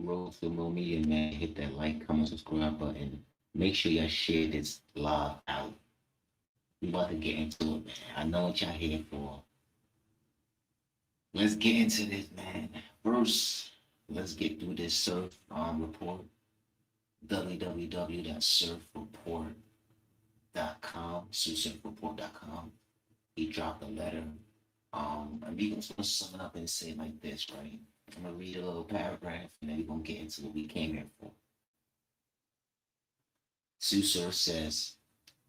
road to more media, man, hit that like, comment, subscribe button. Make sure y'all share this live out. We about to get into it, man. I know what y'all here for. Let's get into this, man. First, let's get through this surf report. www.surfreport.com, surfreport.com. He dropped a letter. And we gonna sum it up and say it like this, right? I'm gonna read a little paragraph and then we're gonna get into what we came here for. Susur says,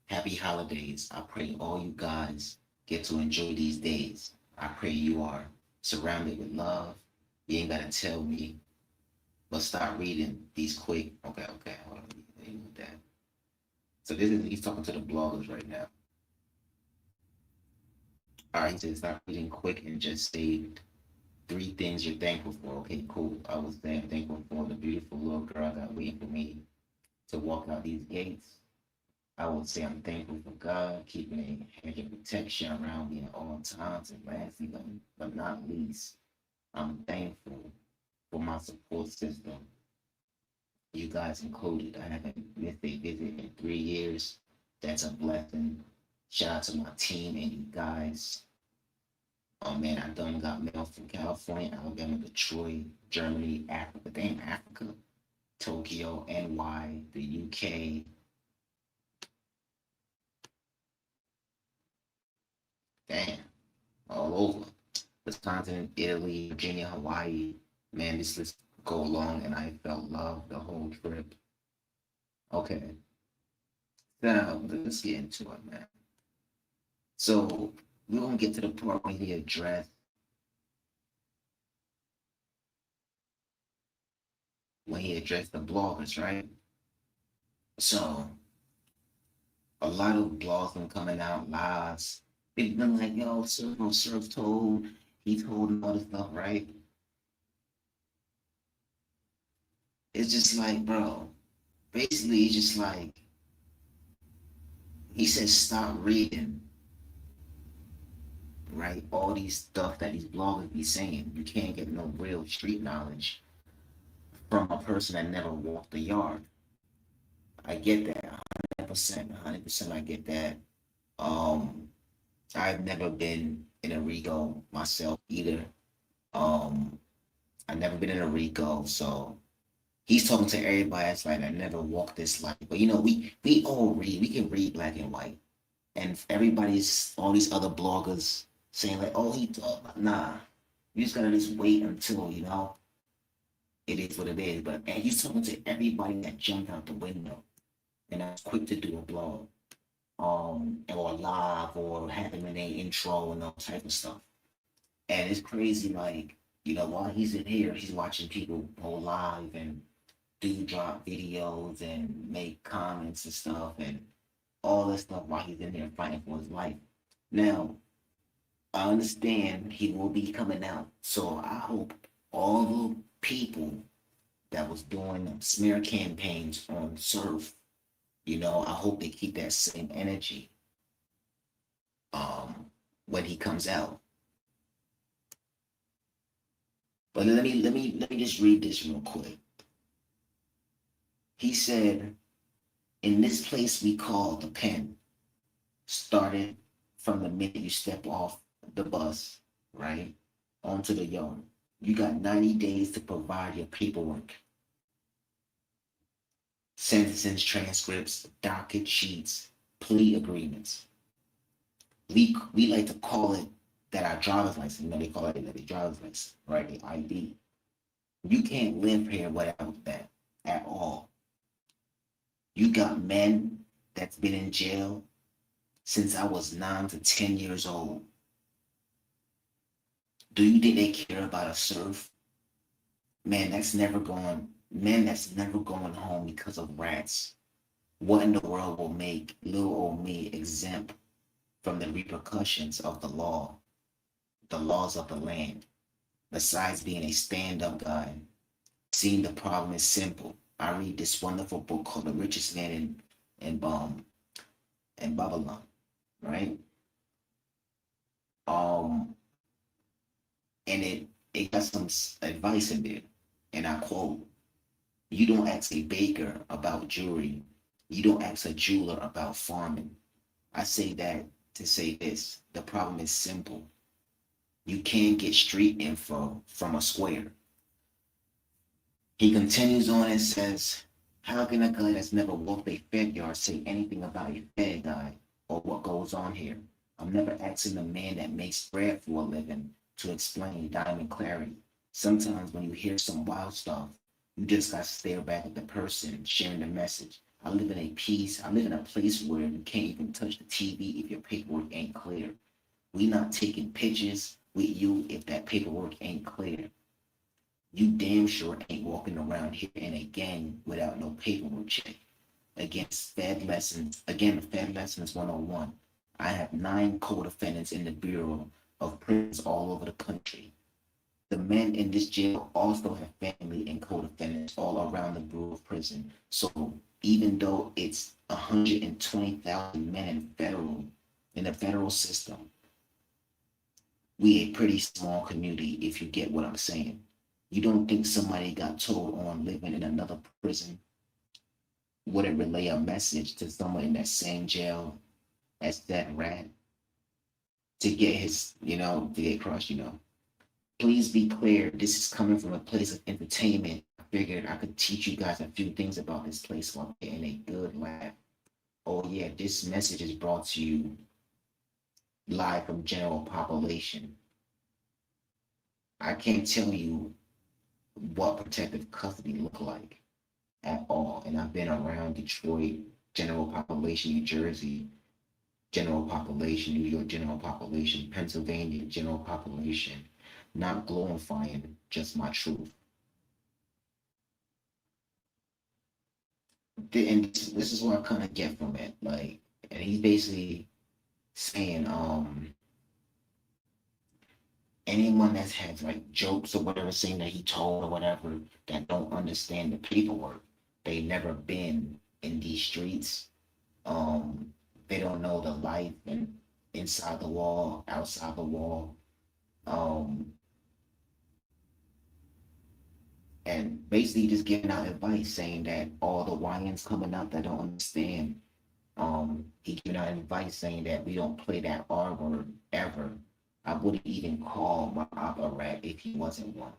Happy holidays. I pray all you guys get to enjoy these days. I pray you are surrounded with love. You ain't gotta tell me, but start reading these quick. Okay, hold on. That. So he's talking to the bloggers right now. All right, he says start reading quick and just say three things you're thankful for. Okay, cool. I was damn thankful for the beautiful little girl that waited for me to walk out these gates. I would say I'm thankful for God keeping a hedge of protection around me at all times. And lastly, but not least, I'm thankful for my support system. You guys included. I haven't missed a visit in 3 years. That's a blessing. Shout out to my team and you guys. Oh man, I done got mail from California, Alabama, Detroit, Germany, Africa, damn Africa, Tokyo, NY, the UK, damn, all over. Wisconsin, Italy, Virginia, Hawaii. Man, this list go along and I felt love the whole trip. Okay. Now let's get into it, man. So we're gonna get to the part where he addressed the bloggers, right? So a lot of blogs been coming out lies. They've been like, yo, Surf told, he told and all this stuff, right? It's just like, bro, basically it's just like he says stop reading, right? All these stuff that these bloggers be saying. You can't get no real street knowledge from a person that never walked the yard. I get that 100%, I get that. Um, I've never been in a Rico myself either. Um, I've never been in a Rico, so he's talking to everybody that's like I never walked this life. But you know, we all read, we can read black and white. And everybody's all these other bloggers saying like, oh, he thought nah. You just gotta just wait until, it is what it is. But and he's talking to everybody that jumped out the window and that's quick to do a blog. Or live or having an intro and all type of stuff. And it's crazy, like, while he's in here, he's watching people go live and do drop videos and make comments and stuff and all this stuff while he's in there fighting for his life. Now, I understand he will be coming out. So I hope all the people that was doing smear campaigns on Surf, I hope they keep that same energy when he comes out. But let me just read this real quick. He said, in this place we call the pen, started from the minute you step off the bus, right, onto the yard. You got 90 days to provide your paperwork, sentences, transcripts, docket sheets, plea agreements. We like to call it that our driver's license, they call it the driver's license, right, the ID. You can't live here without that at all. You got men that's been in jail since I was 9 to 10 years old. Do you think they care about a Surf? That's never going home because of rats. What in the world will make little old me exempt from the repercussions of the law, the laws of the land? Besides being a stand-up guy, seeing the problem is simple. I read this wonderful book called The Richest Man in Babylon, right? And it got some advice in there, and I quote: You don't ask a baker about jewelry. You don't ask a jeweler about farming. I say that to say this. The problem is simple. You can't get street info from a square. He continues on and says, how can a guy that's never walked a Fed yard say anything about a Fed guy or what goes on here? I'm never asking the man that makes bread for a living to explain diamond clarity. Sometimes when you hear some wild stuff, you just gotta stare back at the person sharing the message. I live in a place where you can't even touch the TV if your paperwork ain't clear. We not taking pictures with you if that paperwork ain't clear. You damn sure ain't walking around here in a gang without no paperwork check. Fed lessons 101. I have 9 co-defendants in the Bureau of Prisons all over the country. The men in this jail also have family and co-defendants all around the Bureau of Prison. So even though it's 120,000 men in the federal system, we a pretty small community if you get what I'm saying. You don't think somebody got told on living in another prison wouldn't relay a message to someone in that same jail as that rat to get to get across. Please be clear, this is coming from a place of entertainment. I figured I could teach you guys a few things about this place while getting a good laugh. Oh yeah, this message is brought to you live from general population. I can't tell you what protective custody look like at all. And I've been around Detroit, general population, New Jersey, general population, New York, general population, Pennsylvania, general population, not glorifying just my truth. And this is what I kind of get from it. Like, and he's basically saying, anyone that's had like jokes or whatever, saying that he told or whatever, that don't understand the paperwork, they never been in these streets. Um, they don't know the life and inside the wall, outside the wall. Um, and basically just giving out advice saying that all the YNs coming out that don't understand, he giving out advice saying that we don't play that R word ever. I wouldn't even call my op a rat if he wasn't one.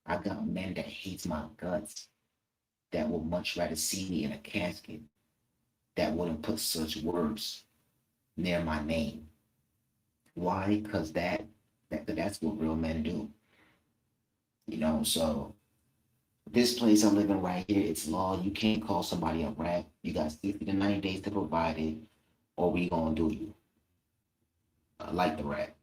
I got men that hates my guts that would much rather see me in a casket that wouldn't put such words near my name. Why? Because that's what real men do. So this place I'm living right here, it's law. You can't call somebody a rat. You got 60 to 90 days to provide it, or we gonna do you. Like the rat.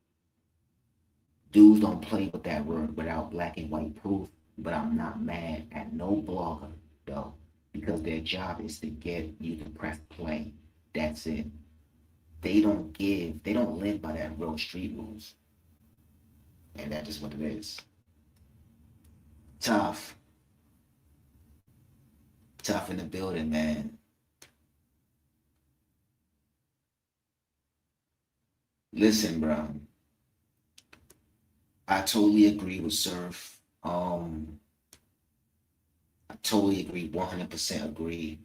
Dudes don't play with that word without black and white proof, but I'm not mad at no blogger, though, because their job is to get you to press play. That's it. They don't live by that real street rules. And that's just what it is. Tough. Tough in the building, man. Listen, bro. I totally agree with Surf. I totally agree, 100% agree.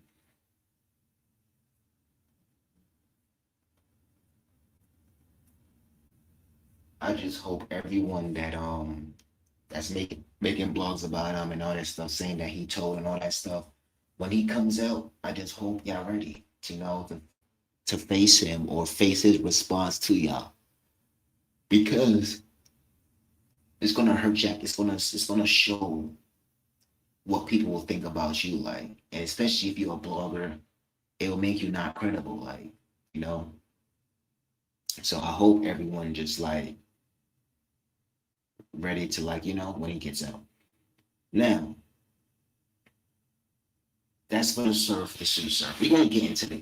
I just hope everyone that's making blogs about him and all that stuff, saying that he told and all that stuff, when he comes out, I just hope y'all ready to face him or face his response to y'all. Because it's gonna hurt Jack. It's gonna show what people will think about you, like, and especially if you're a blogger, it will make you not credible, like, you know. So I hope everyone just like ready to when he gets out. Now, that's for the surf, the shoe surf. We're gonna get into the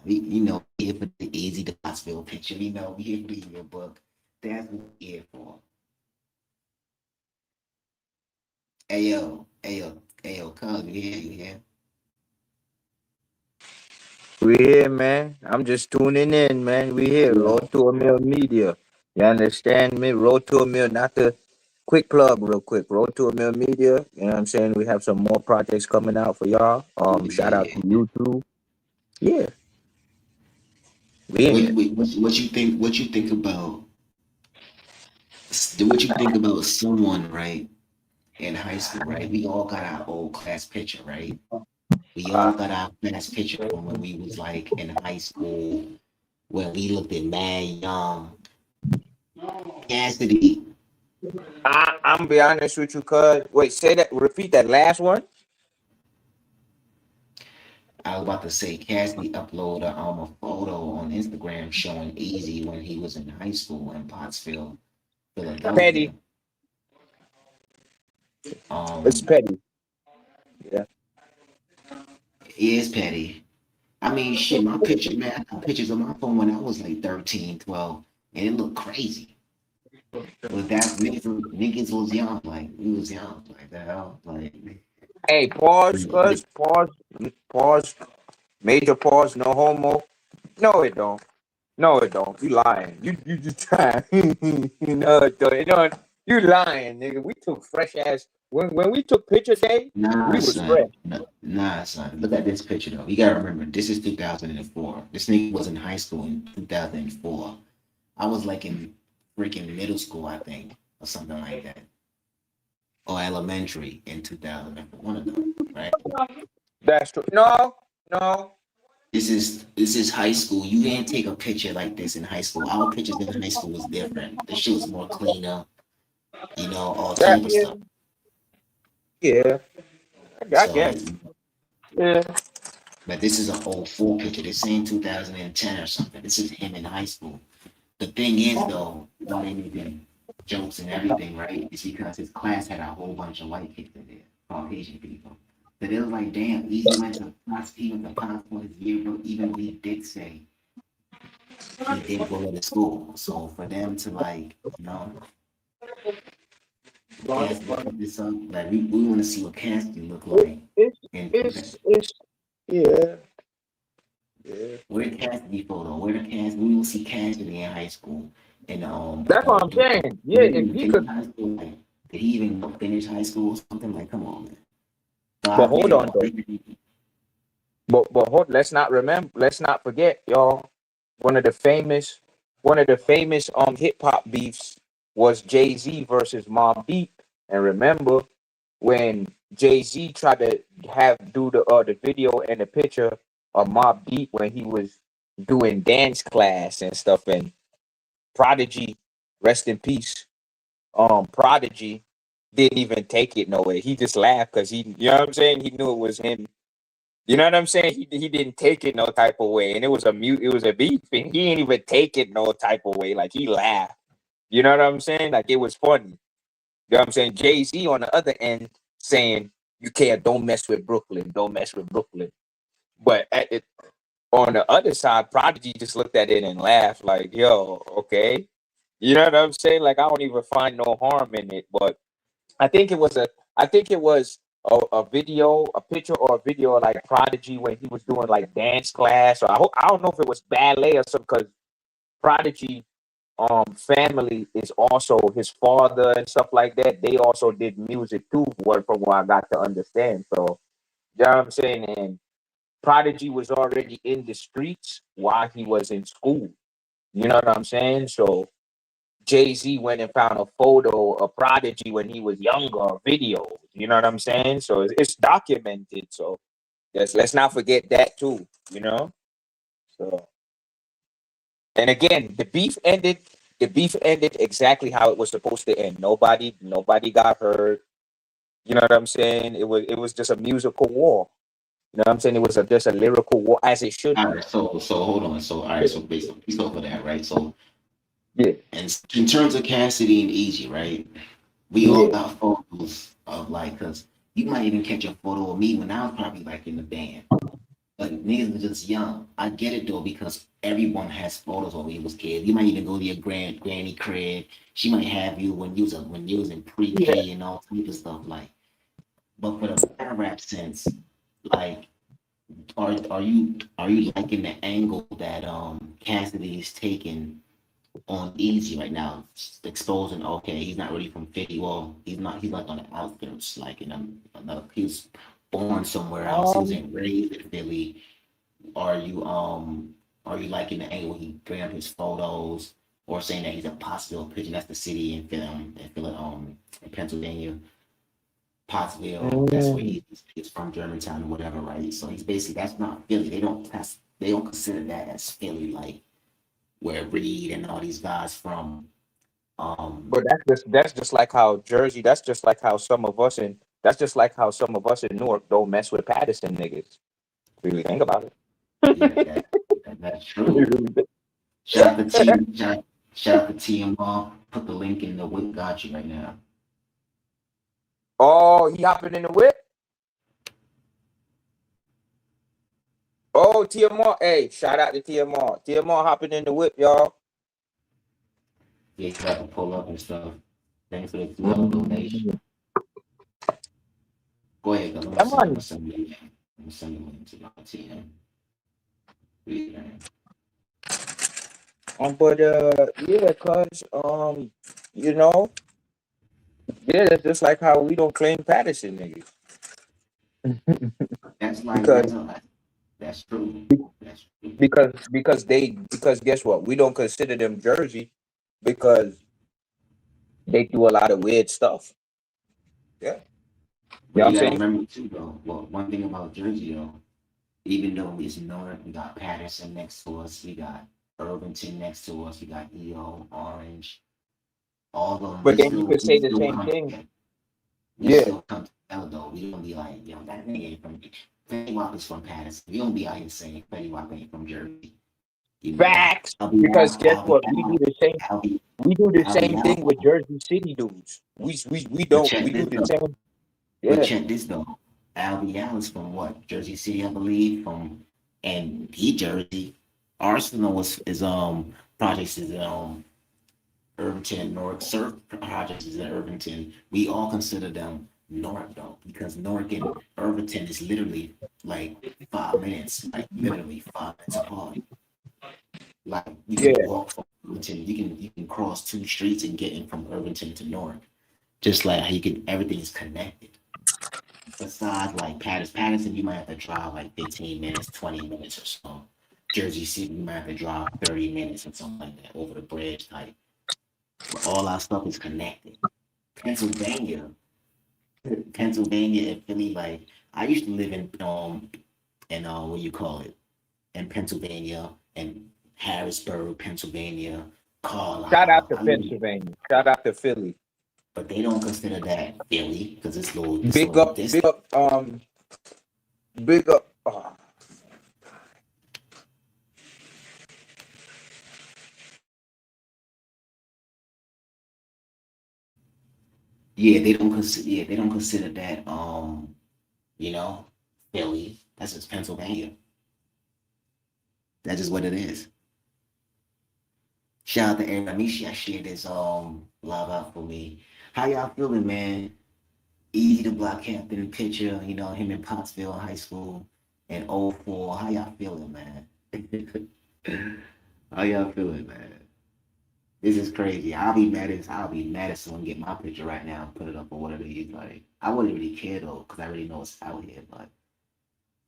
here for the Eazy, the Pottsville picture. We here for the yearbook. That's what we're here for. Ayo, Cuz, you here? We here, man. I'm just tuning in, man. We here. Yeah. Road to a mill media. You understand me? Road to a mill, not the quick plug, real quick. Road to a Mill Media. You know what I'm saying? We have some more projects coming out for y'all. Shout out to Yeah. YouTube. Yeah, we in there. What you think? What you think about? What you think about someone, right, in high school, right? We all got our old class picture, right? We all got our class picture from when we was like in high school, when we looked at mad young. Cassidy, I'm be honest with you, cuz. Wait, say that. Repeat that last one. I was about to say Cassidy uploaded a photo on Instagram showing Eazy when he was in high school in Pottsville, Philadelphia. Petty. It's Um, petty. Yeah. he is petty. I mean, shit, my picture, man, I got pictures on my phone when I was like 13, 12, and it looked crazy. But that's niggas was young, like we was young, like the hell, like Hey, pause, cuz. Pause. Pause. Major pause. No homo. No, it don't. No, it don't. You lying. You just trying. No, it don't. It don't. You lying, nigga. We took fresh ass. When we took picture day, nah, we was fresh. son, nah, son. Look at this picture though. You gotta remember, this is 2004. This nigga was in high school in 2004. I was like in freaking middle school, I think, or something like that, or elementary in 2004. One of them, right? That's true. No, no. This is high school. You can't take a picture like this in high school. Our pictures in high school was different. The shit was more cleaner, all That type of yeah, stuff. yeah. I So, guess. Yeah. but this is an old full picture. This ain't 2010 or something. This is him in high school. The thing is, though, not anything, jokes and everything, right? It's because his class had a whole bunch of white kids in there, Caucasian people. So they was like, damn, Easy went to class, he went to class for his yearbook, even though he did say he did go to school. So for them to like, Cassidy put this up, like we want to see what Cassidy look like. It's And it's yeah. Yeah. where Cassidy photo? Where the Cassidy? We will see Cassidy in high school. And That's what I'm do saying. did Yeah, he if even he finish could, high school? Like, did he even finish high school or something? Like, come on, man. So but I get hold it on though. though. But hold, let's not remember. Let's not forget, y'all. One of the famous, one of the famous hip hop beefs was Jay-Z versus Mobb Deep. And remember when Jay-Z tried to do the video and the picture of Mobb Deep when he was doing dance class and stuff, and Prodigy, rest in peace. Prodigy didn't even take it nowhere. He just laughed because you know what I'm saying. He knew it was him. You know what I'm saying. He didn't take it no type of way, and it was a beef, and he didn't even take it no type of way. Like he laughed. You know what I'm saying? Like it was funny. You know what I'm saying? Jay-Z on the other end saying you can't, don't mess with Brooklyn, don't mess with Brooklyn. But on the other side, Prodigy just looked at it and laughed, like, yo, okay. You know what I'm saying? Like I don't even find no harm in it, but I think it was a I think it was a video, a picture or a video of like Prodigy when he was doing like dance class, or I don't know if it was ballet or something, because Prodigy family is also his father and stuff like that. They also did music too, from what I got to understand. So you know what I'm saying? And Prodigy was already in the streets while he was in school. You know what I'm saying? So Jay-Z went and found a photo of Prodigy when he was younger, a video. You know what I'm saying? So it's documented. So let's not forget that too. You know. So and again, the beef ended. The beef ended exactly how it was supposed to end. Nobody got hurt. You know what I'm saying? It was just a musical war. You know what I'm saying? It was just a lyrical war, as it should All be. right, so hold on. So all right, so based off of that, right? So Yeah. and in terms of Cassidy and Easy, right? We all Yeah. got photos of like, cause you might even catch a photo of me when I was probably like in the band. But niggas were just young. I get it though because everyone has photos of when you was kids. You might even go to your granny crib. She might have you when you was in Yeah. pre-K and all type of stuff like. But for the battle rap sense, like, are you liking the angle that Cassidy is taking on Easy right now, exposing okay, he's not really from Philly. Well, he's not. He's like on the outskirts, like in another. He's born somewhere else. He Um, wasn't raised in Philly. Are you are you liking the angle he bring up his photos or saying that he's a Pottsville pigeon? That's the city in Pennsylvania, Pottsville. That's where mm, he's from, Germantown or whatever, right? So he's basically that's not Philly. They don't consider that as Philly, like where Reed and all these guys from. Um, but that's just like how Jersey. That's just like how some of us in. That's just like how some of us in Newark don't mess with Patterson niggas. Really think about yeah, it. that's true. Shout out to shout out to TMR. Put the link in the Whip Got You right now. Oh, he hopping in the whip. Oh, TMR. Hey, shout out to TMR. TMR hopping in the whip, y'all. Yeah, he's about to pull up and stuff. Thanks for the $2 donation. Mm. Go ahead, cause Come I'm gonna on. send you. I'm gonna send you link to my TM. Yeah. But yeah, cause you know, yeah, that's just like how we don't claim Patterson niggas. That's like because that's true. That's true. because guess what? We don't consider them Jersey because they do a lot of weird stuff. Yeah. You But know what you I'm gotta saying? remember too, though. Well, one thing about Jersey, though, even though it's north, we got Patterson next to us, we got Irvington next to us, we got EO, Orange, all of them. But then you could We say the still same come thing. together. We Yeah. still come together though. We don't be like, yo, that nigga ain't from Fetty Wap is from Patterson. We don't be out here saying Fetty Wap ain't from Jersey. You know, Facts. Because guess what? I'll be We do the I'll be same thing out. with Jersey City dudes. We But don't we check do this the though. same. But Yeah. check this though. Albie Allen's from what? Jersey City, I believe. From and he Jersey. Arsenal is projects is Irvington, Newark. Surf projects is in Irvington. We all consider them Newark though, because Newark and Irvington is literally like 5 minutes, like literally 5 minutes apart. Like you can Yeah. walk from Irvington, you can cross two streets and get in from Irvington to Newark. Just like how you can, everything is connected. Besides like Patterson, you might have to drive like 15 minutes, 20 minutes or so. Jersey City, you might have to drive 30 minutes or something like that over the bridge type. But all our stuff is connected. Pennsylvania, Pennsylvania and Philly, like I used to live in what you call it, in Pennsylvania and Harrisburg, Pennsylvania, Shout out Carlisle. to Pennsylvania. Shout out to Philly. But they don't consider that Philly because it's a Big little up, distant. big up, big up. Yeah, they don't consider that you know, Philly. That's just Pennsylvania. That's just what it is. Shout out to Aaron Amishi. I shared this live out for me. How y'all feeling, man? Easy the Block Captain picture, you know, him in Pottsville High School in '04. How y'all feeling, man? How y'all feeling, man? This is crazy. I'll be mad as someone get my picture right now and put it up or whatever you like. I wouldn't really care though, because I already know it's out here, but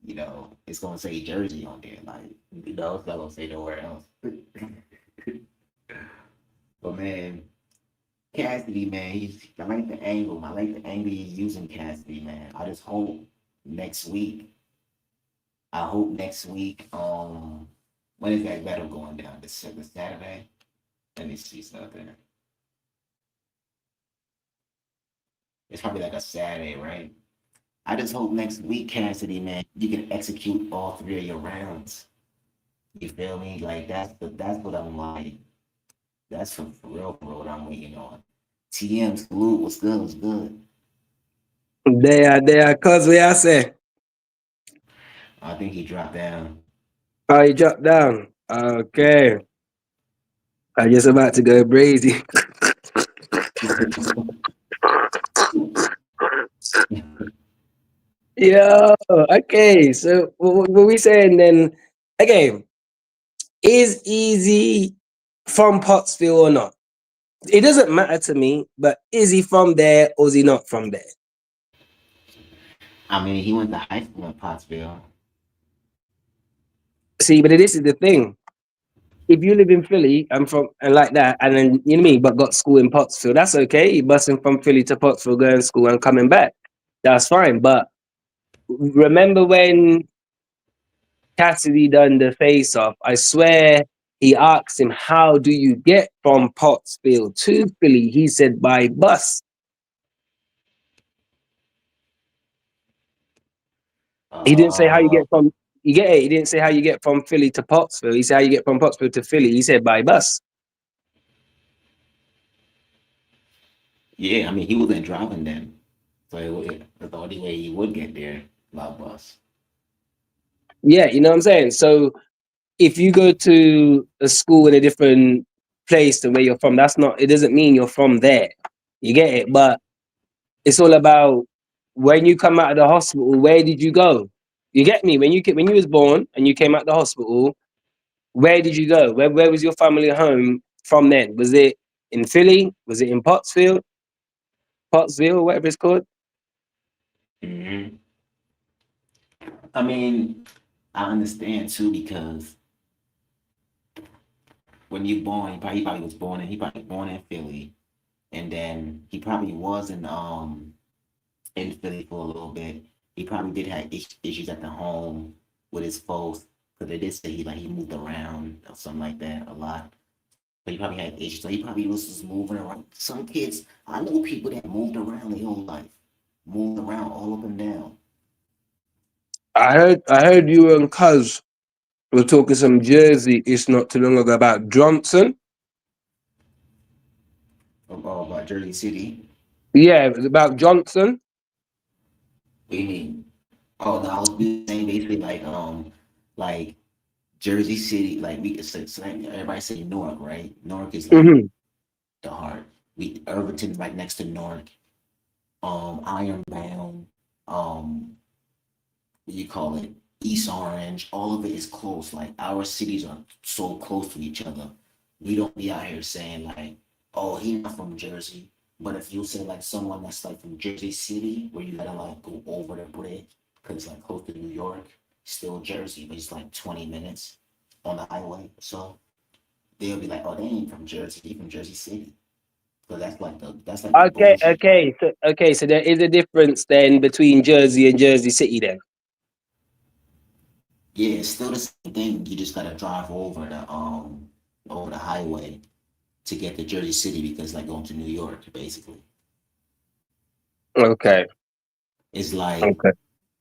you know, it's gonna say Jersey on there, like you know, it's not gonna say nowhere else. But man, Cassidy, man, I like the angle. I like the angle he's using Cassidy, man. I just hope next week. I hope next week. When is that battle going down? This Saturday. Let me see something. It's probably like a Saturday, right? I just hope next week, Cassidy, man, you can execute all three of your rounds. You feel me? Like that's what I'm like. That's for real what I'm waiting on. TM salute, what's good? What's good? There, cuz we I say. I think he dropped down. Oh, you dropped down. Okay. I just about to go crazy. Yo, okay. So what we saying then? Okay, is easy. from Pottsville or not? It doesn't matter to me, but is he from there or is he not from there? I mean, he went to high school in Pottsville. See, but this is the thing. If you live in Philly and from and like that, and then you know what I mean, but got school in Pottsville, that's okay. You're busing from Philly to Pottsville, going to school and coming back. That's fine. But remember when Cassidy done the face off, I swear he asked him, how do you get from Pottsville to Philly? He said by bus. He didn't say how you Uh, get from you get it. He didn't say how you get from Philly to Pottsville. He said how you get from Pottsville to Philly. He said by bus. yeah, I mean, he wasn't driving then, so the only way he would get there by bus. Yeah, you know what I'm saying? So if you go to a school in a different place than where you're from, that's not it doesn't mean you're from there. You get it? But it's all about when you come out of the hospital, where did you go? You get me? When you was born and you came out of the hospital, where did you go? Where was your family home from then? Was it in Philly? Was it in Pottsville, whatever it's called? Hmm. I mean, I understand too because when you born, he probably was born in he probably born in Philly, and then he probably was in Philly for a little bit. He probably did have issues at the home with his folks because they did say he moved around or something like that a lot. So he probably had issues. So he probably was just moving around. Some kids, I know people that moved around their whole life, moved around all up and down. I heard you and Cuz were talking some Jersey it's not too long ago about Johnson. About Jersey City. Yeah, it was about Johnson. What do you mean? Oh no, I was saying basically like Jersey City, like we so like everybody say Newark, right? Newark is like Hmm. the heart. We Irvington's right next to Newark. Ironbound, what you call it, East Orange, all of it is close. Like our cities are so close to each other. We don't be out here saying like, oh, he not from Jersey. But if you say like someone that's like from Jersey City, where you gotta like go over the bridge, because it's like close to New York, still Jersey, but it's like 20 minutes on the highway. So they'll be like, oh, they ain't from Jersey, they from Jersey City. So that's like the Okay, bullshit. so there is a difference then between Jersey and Jersey City then. Yeah, it's still the same thing. You just gotta drive over the highway to get to Jersey City because like going to New York, basically. Okay, It's like okay.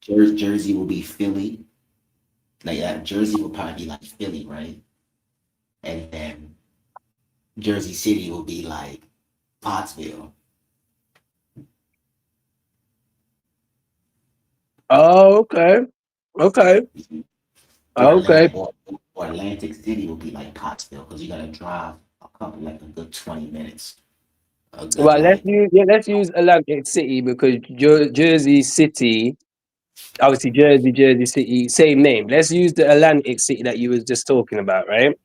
Jersey will be Philly. Like Jersey will probably be like Philly, right? And then Jersey City will be like Pottsville Oh, okay, okay, or okay. Atlantic City will be like Pottsville because you gotta drive a couple like a good 20 minutes. A good Well, like let's use Atlantic City because Jersey City, obviously Jersey City, same name. Let's use the Atlantic City that you was just talking about, right?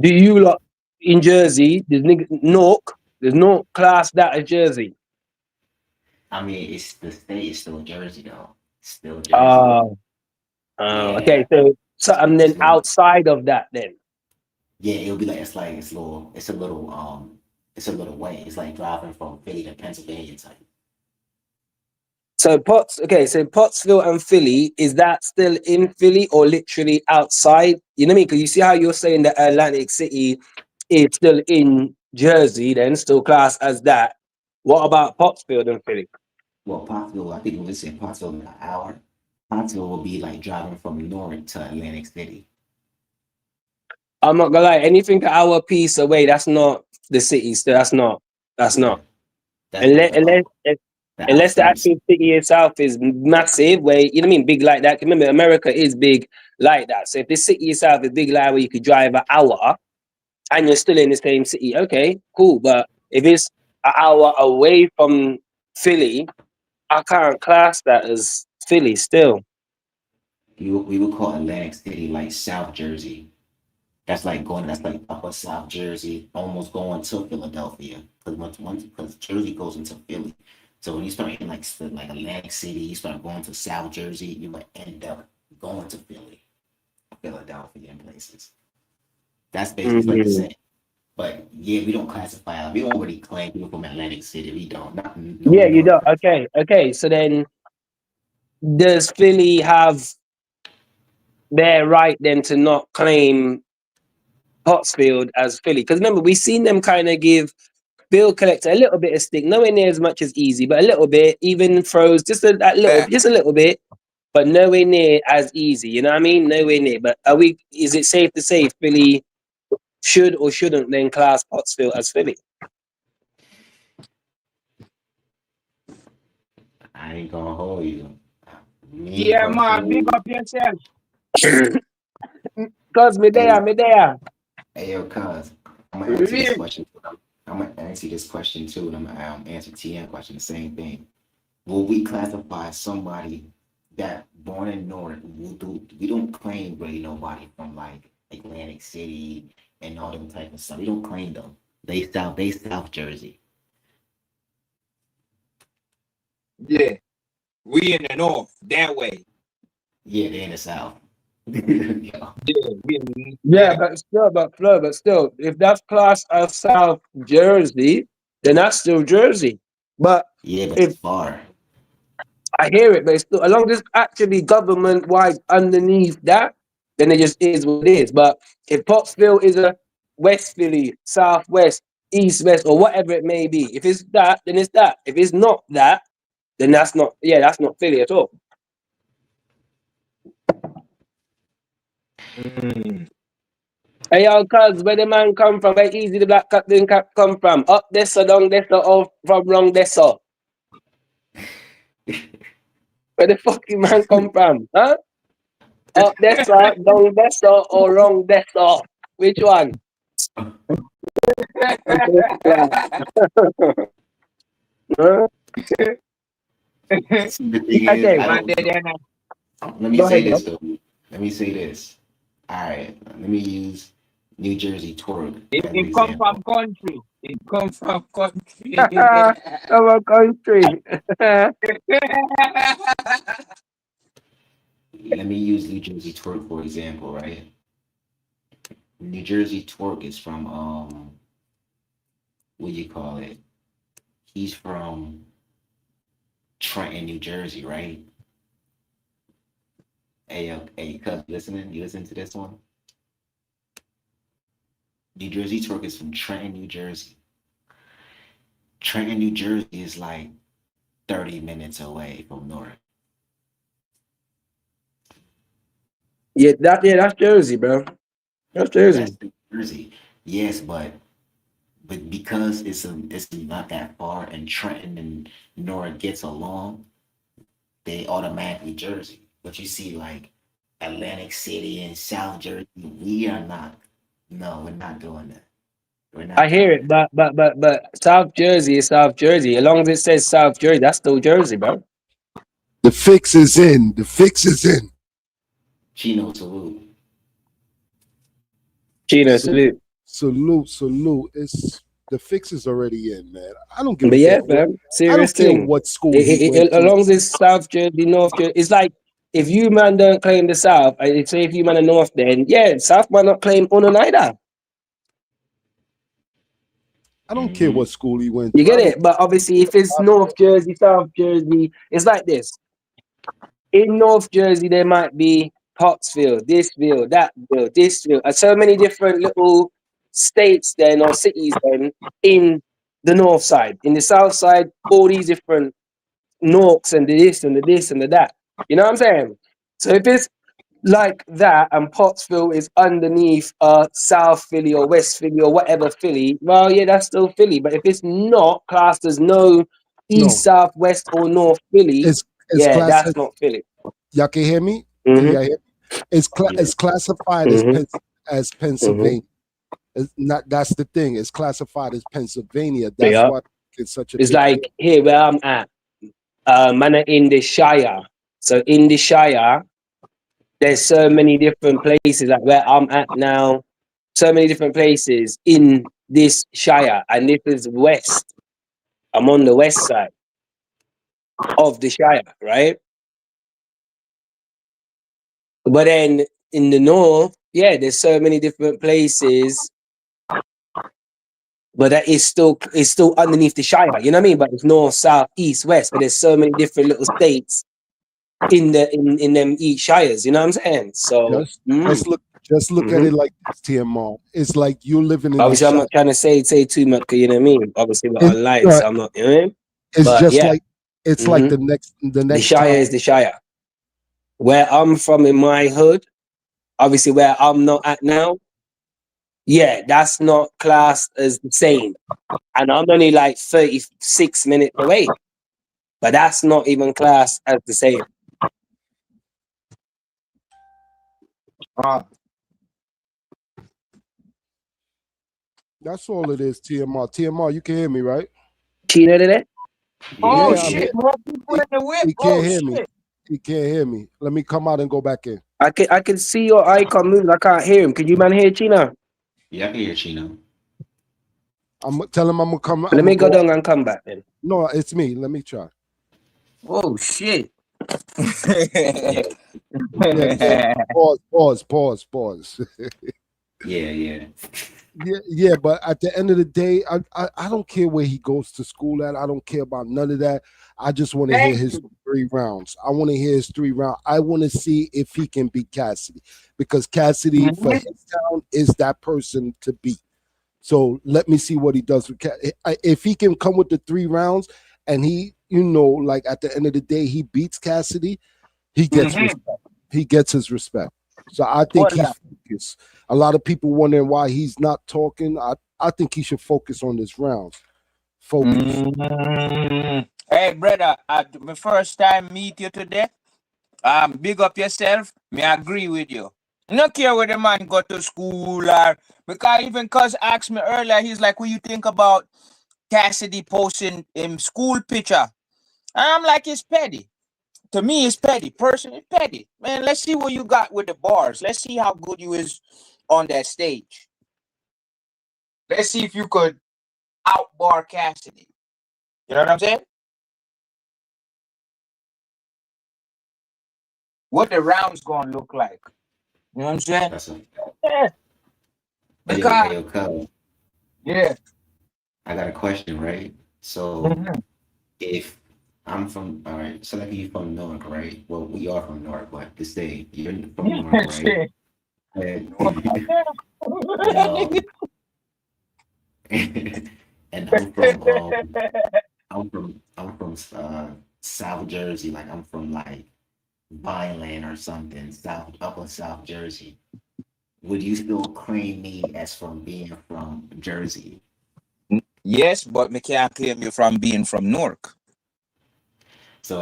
Do you lot in Jersey? There's no class that as Jersey. I mean it's the state is still Jersey though. Still Jersey. Uh, okay, Yeah. so and then It's little outside of that, then. Yeah, it'll be like it's a little way. It's like driving from Philly to Pennsylvania type. So Pottsville and Philly, is that still in Philly or literally outside? You know what I mean? Because you see how you're saying that Atlantic City is still in Jersey, then still classed as that. What about Pottsville and Philly? Well, Pottsville, I think we said Pottsville in an hour. Pottsville will be like driving from Newark to Atlantic City. I'm not gonna lie, anything an hour piece away, that's not the city. So that's Yeah, not. that's like Unless unless the unless the outside of actual city itself is massive, where you know what I mean, big like that. Remember, America is big like that. So if the city itself is big like where you could drive an hour and you're still in the same city, okay, cool. But if it's an hour away from Philly, I can't class that as Philly still. we would call Atlantic City like South Jersey. That's like going. That's like upper South Jersey, almost going to Philadelphia. Because once because Jersey goes into Philly. So when you start in like Atlantic City, you start going to South Jersey, you might end up going to Philly, Philadelphia, and places. That's basically it's like the Mhm. same. But yeah, we don't classify. We don't really claim people from Atlantic City. We don't. Not no Yeah, you North. don't. Okay, okay. So then, does Philly have their right then to not claim Pottsfield as Philly? Because remember, we seen them kind of give Bill Collector a little bit of stick, nowhere near as much as Easy, but a little bit. Even throws just that little, just a little bit, but nowhere near as easy. You know what I mean? Nowhere near. But are we? Is it safe to say Philly should or shouldn't then class Pottsfield as Philly? I ain't gonna hold you. Me Yeah, man, big personally, up yourself. Cause me hey, there, me there. hey, yo, cuz, I'm gonna answer this question. I'm gonna answer this question too, and I'm gonna answer TN question. The same thing. Will we classify somebody that born in North? We don't claim really nobody from like Atlantic City and all them type of stuff. We don't claim them. They South Jersey. Yeah, we in the north, that way. Yeah, they in the South. Yeah, Yeah, Yeah, yeah. but still, but Flo, but still, if that's classed as South Jersey, then that's still Jersey. But yeah, but if it's far. I hear it, but it's still, as long as it's actually government wide underneath that, then it just is what it is. But if Pottsville is a West Philly, Southwest, East West, or whatever it may be, if it's that, then it's that. If it's not that, then that's not, yeah, that's not Philly at all. Mm. Hey, yo, cuz, where the man come from? Where Easy the Black Cat didn't come from? Up there, so down there, so or from wrong there, so. Where the fucking man come from? Huh? Up there, so, down there, so, or wrong there, so. Which one? Yeah. Huh? See, the thing is, Okay, I Man, don't. they not. Let me go say ahead, this bro. though. Let me say this. All right, let me use New Jersey twerk It, as an it come example. from country. It come from country. Our country. Let me use New Jersey twerk for example, right? New Jersey twerk is from what do you call it? He's from Trenton, New Jersey, right? Hey, cuz, listening? You listen to this one? New Jersey twerk is from Trenton, New Jersey. Trenton, New Jersey is like 30 minutes away from North. Yeah, that's Jersey, bro. That's That's Jersey. New Jersey. Yes, but because it's not that far and Trenton and North gets along, they automatically Jersey. But you see like Atlantic City and South Jersey, we are not. No, we're not doing that. We're I not hear doing it, that. but South Jersey is South Jersey. As long as it says South Jersey, that's still Jersey, bro. The fix is in. The fix is in. Chino salute. Chino, So, salute. salute, salute. It's the fix is already in, man. I don't give a But yeah, fuck. fam, I serious don't care thing. what school he went As to. long as it's South Jersey, North Jersey, it's like if you man don't claim the South, I say if you man are North, then yeah, South might not claim Uno either. I don't care Mm-hmm. what school he went You to. get I don't it? But obviously, if it's North Jersey, South Jersey, it's like this. In North Jersey, there might be Pottsville, thisville, thatville, thisville, and so many different little states then or cities then in the north side. In the south side, all these different Norks and the this and the this and the that. You know what I'm saying? So if it's like that and Pottsville is underneath South Philly or West Philly or whatever Philly, well, yeah, that's still Philly. But if it's not classed as no know. East, South, West, or North Philly, It's yeah, class. that's not Philly. Y'all can hear me? Can Mm-hmm. y'all hear? It's classified Mm-hmm. as Mm-hmm. Pennsylvania. It's not that's the thing. It's classified as Pennsylvania. That's Yeah. why it's such a It's big deal. like here where I'm at, man, in the Shire. So in the Shire, there's so many different places like where I'm at now. so many different places in this shire, and this is west. I'm on the west side of the shire, right? But then in the north, yeah, there's so many different places, but that is still underneath the shire. You know what I mean? But it's north, south, east, west. But there's so many different little states in them each shires. You know what I'm saying? So Just just look at mhm. it like this, TMR. It's like you're living in the Obviously, I'm shop. not trying to say too much. 'Cause you know what I mean? Obviously, we're It's online, so I'm not. You know what I mean? it's But just yeah, like it's like hmm the the next shire town. is the shire. Where I'm from in my hood, obviously where I'm not at now, yeah, that's not classed as the same. And I'm only like 36 minutes away, but that's not even classed as the same. Uh, That's all it is, TMR. TMR, you can hear me, right? Chino did it? Yeah, oh we Yeah, I'm hear here. shit, you. more people He, in the whip. he can't Oh hear me. shit. He can't hear me. Let me come out and go back in. I can see your icon move. I can't hear him. Could you man hear Chino? Yeah, I can hear Chino. I'm tell him I'm gonna come. Let I'm gonna me go go out. down and come back then. No, it's me. Let me try. Oh shit. Yeah, Yeah, yeah. Pause. yeah, yeah. Yeah, but at the end of the day, I don't care where he goes to school at. I don't care about none of that. I just want to hear Thank his you. 3 rounds. I want to hear his 3 round. I want to see if he can beat Cassidy because Cassidy for Mhm. his town is that person to beat. So let me see what he does with if he can come with the 3 rounds and he, like at the end of the day, he beats Cassidy, he gets Mhm. respect. He gets his respect. So I think Hold he's up. focused. A lot of people wondering why he's not talking. I think he should focus on this round. Focus. Hey brother, my first time meet you today. Big up yourself. Me agree with you. No care where the man go to school or because even cuz asked me earlier, he's like, what you think about Cassidy posting him school picture? And I'm like, it's petty. To me, it's petty. Personally, it's petty. Man, let's see what you got with the bars. Let's see how good you is on that stage. Let's see if you could outbar Cassidy. You know what I'm saying? What the rounds gonna look like. You know what I'm saying? That's a Yeah. hey Because yo, Cub. yeah. I got a question, right? So Mhm. if I'm from, all right, so like you from Newark, right? Well, we are from Newark, but this day you're from Newark, right? Shit. And and and I'm from South Jersey, like I'm from like Vineland or something, South Upper South Jersey. Would you still claim me as from being from Jersey? Yes, but me can't claim you from being from Newark. So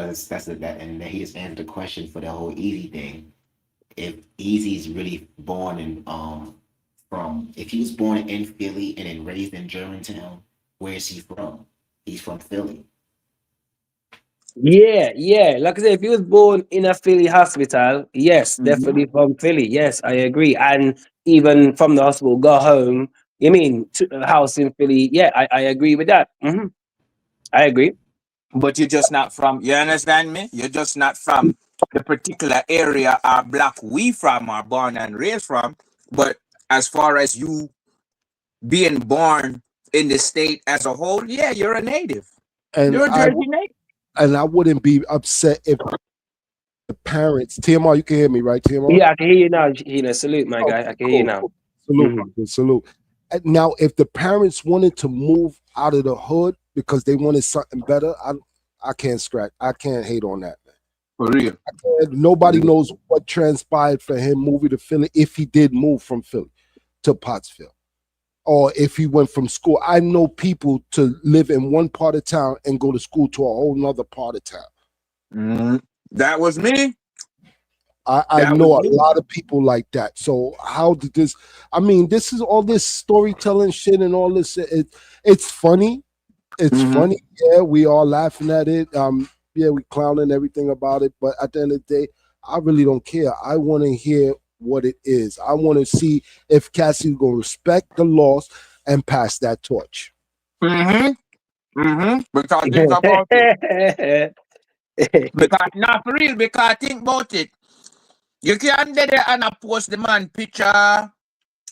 that, and then he just answered the question for the whole Easy thing. If Easy's really born in from if he was born in Philly and then raised in Germantown, where is he from? He's from Philly. Yeah, yeah. Like I said, if he was born in a Philly hospital, yes, Mhm. definitely from Philly. Yes, I agree. And even from the hospital, go home. You mean to a house in Philly? Yeah, I agree with that. I agree. But you're just not from, you understand me? You're just not from the particular area our block we from are born and raised from. But as far as you being born in the state as a whole, yeah, you're a native. And You're a Jersey native. I wouldn't be upset if the parents, TMR, you can hear me, right, TMR? Yeah, I can hear you now. Salute, my guy. I Okay, can hear you cool, now. cool. Salute, hmm brother, salute. Now, if the parents wanted to move out of the hood because they wanted something better, I can't scratch. I can't hate on that. For real. And nobody knows what transpired for him moving to Philly if he did move from Philly to Pottsville. Or if he went from school. I know people to live in one part of town and go to school to a whole nother part of town. Mhm. That was me. I That was know a me. lot of people like that. So how did this? I mean, this is all this storytelling shit and all this. It's funny. It's Mhm. funny. Yeah, we are laughing at it. Yeah, we clowning everything about it. But at the end of the day, I really don't care. I want to hear what it is. I want to see if Cassie gonna respect the laws and pass that torch. Because think about it. Because not for real, because think about it. You can't do there and post the man picture.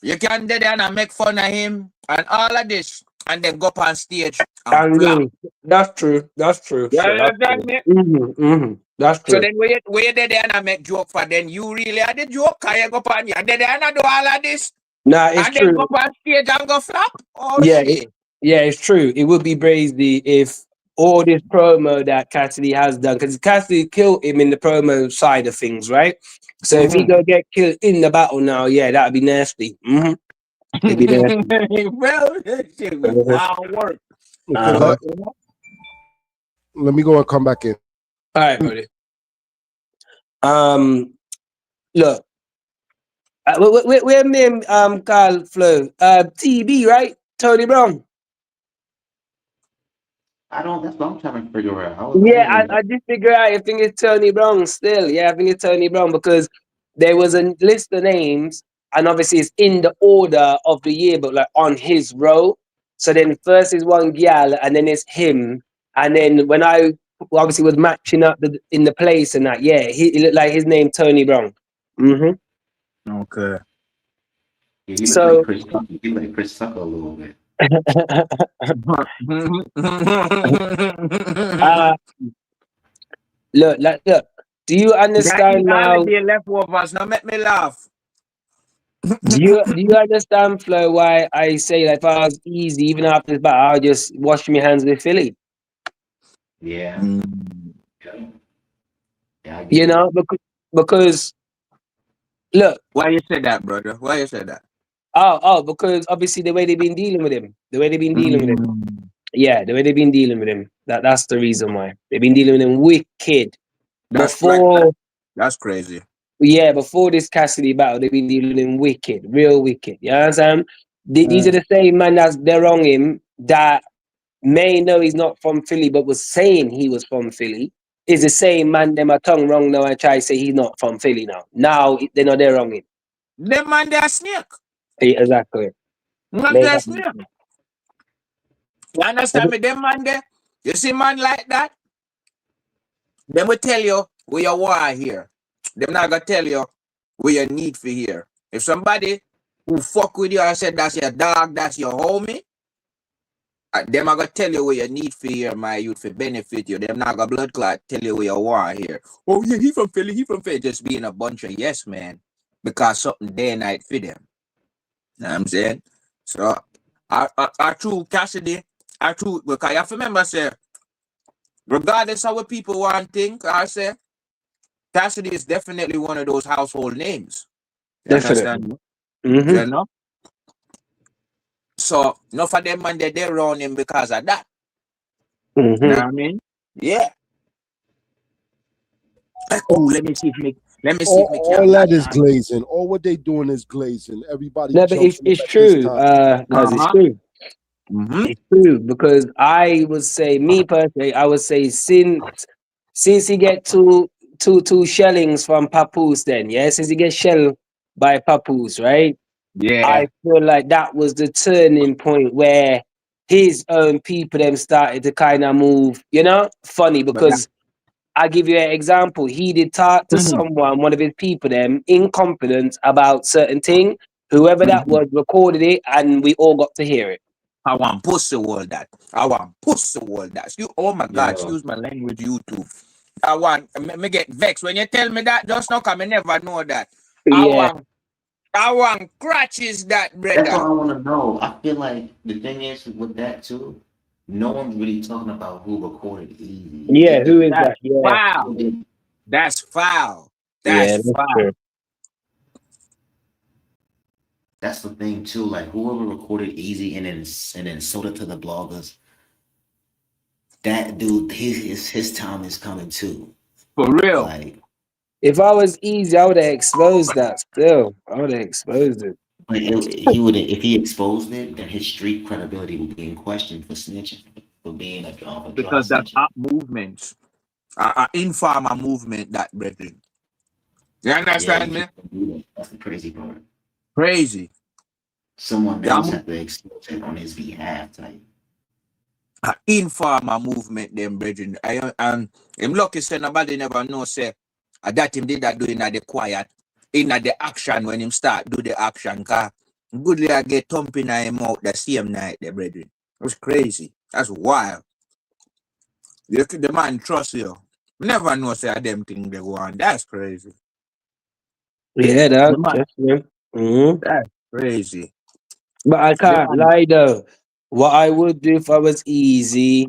You can't do there and make fun of him and all of this. And then go up on stage and flop. That's true. That's true. You Sure, that's understand true. me? That's So true. then where you there and make joke for then you really are the joke. Can you go up on you? And then and do all of this. Nah, it's And then go true. up on stage and go flop. Oh Yeah, shit. yeah, it's true. It would be crazy if all this promo that Cassidy has done, because Cassidy killed him in the promo side of things, right? So if he go get killed in the battle now, yeah, that'd be nasty. It'd be nasty. Well, that shit be Uh-huh. wild work. Okay, Uh-huh. let me go and come back in. All right, buddy. Look, where me and Carl Flo, TB, right? Tony Brown. I don't. That's what I'm trying to figure out. I Yeah, didn't even know. I did figure out. I think it's Tony Brown still. Yeah, I think it's Tony Brown because there was a list of names, and obviously it's in the order of the yearbook, like on his row. So then first is one gal, and then it's him, and then when I obviously was matching up in the place and that, yeah, he looked like his name Tony Brown. Okay. Yeah, he looked like So Chris. He looked like Chris Tucker a little bit. uh, look. Do you That eat understand now? holiday leftovers. Now make me laugh. Do you understand, Flo, why I say like if I was easy, even after this battle, I'll just wash my hands with Philly. Yeah. Mm. Yeah. Yeah, I You get it. know, because look, Why you say that, brother? Why you say that? because obviously the way they've been dealing with him, Mm. yeah, the way they've been dealing with him, that's the reason why they've been dealing with him wicked. That's like Before, that's crazy. yeah, before this Cassidy battle, they've been dealing with him wicked, real wicked. You understand? These are the same man that's they're on him that may know he's not from Philly, but was saying he was from Philly, is the same man them a tongue wrong now and try to say he's not from Philly now. Now they know they're wrong him. Them man they are snake. Exactly. Man They they are got snake. You understand me? Them man there. You see man like that? Them will tell you where you are here. Them not gonna tell you where you need for here. If somebody who fuck with you and said that's your dog, that's your homie, them are gonna tell you where you need for here, my youth, for benefit you. Them not gonna blood clot tell you where you want here. Oh yeah, he from Philly, he from Philly. Just being a bunch of yes man. Because something day and night for them. You know what I'm saying? So our true Cassidy, our true because you have to remember say, regardless of what people want to think, I say Cassidy is definitely one of those household names. You definitely. understand me? Mm-hmm. You know? So enough of them man they're around him because of that. You know Mm-hmm. what I mean? Yeah. All, Cool. Let me see if me all can that latch is on. glazing. All what they doing is glazing. Everybody No, but jumping up it's at this true, time. cause it's Uh-huh. true. Mm-hmm. It's true because I would say, me personally, I would say since he get two shellings from Papoose, then yeah, since he get shelled by Papoose, right? Yeah. I feel like that was the turning point where his own people them started to kind of move, funny But that because I give you an example. He did talk to Mhm. someone, one of his people them, in confidence about certain thing. Whoever that Mhm. was recorded it and we all got to hear it. I want pussy world that. I want pussy world that. You oh my god, Yo, excuse my language, YouTube. I want me get vexed when you tell me that just now come I never know that. I Yeah, want I want crutches that that's brother. all I want to know. I feel like the thing is with that too, no one's really talking about who recorded Easy. yeah, who is That's that? Yeah, foul. That's foul. That's yeah, that's foul. true. That's the thing too. Like whoever recorded Easy and then sold it to the bloggers, that dude, his time is coming too. For real. Like, If I was easy, I would have exposed that still. I would have exposed it. but he would if he exposed it, then his street credibility would be in question for snitching, for being a dry Because that's snitching. up movements. Informal movement that brethren. You Yeah, you understand me? can't do that. That's the crazy part. Crazy. Someone Yeah, else had to expose it on his behalf, type. informal movement, them brethren. And him lucky say nobody never know say that him did that doing at the quiet, in at the action when him start do the action. Cause goodly I get thumping at him out the same night, the brethren. It was crazy. That's wild. The man trust you. Never know say them thing they go on. That's crazy. Yeah, The dog. man, That's real. Mhm. that's crazy. But I The can't man. lie though. What I would do if I was easy,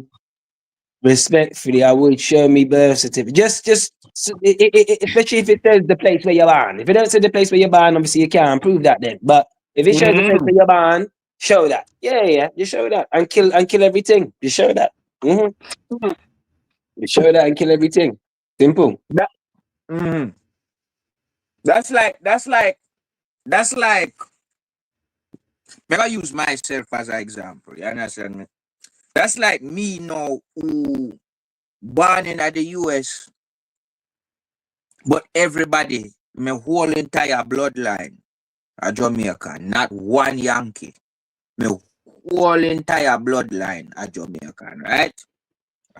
respectfully, I would show me birth certificate. Especially if it says the place where you're born. If it don't say the place where you're born, obviously you can't prove that then. But if it shows the place Mhm. where you're born, show that. Yeah, yeah, you show that and kill everything. You show that. You show that and kill everything. Simple. That, mhm. That's like may I use myself as an example. You understand me? That's like me now who born in the US, but everybody, my whole entire bloodline are Jamaican, not one Yankee. My whole entire bloodline are Jamaican, right?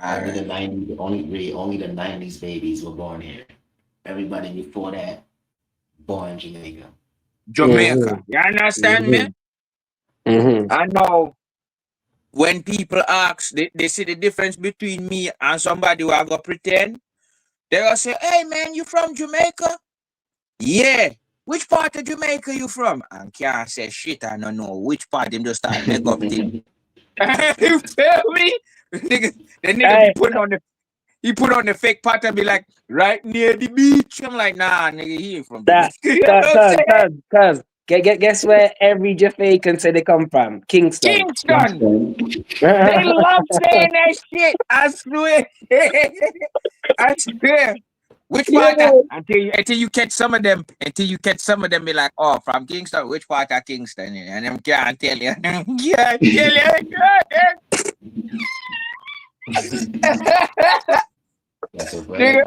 All Only the right. 90s, only the 90s babies were born here. Everybody before that, born in Jamaica. Jamaica. Mm-hmm. You understand me? Mm-hmm. Mm-hmm. I know when people ask, they see the difference between me and somebody who I go pretend. They will say, "Hey man, you from Jamaica?" Yeah. Which part of Jamaica you from? And can't say shit, I don't know which part them just start make up thing. You feel me? Nigga, the nigga be Hey, putting on the he put on the fake part and be like, right near the beach. I'm like, nah, nigga, he ain't from Jamaica. that You know what I'm saying? cuz guess where every Jamaican say they come from? Kingston. Kingston. They love saying that shit. I swear. I swear. Which Yeah. part until you catch some of them, be like, oh, from Kingston, which part of Kingston? And them can't tell you. Can't tell you. That's so Nigga, funny.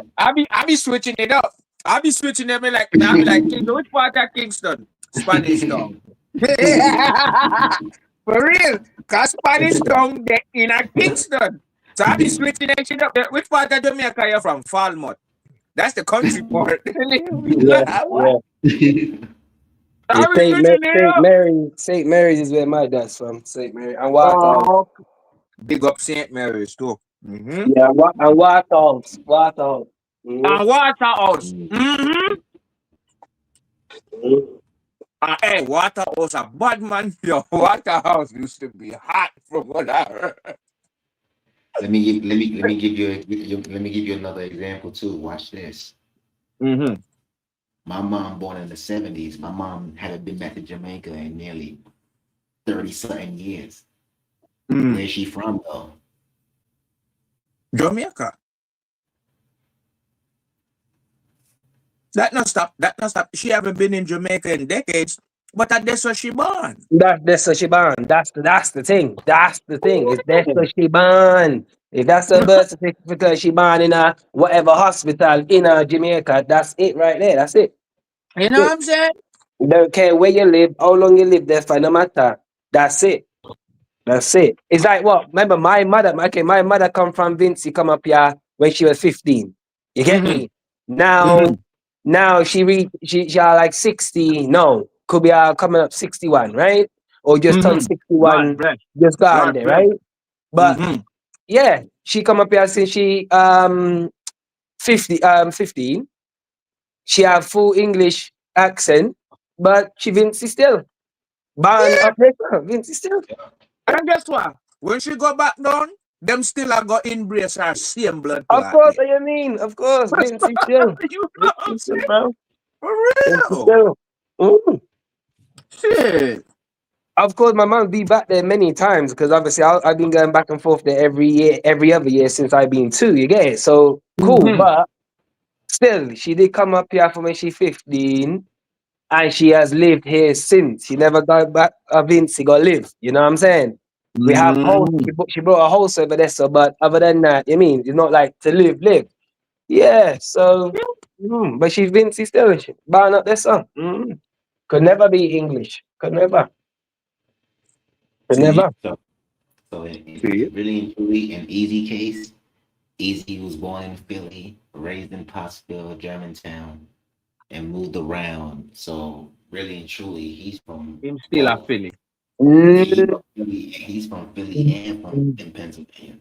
I be switching it up. I be switching them like I be like, Kingston, which part of Kingston? Spanish Town. For real. Cause Spanish Town they in a Kingston. So I be switching that shit up. Which part of Jamaica you from? Falmouth. That's the country part. Yeah, What? yeah. Yeah, I be switching it up. St. Mary's is where my dad's from. St. Mary and Waterhouse. Oh, big up St. Mary's too. Mm-hmm. Yeah, and Waterhouse. Waterhouse. And Waterhouse. Mm. Mm-hmm. Mm-hmm. Hey, Waterhouse a bad man. Yo, Waterhouse used to be hot from what I heard. Let me give you another example too. Watch this. Mm-hmm. My mom born in the 70s. My mom hadn't been back to Jamaica in nearly 30 something years. Mm. Where's she from though? Jamaica. That not stop. That not stop. She haven't been in Jamaica in decades, but that's where she born. That's a Shiban. That's the thing. That's the thing. Is that's a Shiban. If that's a birth certificate, she born in a whatever hospital in Jamaica. That's it right there. That's it. You know That's what it. I'm saying? Don't care where you live, how long you live there for, no matter. That's it. That's it. It's like what? Remember, my mother. Okay, my mother come from Vincy. Come up here when she was 15. You get Mm-hmm. me? Now, Mm-hmm. now she are like 60. No, could be coming up 61, right? Or just turned Mm-hmm. God 61, bless. just gone God there, bless. right? But Mm-hmm. yeah, she come up here since she 15. She have full English accent, but she Vincy still. Born Yeah. up there, Vincy still. And guess what? When she go back down, them still are go embrace her same blood Of clot course, there. what you mean? Of course, Vincy still. You know what I'm Vincy still, saying? bro. For Vincy real. still. Mm. Shit. Of course, my mom be back there many times because obviously I've been going back and forth there every year, every other year since I've been two. You get it? So cool, Mm-hmm. but still, she did come up here from when she 15, and she has lived here since. She never got back. Vincy got live. You know what I'm saying? We have house. Mm-hmm. She brought a house over there. So, but other than that, you mean it's not like to live. Yeah. So. But she's Vincy still. She buying up that song. Could never be English. Could never. Could See, never. So, so see. really and truly, an easy case. Easy was born in Philly, raised in Pottsville, Germantown, and moved around. So really and truly, he's from Him still a both. Philly. Mm, He's from Philly and from in Pennsylvania.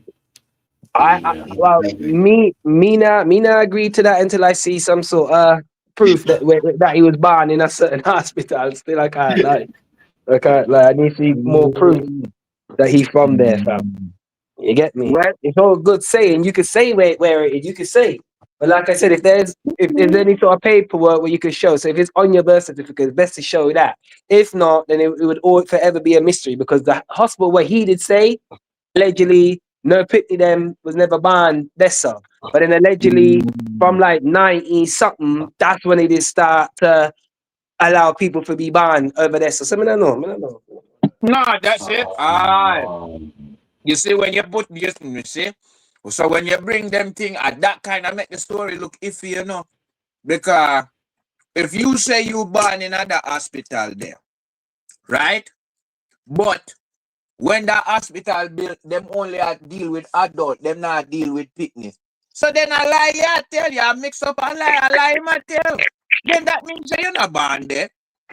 To I, be I real, he's a well, hybrid. me not agree to that until I see some sort of proof that he was born in a certain hospital. Still, I can't like. I can't like. I need to see more proof that he's from there, fam. You get me? Well, It's all good saying. You could say where it is. You could say. But like I said, if there's any sort of paperwork where you could show, so if it's on your birth certificate, it's best to show that. If not, then it would all forever be a mystery because the hospital where he did say allegedly no Pitney them was never banned. That's so. But then allegedly from like 90 something, that's when it did start to allow people to be banned over there. So I don't know. I don't know. no, that's it. Ah, Um, you see when you put this, you see. So when you bring them thing, that kind of make the story look iffy, you know. Because if you say you born in another hospital there, right? But when that hospital built, them only deal with adult, them not deal with picnic. So then I lie, yeah, tell you, I mix up a lie, I tell. Then that means that you're not born there.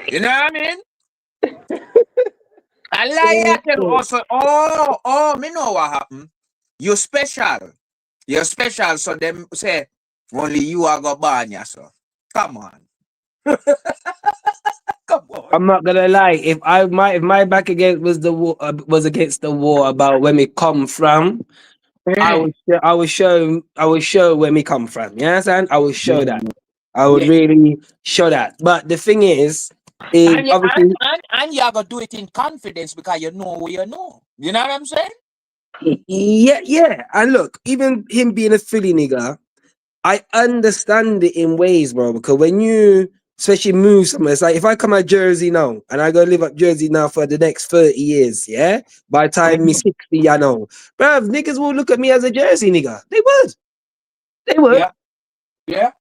You know what I mean? I lie, yeah, tell also, me know what happened. You special. You're special, so them say, only you are go born, yeah, so. Come on. Come on. I'm not gonna lie. If my back against was the war was against the war about where we come from, Mm. I would show where we come from. You understand? I would show Yeah. that. I would Yeah. really show that. But the thing is And you, obviously and you gotta do it in confidence because you know what you know. You know what I'm saying? yeah. And look, even him being a Philly nigga, I understand it in ways, bro. Because when you especially move somewhere, it's like if I come out Jersey now and I go live up Jersey now for the next 30 years, yeah. By the time me Mhm. 60, I know, bro, niggas will look at me as a Jersey nigga. They would. They would. Yeah, yeah.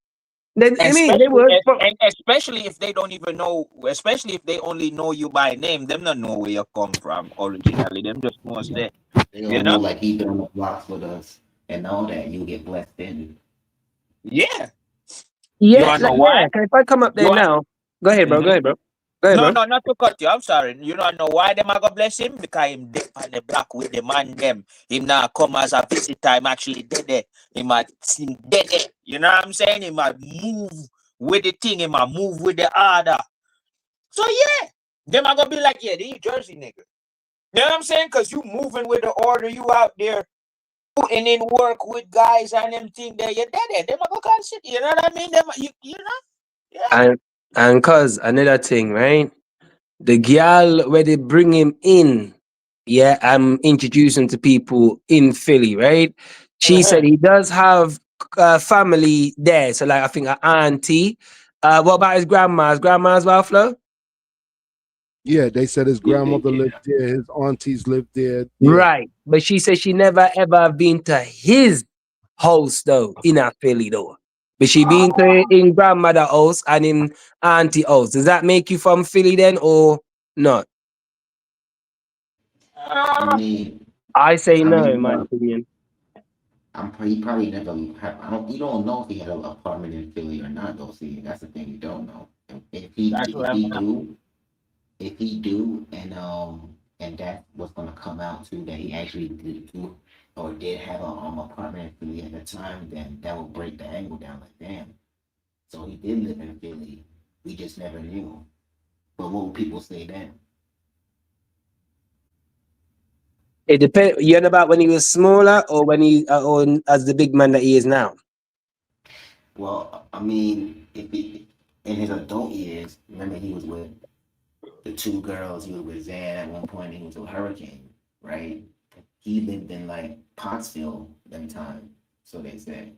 Then I mean, they Especially would. But and especially if they don't even know, especially if they only know you by name, them not know where you come from originally. Them just know yeah, say, they you don't know know? like he been on the blocks with us and all that. You get blessed in. Yeah. You yeah, wanna know like why? yeah. 'Cause if I come up You there want now, go ahead, bro. Go Mhm. ahead, bro. Go ahead, No, bro. no, not to cut you. I'm sorry. You don't know why them I go bless him? Because him dead on the block with the man them. Him now come as a visitor. Him actually dead there. Him a him dead there. You know what I'm saying? Him a move with the thing. Him a move with the order. So yeah, them I gonna be like, yeah, these Jersey niggas. You know what I'm saying? Cause you moving with the order, you out there putting in work with guys and them thing there. You're dead there. Them I go consider. You know what I mean? Them you know? Yeah. And cause another thing, right? The girl where they bring him in, yeah, I'm introducing to people in Philly, right? She said Uh-huh. he does have family there. So like I think an auntie. What about his grandma? His grandma as well, Flo? Yeah, they said his Yeah, they grandmother did. lived there, his aunties lived there. Yeah. Right. But she said she never ever been to his house though, in a Philly though. But she been to in grandmother house and in auntie house. Does that make you from Philly then or not? I Ah, mean, I say I no, in mean, my opinion. he probably never had. I don't. You don't know if he had an apartment in Philly or not. Though, see, that's the thing. You don't know. that's what If I'm he asking. do, and that's what's gonna come out too, that he actually did do or did have a apartment in Philly at the time, then that will break the angle down. Like, damn. So he did live in Philly. We just never knew. But what would people say then? It depends. You know about when he was smaller or when he or as the big man that he is now. Well, I mean, if he in his adult years, remember he was with the two girls. He was with Zan at one point. He was with Hurricane, right? He lived in like Pottsville them time, so they said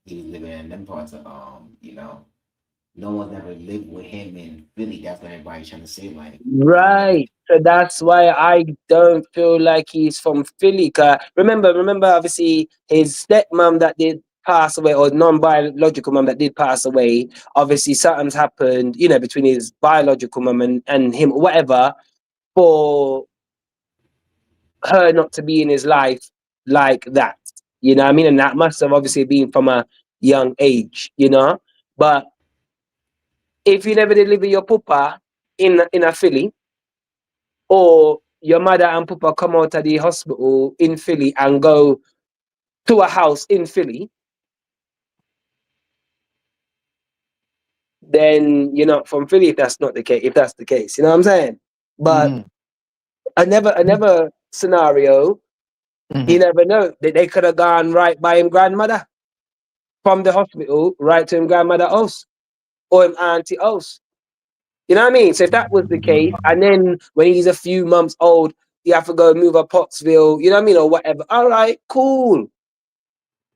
he was living in them parts of no one's ever lived with him in Philly. That's what everybody's trying to say. Like he never. Right. So that's why I don't feel like he's from Philly. 'Cause remember, obviously his stepmom that did pass away, or non-biological mum that did pass away, obviously something's happened, you know, between his biological mum and him, or whatever, for her not to be in his life like that. You know what I mean? And that must have obviously been from a young age, you know? But if you never did live with your papa in a Philly, or your mother and papa come out of the hospital in Philly and go to a house in Philly, then you're not from Philly if that's not the case, if that's the case. You know what I'm saying? But Mm-hmm. another scenario, you Mm-hmm. never know. They could have gone right by him grandmother from the hospital, right to him grandmother house or him auntie house. You know what I mean? So if that was the case, and then when he's a few months old, you have to go move up Pottsville, you know what I mean, or whatever. All right, cool.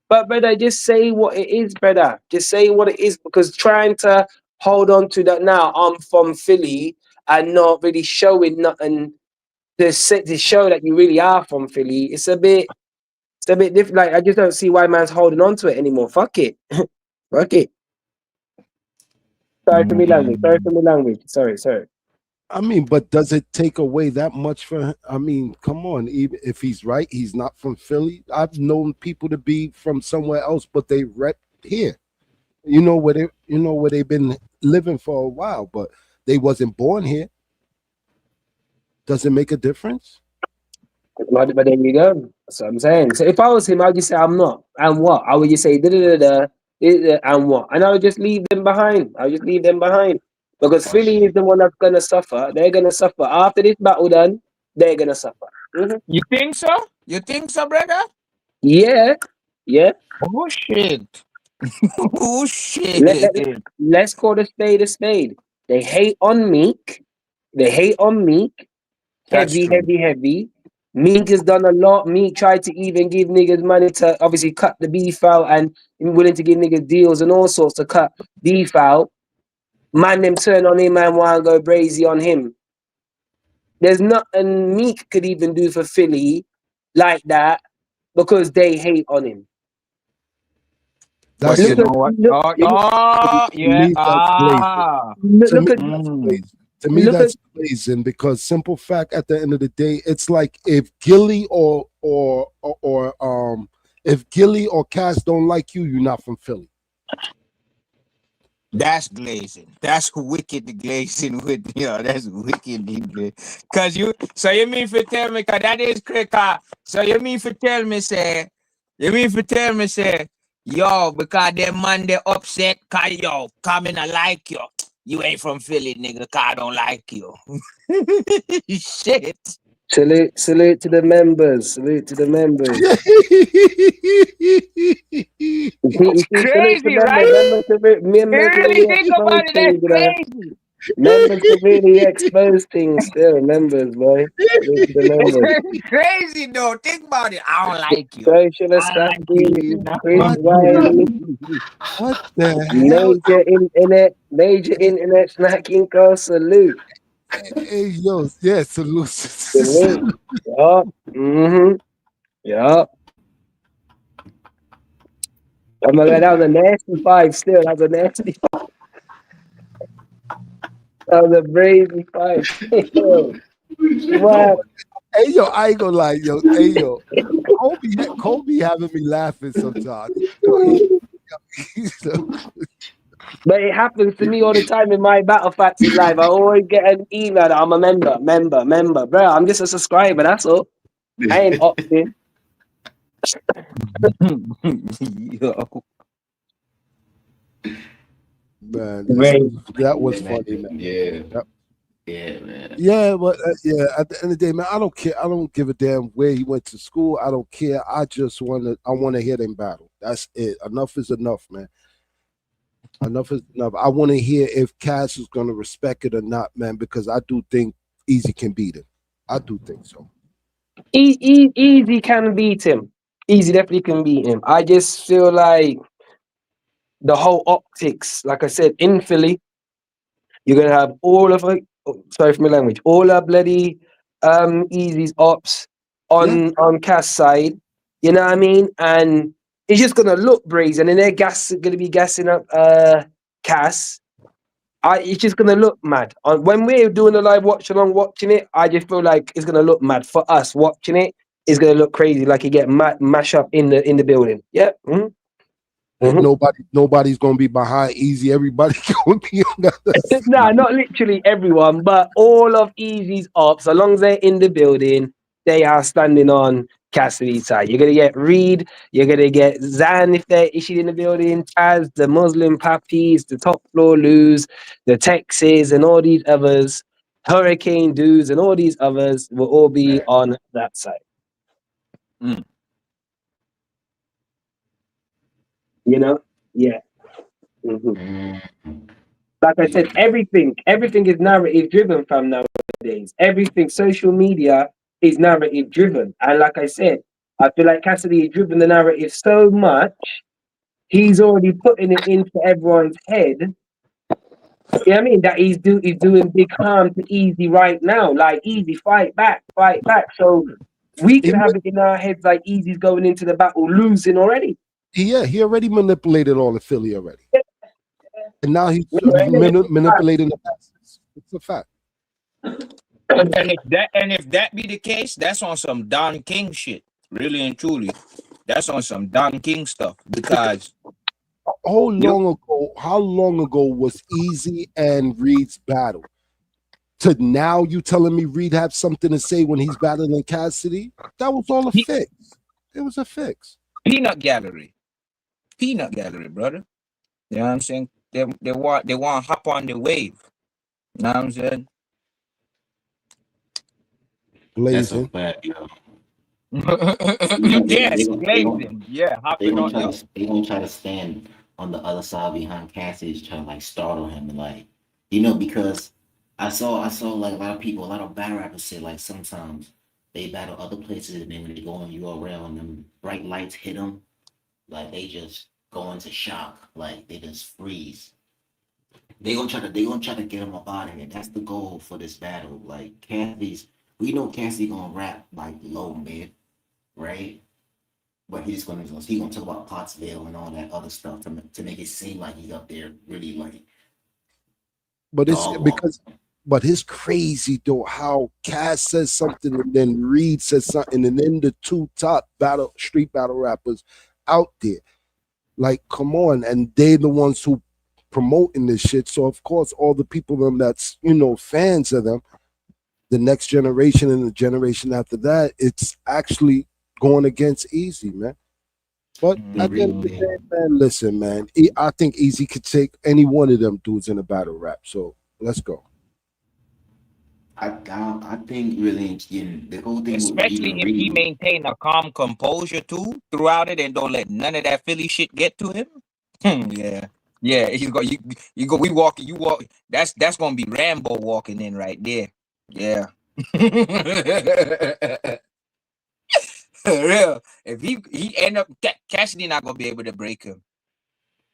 But brother, just say what it is, brother. Just say what it is, because trying to hold on to that now, I'm from Philly, and not really showing nothing to show that you really are from Philly, it's a bit different. Like, I just don't see why man's holding on to it anymore. Fuck it. Fuck it. Sorry for me language. Sorry for me language. Sorry. I mean, but does it take away that much for him? I mean, come on. Even if he's right, he's not from Philly. I've known people to be from somewhere else, but they rep here. You know where they've been living for a while, but they wasn't born here. Does it make a difference? But there you go. That's what I'm saying. So if I was him, I'd just say I'm not. And what? I would just say da da da da and what? And I would just leave them behind. I would just leave them behind. Because Philly is Question. the one that's gonna suffer. They're gonna suffer. After this battle done, they're gonna suffer. Mhm. You think so? You think so, brother? Yeah. Yeah. Oh shit. Oh Let, let, shit. let's call a spade a spade. They hate on Meek. They hate on Meek. That's Heavy, true. heavy, heavy. Meek has done a lot. Meek tried to even give niggas money to obviously cut the beef out, and willing to give niggas deals and all sorts to cut beef out. Man, them turn on him and want to go brazy on him. There's nothing Meek could even do for Philly like that because they hate on him. But That's you Look know at what? look Oh, look oh to yeah. me. That's glazing. Ah. look, To me, look at that's Mm. glazing. To me, look at that's glazing because simple fact. At the end of the day, it's like if Gilly or if Gilly or Cass don't like you, you're not from Philly. That's glazing. That's wicked glazing with that's wicked glazing. Cause so you mean for tell me, cause that is cricket. So you mean for tell me say, yo, because them man they upset, cause yo, coming I like you. You ain't from Philly, nigga, cause I don't like you. Shit. salute to the members. Salute to the members. You That's see, salute to crazy, members. right? You Members to really really think expose about it, things, that's you know. crazy. Members to really expose things still. Members, boy. Salute to the members. It's crazy though. Think about it. I don't like you. Social I don't like you, Scotty, you know. Chris what the Wiley, what the hell? major internet snacking call, salute. Hey, yo, yeah, solutions. Salute. Yup. Mm-hmm. Yup. I'm like, that was a nasty five still. That was a nasty, that was a brazy five. No, What? but hey, yo, I ain't gonna lie, yo, hey, yo, Kobe having me laughing sometimes. But it happens to me all the time in my Battle Facts live. I always get an email that I'm a member. Bro, I'm just a subscriber, that's all. I ain't opting. Yo. Man, Right. that was Man, funny, man. yeah, That- yeah, man. yeah, but yeah, at the end of the day, man, I don't care. I don't give a damn where he went to school. I don't care. I want to hear them battle. That's it. Enough is enough, man. Enough is enough. I want to hear if Cass is going to respect it or not, man, because I do think Easy can beat him. I do think so. Easy can beat him. Easy definitely can beat him. I just feel like the whole optics, like I said, in Philly, you're gonna have all of it. Sorry for my language. All our bloody Easy's ops Yeah, on Cass side. You know what I mean? And it's just gonna look brazen, and they're gonna be gassing up Cass. It's just gonna look mad. When we're doing a live watch along, watching it, I just feel like it's gonna look mad for us watching it. It's gonna look crazy, like you get mash up in the building. Yeah. Mm-hmm. Nobody's gonna be behind Easy. Everybody's gonna be on the other side. Nah, not literally everyone, but all of Easy's ops, so long as they're in the building, they are standing on Cassidy's side. You're gonna get Reed, you're gonna get Zan if they're issued in the building, Taz, the Muslim Pappies, the top floor Luz, the Texas, and all these others, Hurricane Dudes, and all these others will all be on that side. Mm. You know? Yeah. Mm-hmm. Mm. Like I said, Yeah. everything is narrative driven from nowadays. Everything, social media is narrative driven. And like I said, I feel like Cassidy has driven the narrative so much, he's already putting it into everyone's head. You know what I mean? That he's doing big harm to Easy right now. Like Easy, fight back, fight back. So we He can have it in our heads like Easy's going into the battle losing already. Yeah, he already manipulated all of Philly already, and now he's Yeah. manipulating the masses. It's a fact. And if that be the case, that's on some Don King shit. Really and truly, that's on some Don King stuff. Because How long ago was Easy and Reed's battle? To now you telling me Reed have something to say when he's battling Cassidy? That was all a fix. It was a fix. peanut gallery, brother. You know what I'm saying? They want to hop on the wave. You know what I'm saying? That's a Blazing. fact, yo. Yes, They gonna blazing. Yeah, hopping on. Yep. they gonna try to stand on the other side behind Cassidy, trying to like startle him and like because I saw like a lot of people, a lot of battle rappers say like sometimes they battle other places and then when they go on URL and them bright lights hit them, like they just go into shock, like they just freeze. They gonna try to get him up out of here. That's the goal for this battle. Like we know Cassidy gonna rap like low mid, right? But he gonna talk about Pottsville and all that other stuff to make it seem like he's up there really like But it's dog walk. because but it's crazy though how Cass says something and then Reed says something and then the two top street battle rappers out there. Like, come on, and they're the ones who promoting this shit. So of course all the people them that's fans of them, the next generation and the generation after that, it's actually going against Easy, man. But at the end of the Really, day, man, listen, man, I think Easy could take any one of them dudes in a battle rap. So let's go. I think really the whole thing with Especially even if he Reed. maintain a calm composure too throughout it and don't let none of that Philly shit get to him. Yeah. Yeah, you go we walk you walk that's gonna be Rambo walking in right there. Yeah. Real. If he end up Cassidy not gonna be able to break him.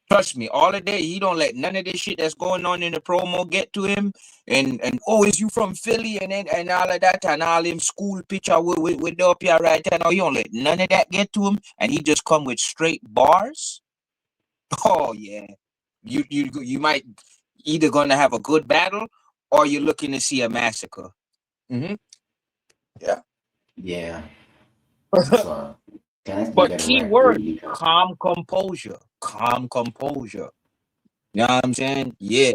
Trust me, all of that, he don't let none of this shit that's going on in the promo get to him. And oh, is you from Philly and all of that and all him school picture with the up here right now. He don't let none of that get to him, and he just come with straight bars. Oh yeah, you might either gonna have a good battle or you're looking to see a massacre. Mm-hmm. Yeah. Yeah. So Cassidy But got to key rap good word, because calm composure. Calm composure. You know what I'm saying? Yeah.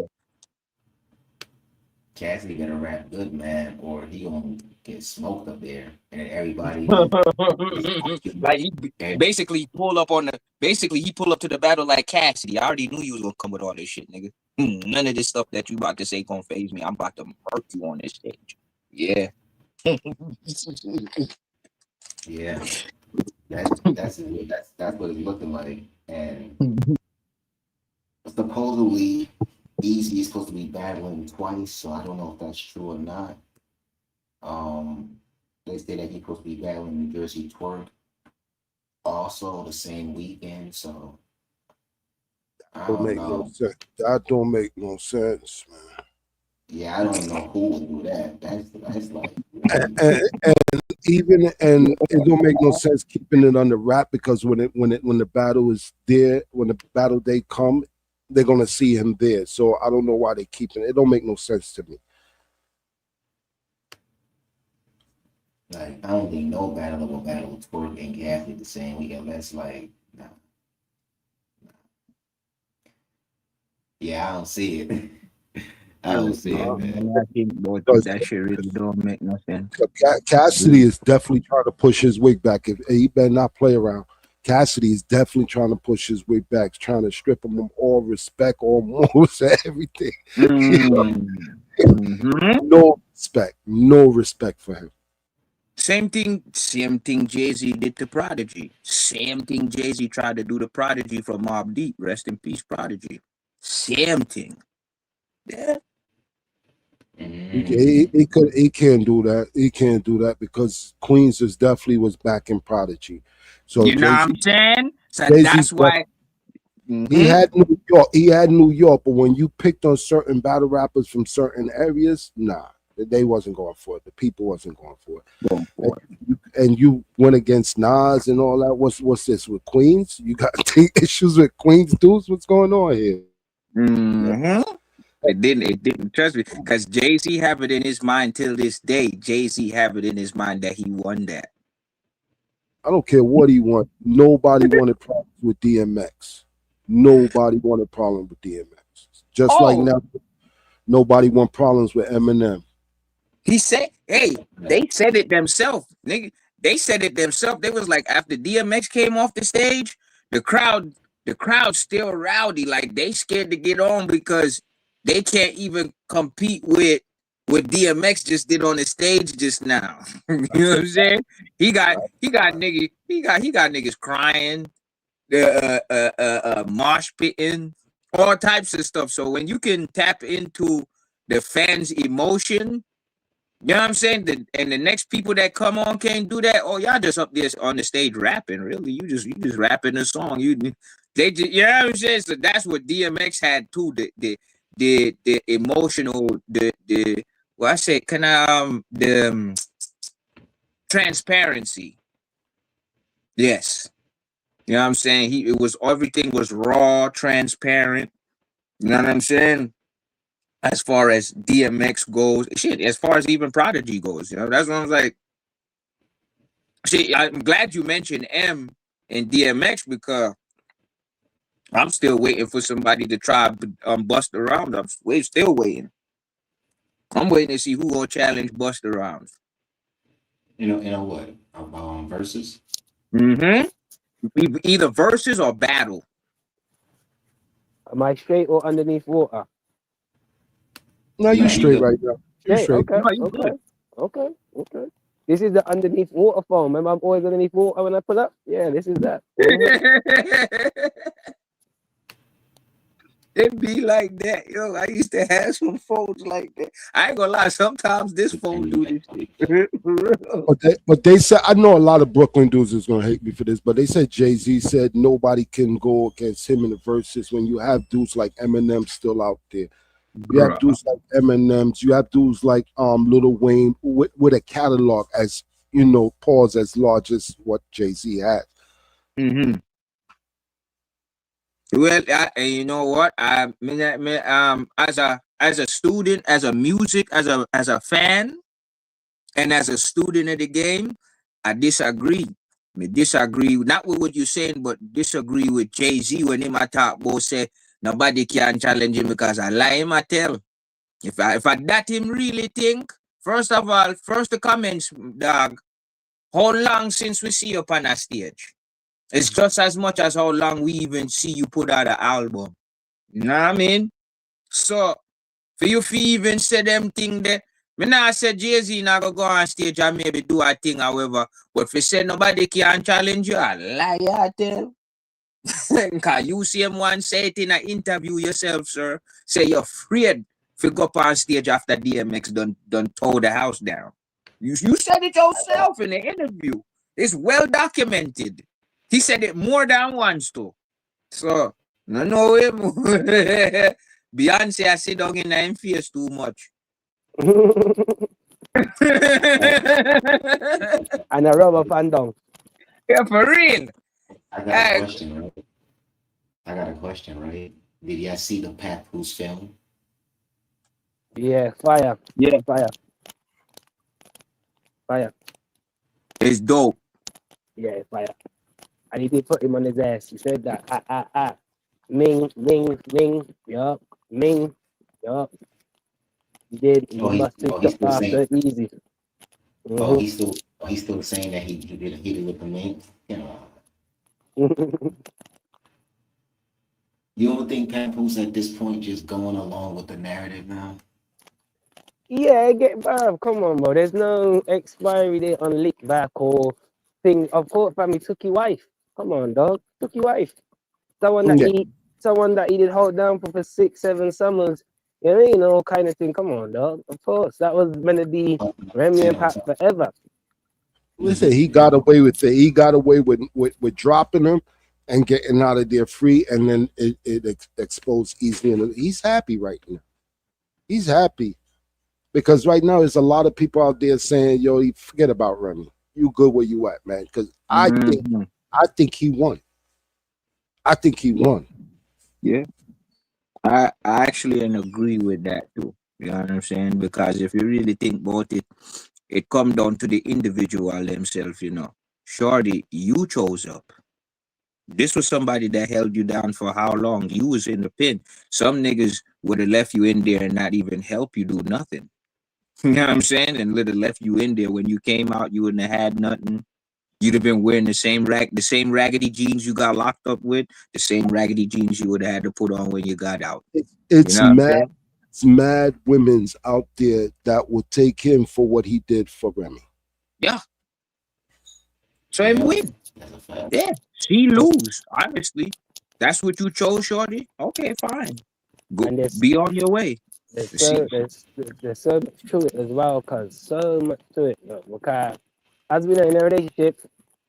Cassidy got to rap good, man, or he gonna get smoked up there, and then everybody is Like he and basically he pull up to the battle like Cassidy. I already knew you was gonna come with all this shit, nigga. None of this stuff that you about to say gonna phase me. I'm about to murk you on this stage. Yeah. yeah, that's what it's looking like, and supposedly Easy is supposed to be battling twice, so I don't know if that's true or not. Um, they say that he's supposed to be battling New Jersey Twerk also the same weekend, so I Don't don't make no know. sense. That don't make no sense, man. Yeah, I don't know who would do that. That's like really And even and it don't make no sense keeping it under wrap because when the battle is there, when the battle day come, they're gonna see him there. So I don't know why they keeping it. It don't make no sense to me. Like I don't think no battle will battle Twerk and Cassidy the same weekend. That's like, nah. Yeah, I don't see it. I don't see it, man. I think both Because that shit really don't make no sense. Cassidy is definitely trying to push his wig back. If he better not play around. Cassidy is definitely trying to push his wig back, trying to strip him of all respect, almost everything. No respect, no respect for him. Same thing Jay-Z did to Prodigy. Same thing Jay-Z tried to do to Prodigy from Mobb Deep. Rest in peace, Prodigy. Same thing. Yeah. He can't do that. He can't do that because Queens is definitely was back in Prodigy. So You know what I'm saying? So Jay-Z that's why. he had New York. He had New York, but when you picked on certain battle rappers from certain areas, nah, they wasn't going for it. The people wasn't going for it. And you went against Nas and all that. What's this with Queens? You got issues with Queens dudes? What's going on here? It didn't trust me because Jay-Z have it in his mind till this day. Jay-Z have it in his mind that he won that. I don't care what he want. Nobody wanted problems with DMX. Nobody wanted problems with DMX. Just like now, nobody want problems with Eminem. He said, "Hey, they said it themselves, nigga. They said it themselves. They was like after DMX came off the stage, the crowd still rowdy. Like they scared to get on because they can't even compete with what DMX just did on the stage just now. You know what I'm saying? He got niggas crying, mosh pitting, all types of stuff. So when you can tap into the fans' emotion, you know what I'm saying? And the next people that come on can't do that. Oh, y'all just up there on the stage rapping. Really, you just rapping a song. They just, you know what I'm saying? So that's what DMX had too. The emotional, the well, I said, can I the transparency. Yes, you know what I'm saying. It was everything was raw, transparent. You know what I'm saying? As far as DMX goes, shit. As far as even Prodigy goes, you know, that's what I was like. See, I'm glad you mentioned M and DMX because I'm still waiting for somebody to try Busta Rhymes. We're still waiting. I'm waiting to see who gonna challenge Busta Rhymes. You know what? Versus. Either versus or battle. Am I straight or underneath water? No, you straight right now. You Straight. straight. Okay. No, you Okay. Okay. Okay. This is the underneath water phone. Remember, I'm always underneath water when I pull up. Yeah, this is that. It be like that, yo. I used to have some phones like that. I ain't gonna lie. Sometimes this phone do this shit. For real. But they said I know a lot of Brooklyn dudes is gonna hate me for this, but they said Jay-Z said nobody can go against him in the verses when you have dudes like Eminem still out there. You have dudes like Eminem's, you have dudes like Lil Wayne with a catalog as pause as large as what Jay-Z had. Well, and you know what? As a student, as a music, as a fan, and as a student of the game, I disagree. I disagree not with what you're saying, but disagree with Jay-Z when him attack both say nobody can challenge him because I lie him I tell. If I that him really think, first of all, first the comments, dog, how long since we see you up on a stage? It's just as much as how long we even see you put out an album. You know what I mean? So for you to even say them thing there, me not say Jay-Z not go on stage and maybe do a thing, however, but if you say nobody can challenge you, I lie I tell. Cause you see him one say it in an interview yourself, sir. Say you're afraid to go up on stage after DMX done tore the house down. You said it yourself in the interview. It's well documented. He said it more than once too. So no know him. Beyonce I sit down in him face too much. And a rubber pandong. Yeah, for real. I got a Hey, question, right? I got a question, right? Did y'all see the Papoose film? Yeah, fire, yeah, fire, fire. it's dope. Yeah, fire. And he did put him on his ass. He said that Ming, Ming, Ming, yup, Ming, yup. He did. He must have He's got still saying, after Easy. oh, Mm-hmm. he's still saying that he did it with the mink. You know, you don't think Papoose at this point just going along with the narrative now? Yeah, get bruv. Come on, bro. There's no expiry date on lick back or thing. Of course, family took your wife. Come on, dog. Took your wife. Someone that Yeah, he, someone that he did hold down for 6, 7 summers. You know, what I mean? All kind of thing. Come on, dog. Of course, that was meant to be Remy and Percent on Pat top. forever. listen, he got away with it. He got away with dropping him and getting out of there free, and then it exposed Easy, and he's happy right now. He's happy because right now there's a lot of people out there saying, "Yo, you forget about Remy. You good where you at, man?" Because Mhm. I think he won. I think he Yeah, won. yeah. I actually and agree with that too. You know what I'm saying? Because if you really think about it, it come down to the individual themselves, you know. Shorty, you chose up. This was somebody that held you down for how long? You was in the pin. Some niggas would have left you in there and not even help you do nothing. You know what I'm saying? And little left you in there. When you came out, you wouldn't have had nothing. You'd have been wearing the same raggedy jeans you got locked up with, the same raggedy jeans you would have had to put on when you got out. You It's know what I'm mad. saying? It's mad women's out there that will take him for what he did for Remy. Yeah. So him Yeah, win. that's a fact. Yeah. She lose. Honestly. That's what you chose, Shorty. Okay, fine. Go And be on your way. there's See. so there's so much to it as well, cause so much to it. Look, because as we know in a relationship,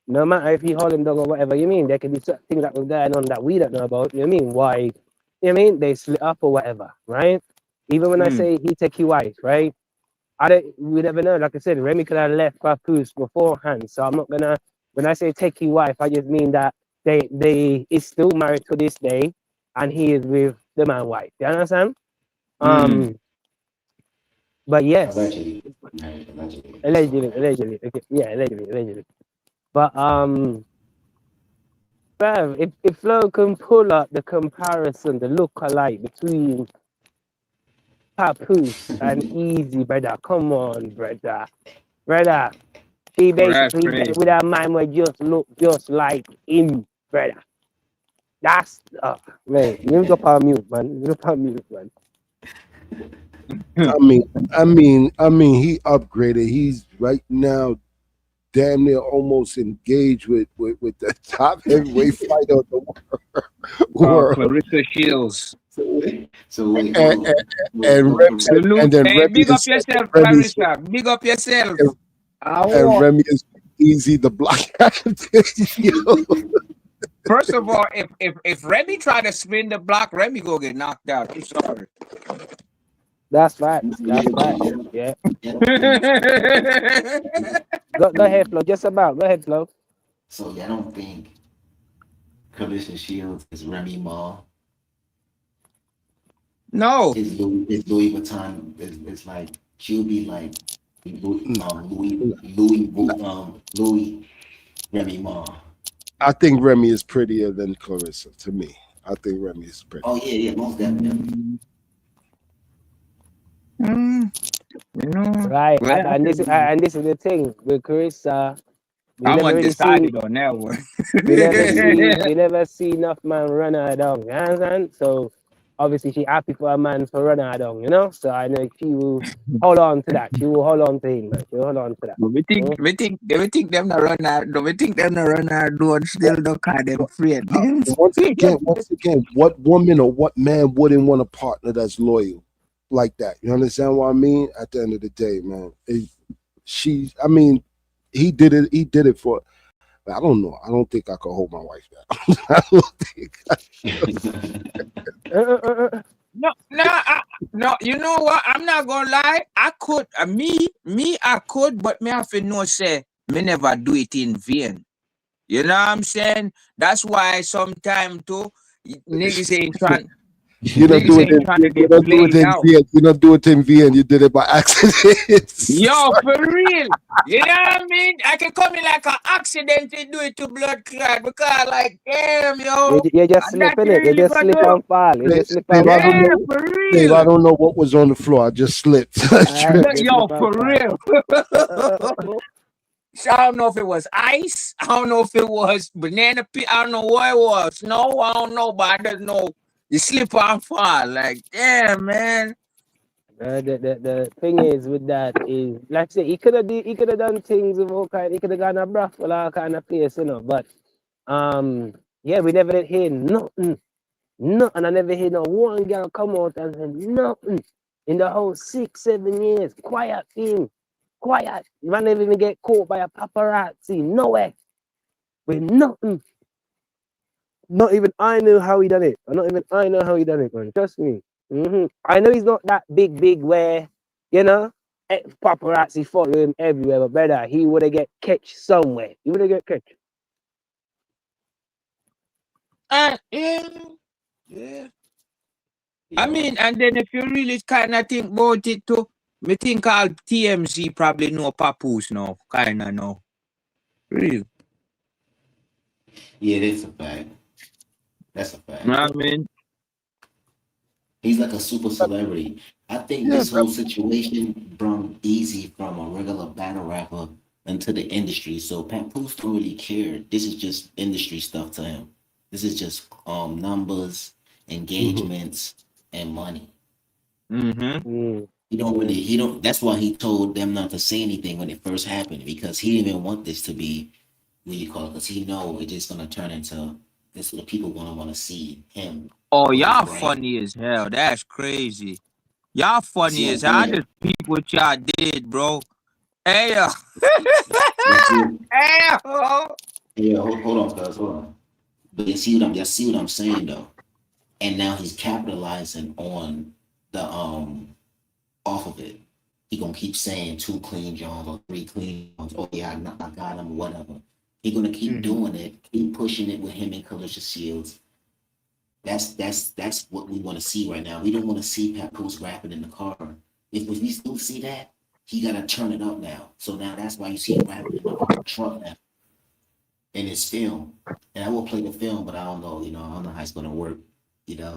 no matter if you hold him dog or whatever, you mean there could be certain things that was going on that we don't know about. You know what I mean? Why? You know what I mean? They split up or whatever, right? Even when I Mm, say he take you wife, right? I don't. We never know. Like I said, Remy could have left Papoose beforehand, so I'm not gonna. When I say take you wife, I just mean that they is still married to this day, and he is with the man wife. You understand? mm. Um, but yes, Allegedly, right? Allegedly, and stuff allegedly, like that. allegedly, okay, yeah, allegedly. But Bev, if Flo can pull up the comparison, the look alike between Papoose and Easy, brother, come on, brother. She Oh, that's basically get with crazy. a man where just look just like him, brother. That's man. You go on mute, man. You go on mute, man. I mean, he upgraded. He's right now damn near almost engaged with the top heavyweight fighter of the Oh, world. Clarissa Shields. So wait, And, hold and, on. and, Rem, Salute. and then Hey, Remy big up is yourself, Remy's Clarissa. Big up yourself. and, I and want. Remy is easy the block. Yo, First of all, if Remy try to spin the block, Remy go get knocked out. I'm sorry. That's facts. Yeah, That's facts. Yeah. yeah, don't think. Go ahead, Flo. Just about. Go ahead, Flo. So y'all don't think Commissioner Shields is Remy Ma? No. Louis Vuitton is like she'll be like Louis no, Louis Remy Ma. I think Remy is prettier than Clarissa to me. I think Remy is pretty. Oh yeah, most definitely. Mm, mm, you know, Right. well, I And this is the thing with Carissa. We I'm never really seen undecided on that one. we never see enough man run her down. You understand? So obviously she happy for a man for run her down, you know? So I know she will hold on to that. She will hold on to him, man. She will hold on to that. But Mm. we think them not run out. We think them not run out. Don't still don't call them But, friend. once again, what woman or what man wouldn't want a partner that's loyal like that? You understand what I mean? At the end of the day, man, I mean, he did it. He did it for. I don't know. I don't think I could hold my wife back. I don't think. Uh, uh, uh, uh. No, no, No, you know what? I'm not gonna lie. I could, I could, but me have to know say me never do it in vain. You know what I'm saying? That's why sometimes too You don't do niggas it ain't in trying to you get don't do it played in out. VN. You don't do it in VN. You did it by accident. Yo, for real. You know what I mean? I can come in like an accident and do it to blood clot because like damn You, yo, you just and slip that's in it. You really just gonna slip do. and fall. You just slip Dave, and I don't fall. Yeah, know. for Dave, I real. don't know what was on the floor. I just slipped. Alright, just Yo, slip and for fall. real. So I don't know if it was ice. I don't know if it was banana peel. I don't know what it was. No, I don't know, but I just know you slip and fall. Like, damn, man. The thing is with that is like I say he could have done things with all kind, he could have gone a bruh with all kind of place, you know. But yeah, we never did hear nothing. Nothing. I never hear no one girl come out and say nothing in the whole 6, 7 years. Quiet thing. Quiet. Man never even get caught by a paparazzi. Nowhere. With nothing. Not even I know how he done it. Not even I know how he done it, man. Trust me. I know he's not that big where, you know, paparazzi follow him everywhere, but brother, he would have get catch somewhere. He would have get catch. Yeah, yeah. I Yo, mean, and then if you really kind of think about it too, me think all TMZ probably know Papoose now, kind of know. Real. yeah, that's a fact. That's a fact. I mean, He's like a super celebrity. I think Yeah, this whole situation brought Easy from a regular battle rapper into the industry. So Papoose don't really care. This is just industry stuff to him. This is just numbers, mhm. engagements, and money. mm-hmm. Mm, He don't really mm, he don't that's why he told them not to say anything when it first happened, because he didn't even want this to be what you call it, because he know it's just gonna turn into this, the people gonna want to see him Oh, with his y'all brand. funny as hell. That's crazy. Y'all You see funny what as I'm hell. I just saying? peep what y'all did, bro. Hey, yo. You see, Hey, yo. yeah, hold on, cuz, hold on. But you see what I'm saying though. And now he's capitalizing on the off of it. He gonna keep saying 2 clean Johns or 3 clean Johns. Oh yeah, I got him, whatever. He gonna keep Mhm. doing it, keep pushing it with him and Kalicious Shields. That's what we want to see right now. We don't want to see Papoose rapping in the car. If we still see that, he gotta turn it up now. So now that's why you see him rapping in the truck now in his film. And I will play the film, but I don't know, I don't know how it's gonna work,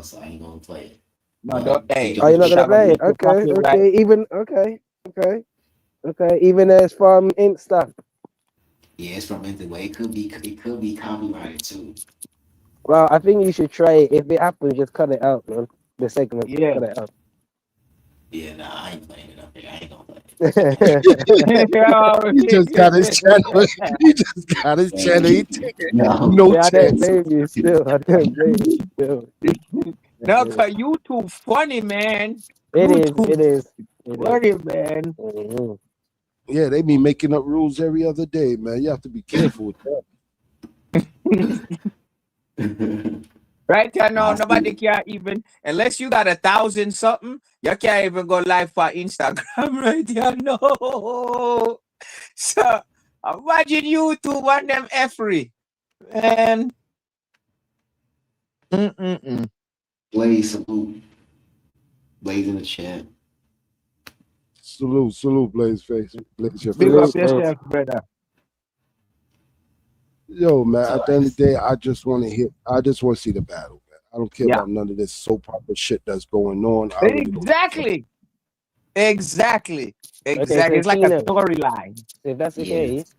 so I ain't gonna play it. No, But he hey, oh, you're don't not he gonna that gonna play be it? too Okay, copyright. okay, even okay. Even as from Insta. yeah, it's from Anyway. It could be copyrighted too. Well, I think you should try it. If it happens, just cut it out, man. The segment, just Yeah. cut it out. Yeah, nah, I ain't playing it up here. I ain't gonna play it. He just got his channel. He just got his Yeah, channel. He taking no. no Yeah, I don't chance. blame you still. I don't blame you still. No, cause you too funny, man. It You is, too it is, it is. funny, man. Mhm. Yeah, they be making up rules every other day, man. You have to be careful with that. Right now, Nah, no, I nobody see. can even, unless you got 1,000 something, you can't even go live for Instagram right now. No. So imagine YouTube on them free. Man. Mm-mm-mm. Blaze, salute. Blaze in the chat. Salute, Blaze face, Blaze your Big up Salute, face. mate. yourself, brother. Yo, man. So At the end of the day, I just want to hit. I just want to see the battle, man. I don't care Yeah. about none of this soap opera shit that's going on. I really don't give a fuck. Exactly. Exactly. Okay, Exactly. so It's like a Keenan, storyline. so if that's the yeah. case,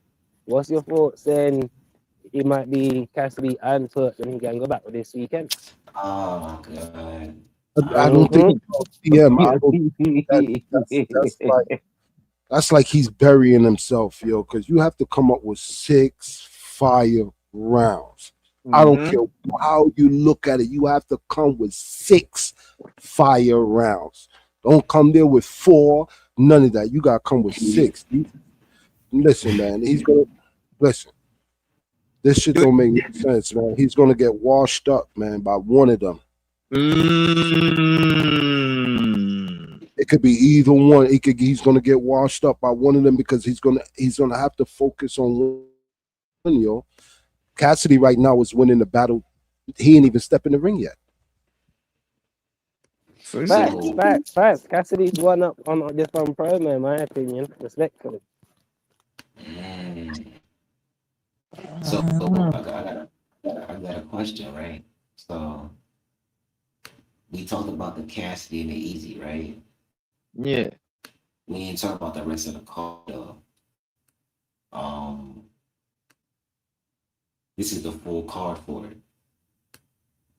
what's your thoughts then? It might be Cassidy and Twerk, then he can go back with this weekend. Oh my god. I don't think Mm-hmm. it's about PM. I don't think that's like he's burying himself, yo, because you have to come up with 6 fire rounds. I don't Mm-hmm. care how you look at it. You have to come with 6 fire rounds. Don't come there with 4. None of that. You gotta come with 6. Listen, man. He's gonna listen. This shit Dude, don't make no sense, man. He's gonna get washed up, man, by one of them. Mm. It could be either one. He's gonna get washed up by one of them because he's gonna have to focus on one, yo. Cassidy right now is winning the battle. He ain't even stepped in the ring yet. For Facts, real. So, facts, facts. Cassidy's one up on this on promo, in my opinion. Respectfully. mm, so I got a question, right? So we talked about the Cassidy and the Easy, right? Yeah. We ain't talk about the rest of the card though. This is the full card for it.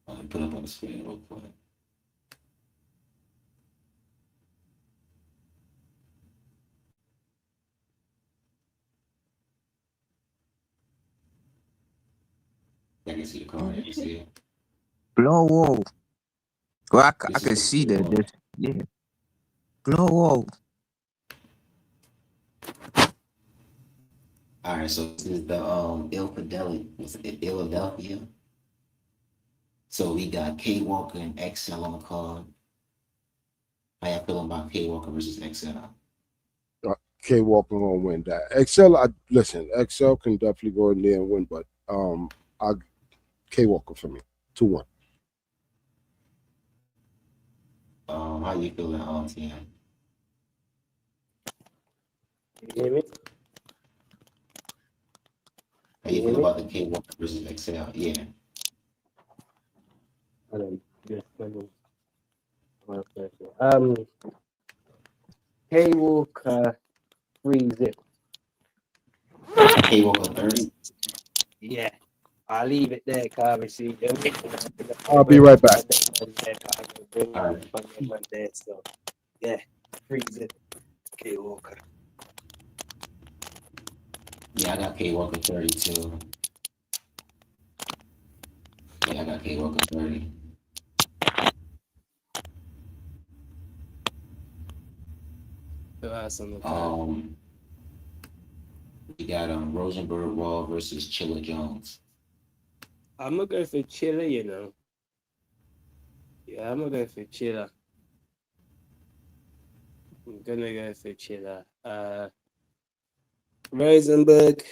Let me put up on the screen real quick. I can see the card. You see it? Blow off. Well, I This is can the see that. full. This, yeah. Blow off. All right, so this is the Philadelphia. So we got K Walker and XL on the card. How y'all feeling about K Walker versus XL? K Walker gonna win that. XL, listen. XL can definitely go in there and win, but I K Walker for me 2-1. How you feeling, TM? You hear me? How You you hear feel me? about the K Walker versus XL? Yeah. I don't just let me K Walker freeze it. K Walker 30. Yeah. I'll leave it there, obviously. I'll be right back. All right. There, so yeah, freeze it. K Walker. Yeah, I got K Walker 30 too. Yeah, I got K Walker 30. Who else on the card? Um, we got Rosenberg Raw versus Chilla Jones. I'm gonna go for Chiller, you know. Yeah, I'm gonna go for Chiller. I'm gonna go for Chiller. Rosenberg.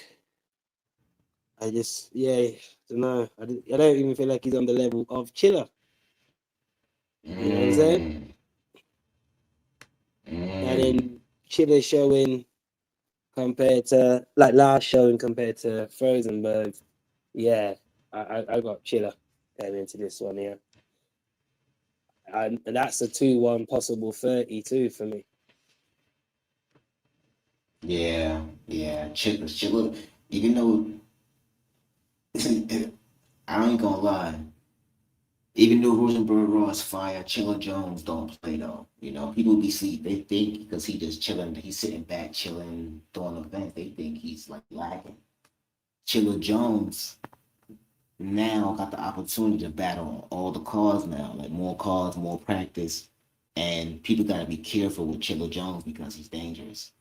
I just, yeah, don't know. I don't even feel like he's on the level of Chiller. You know what I'm saying? Mm, And mm. then Chiller showing compared to like last showing compared to Frozenberg. Yeah, I got Chiller going into this one here. And that's a 2-1 possible 32 for me. Yeah, yeah. Chilla. Even though I ain't gonna lie, even though Rosenberg Raw is fire, Chilla Jones don't play though. You know, people be sleep. They think because he just chilling, he's sitting back chilling, doing events. They think he's like lacking. Chilla Jones now got the opportunity to battle all the cars now, like more cars, more practice, and people gotta be careful with Chilla Jones because he's dangerous.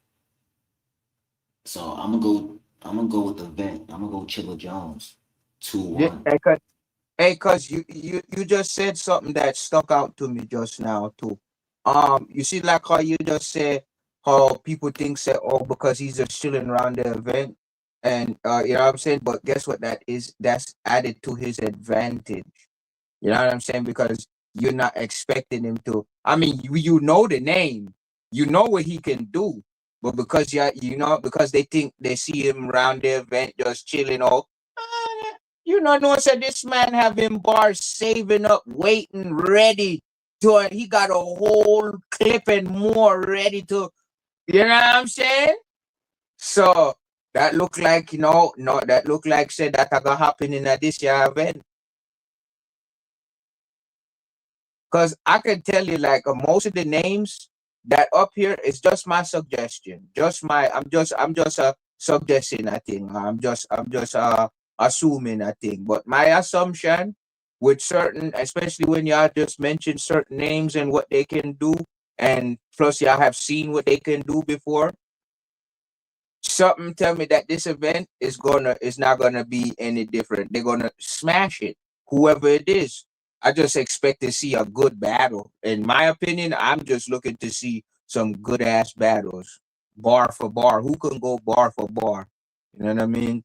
So I'm gonna go with the vet. I'm gonna go Chilla Jones, two Yeah. one. Hey, cause you just said something that stuck out to me just now too. You see, like how you just said how people think say, oh, because he's just chilling around the event, and you know what I'm saying. But guess what? That's added to his advantage. You know what I'm saying? Because you're not expecting him to. I mean, you know the name, you know what he can do, but because because they think they see him around the event just chilling, all you know, said this man have him bars saving up, waiting, ready to. He got a whole clip and more ready to. You know what I'm saying? So that look like no, that look like said that gonna happen in a this year event. Because I can tell you, like most of the names that up here is just my suggestion. I'm just suggesting a thing. I'm just assuming a thing. But my assumption with certain, especially when y'all just mentioned certain names and what they can do, and plus y'all have seen what they can do before. Something tell me that this event is not gonna be any different. They're gonna smash it, whoever it is. I just expect to see a good battle. In my opinion, I'm just looking to see some good ass battles, bar for bar. Who can go bar for bar? You know what I mean?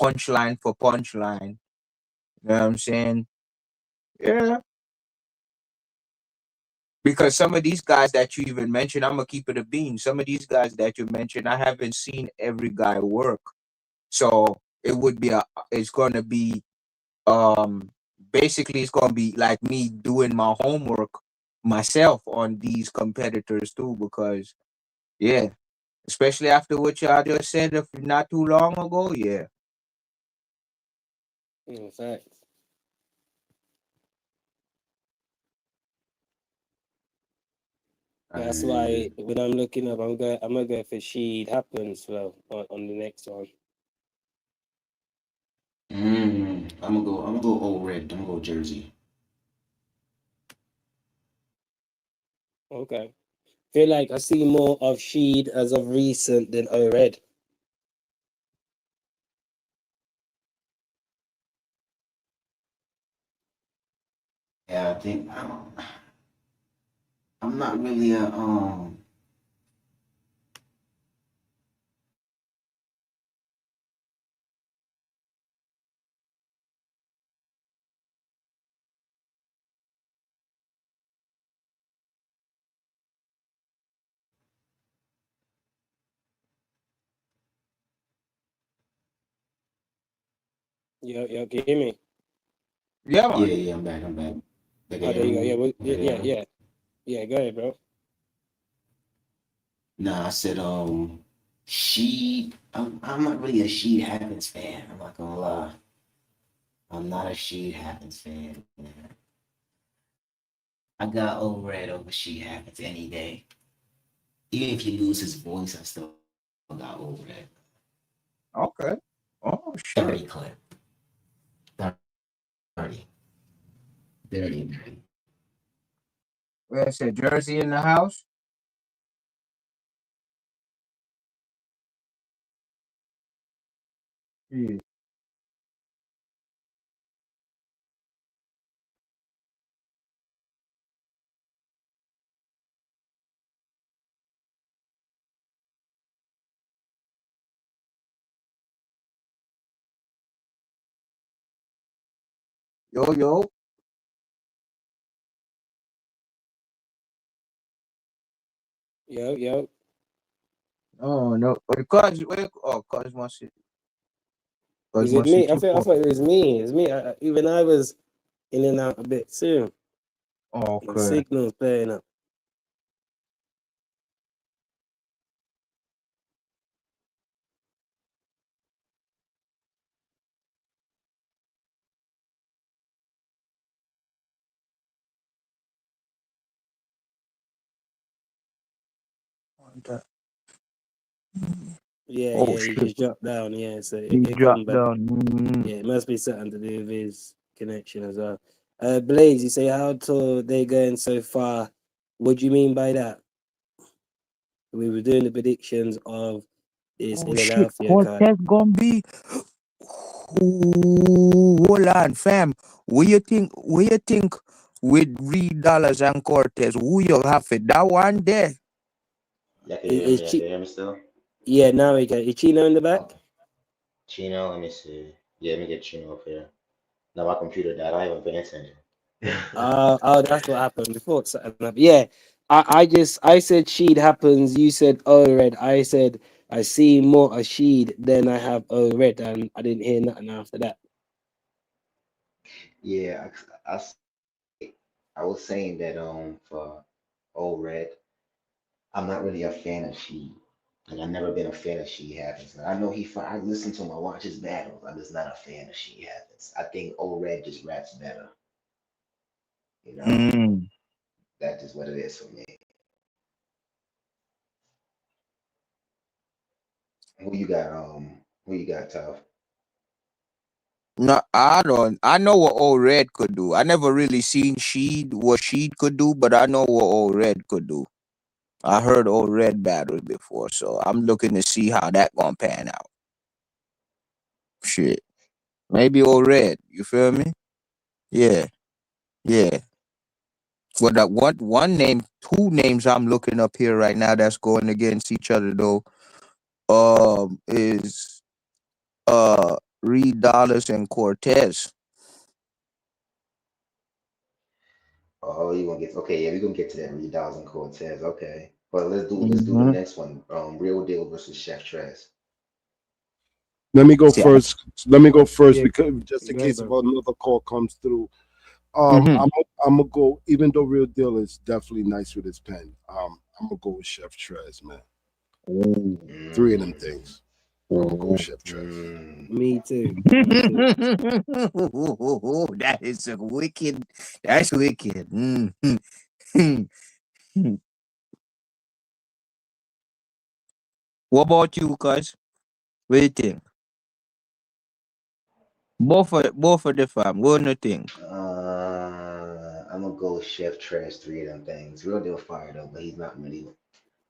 Punchline for punchline. You know what I'm saying? Yeah. Because some of these guys that you even mentioned, I'm gonna keep it a bean. Some of these guys that you mentioned, I haven't seen every guy work. So it's gonna be basically it's gonna be like me doing my homework myself on these competitors too, because yeah, especially after what y'all just said not too long ago, yeah. In fact, that's why when I'm looking up, I'm gonna go for Sheed happens well on the next one. I'm gonna go old red. I'm gonna go Jersey. Okay. Feel like I see more of Sheed as of recent than O Red. Yeah, I'm not really a Can you hear me? Yeah, yeah, man. yeah, I'm back. They can Oh, hear there you go. me? Yeah, well, They can hear me? yeah. Go ahead, bro. Nah, I said she I'm not really a She Happens fan. I'm not gonna lie. I'm not a She Happens fan, man. I got old red over She Happens any day. Even if you lose his voice, I still got old red. Okay. Oh 30 shit. clip. 30. 30. Where I said Jersey in the house. Yeah. Yo yo. Yo. Oh no. Because oh, cause my shit. Cause Is my it me? shit too I far. thought it was me. It's me. Even I was in and out a bit too. My Okay. signal's playing up. Oh He shit. just dropped down. Yeah, so He it come dropped back. down. Yeah, it must be something to do with his connection as well. Blaze, you say how tall they going so far? What do you mean by that? We were doing the predictions of this Oh shit. Philadelphia card. Cortez gonna be. Hold on, fam. Where you think with $3 and Cortez, who you have it? That one there. Y'all can hear Is me. Y'all can Chi- hear me still? yeah, now we go. Is Chino in the back? Okay. Chino, let me see. Yeah, let me get Chino up here. No, my computer died. I haven't paying attention. That's what happened before. Something happened. Yeah, I said Sheed happens. You said oh red. I said I see more of Sheed than I have oh red, and I didn't hear nothing after that. Yeah, I was saying that for old red, I'm not really a fan of She. Like I've never been a fan of She Happens. Like, I know I listen to him, I watch his battles. I'm just not a fan of She Happens. I think old red just raps better. You know, Mm. that's just what it is for me. Who you got, Tough? No, I don't. I know what Old Red could do. I never really seen Sheed what Sheed could do, but I know what Old Red could do. I heard Old Red battles before, so I'm looking to see how that gonna pan out. Shit, maybe Old Red. You feel me? Yeah, Yeah. Well, that one name, two names I'm looking up here right now that's going against each other though. Is Reed Dollars and Cortez. Oh, you gonna get okay? Yeah, we gonna get to that Reed Dollars and Cortez. Okay, but let's do the Mm-hmm. next one. Real Deal versus Chef Trez. Let me go See, first. Let me go first Yeah, because just in go ahead, case if bro. another call comes through. mm-hmm. I'm gonna go. Even though Real Deal is definitely nice with his pen, I'm gonna go with Chef Trez, man. Ooh. Three of them Mm, things. I'm gonna go with Ooh. Chef Trez. mm. Me too. Me too. That is a wicked. That's wicked. Mhm. What about you, cuz? What do you think? Both of the fam. What do you think? I'm gonna go Chef Trez. Three of them things. Real Deal fire though, but he's not really.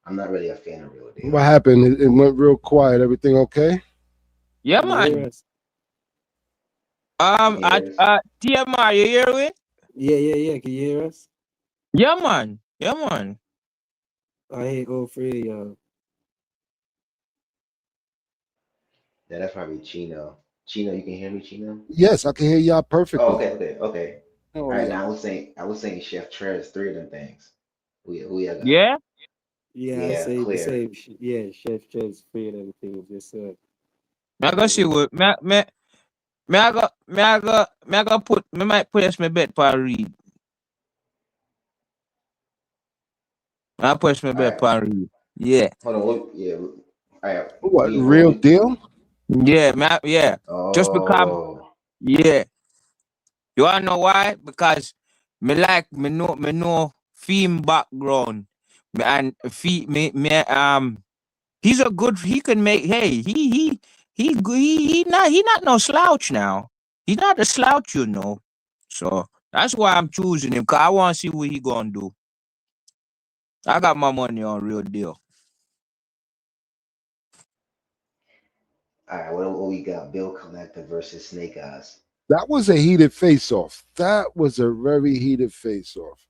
I'm not really a fan of Real What Deal. happened? It went real quiet. Everything okay? Yeah, Can you hear man. us? You can hear us? TMR, you hear me? Yeah. Can you hear us? Yeah, man. Yeah, man. I hear all three of y'all. Yeah, that's probably Chino. Chino, you can hear me, Chino? Yes, I can hear y'all Oh, perfectly. okay. Oh All right, yeah. now I was saying Chef Trez. Three of them things. Who y'all got? Yeah? Yeah, I Yeah, say the clear. same. Yeah, Chef three of them things. Yes, sir. Me I go see Mm-hmm. what me I go put me might place my bet for read. I place my All bet right, for read. Yeah. hold on. Yeah. All right, What Real Deal? Yeah, yeah. Just because Oh, yeah. You wanna know why? Because me know film background. And he's a good he can make hey he not no slouch now. He's not a slouch, you know. So that's why I'm choosing him, cause I wanna see what he gonna do. I got my money on Real Deal. all right. What we got? Bill Collector versus Snake Eyes. That was a heated face off. That was a very heated face off.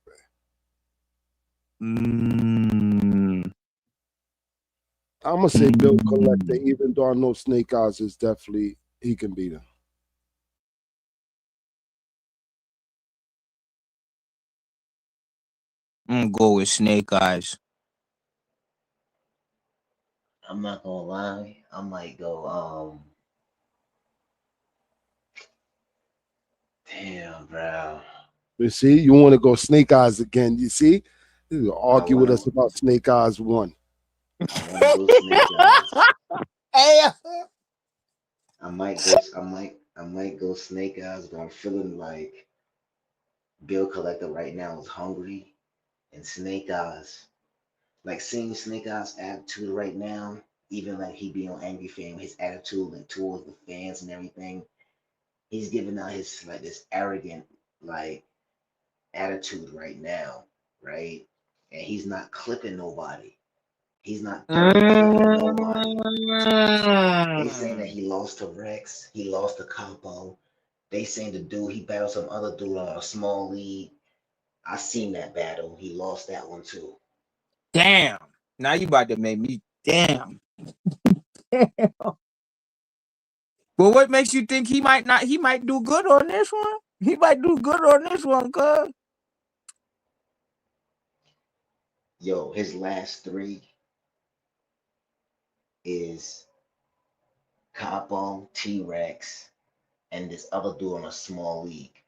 Mm, I'm gonna say Bill Collector, mm, even though I know Snake Eyes is definitely he can beat him. go with Snake Eyes. I'm not gonna lie. I might go. Damn, bro. You see, you want to go Snake Eyes again. You see, you I argue with wanna. us about Snake Eyes one. I wanna go Snake Eyes. Hey, I might go Snake Eyes, but I'm feeling like Bill Collector right now is hungry, and Snake Eyes, like seeing Snake Eyes' attitude right now, even like he be on Angry Fan, his attitude like towards the fans and everything, he's giving out his like this arrogant like attitude right now, right? And he's not clipping nobody. He's not dirty clipping nobody. They saying that Mm. he lost to Rex, he lost to Capo. They saying the dude he battled some other dude on a small league. I seen that battle. He lost that one too. Damn. Now you about to make me damn. But what makes you think he might not? He might do good on this one. He might do good on this one, cuz. Yo, his last three is Capo, T Rex, and this other dude on a small league.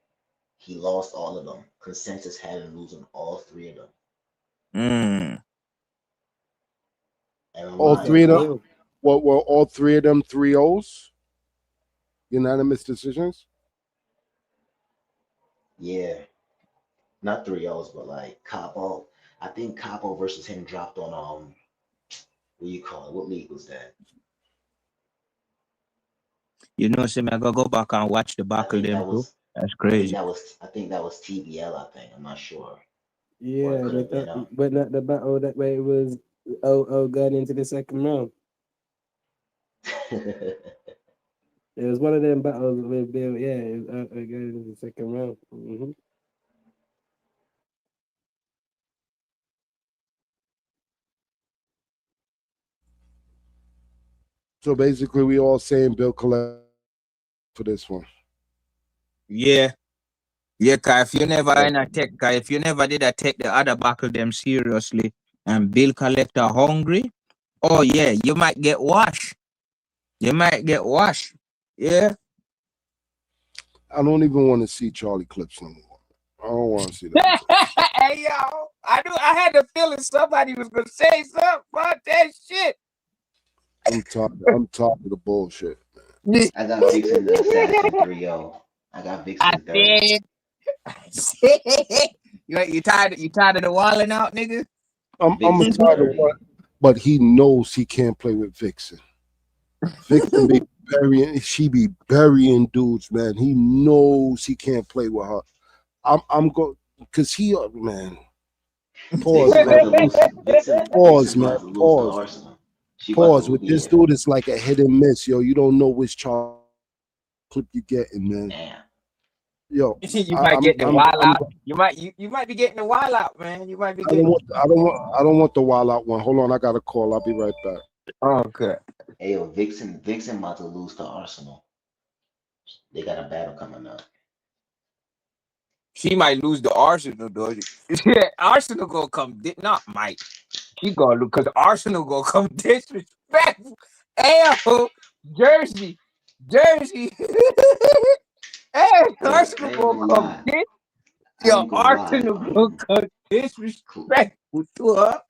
He lost all of them. Consensus had him losing all three of them. Mm. And I'm All Yeah, three lying. of them. Bill. What were all three of them 3-0s? Unanimous decisions. Yeah, not three O's, but like Capo. I think Capo versus him dropped on what do you call it? What league was that? You know, see, I gotta go back and watch the I back of think them that too. was That's I think crazy. that was I think that was TBL, I think. I'm not sure. Or it Yeah, could have been but not the battle that way it was going into the second round. It was one of them battles with Bill. Yeah, it was going into the second round. So basically, we all saying Bill collect for this one. Yeah. Yeah, cause if you never in a tech, cause if you never did a take the other buckle them seriously and bill collector hungry, oh yeah, you might get washed. You might get washed. Yeah. I don't even want to see Charlie clips no more. I don't want to see them. Hey yo, I had the feeling somebody was gonna say something about that shit. I'm tired. I'm tired of the bullshit. I got Vixen the Assassin 3-0. I got I Vixen 30. said, you tired of the walling out, nigga? I'm Vixen tired of what, 30. but he knows he can't play with Vixen. Vixen be burying, she be burying dudes, man. He knows he can't play with her. I'm going because he, man. Pause, Vixen's man. about to lose. Pause, Vixen's man. about to lose to Pause. Arsenal. She about Pause. to, With this yeah. dude, it's like a hit and miss, yo. You don't know which clip you getting, man. Damn. Yo, You might get the I'm, wild I'm out. You might be getting the wild out, man. You might be I don't getting. want I don't want the wild out one. Hold on, I got a call. I'll be right back. Oh, okay. Hey, yo, Vixen about to lose to Arsenal. They got a battle coming up. She might lose the Arsenal, though. Arsenal gonna come. Not might. She gonna lose because Arsenal gonna come disrespectful. Ayo, Jersey. Hey, Yo, Arsenal I ain't gonna gonna come lie. I Yo, ain't gonna lie. Arsenal gonna come disrespectful to her.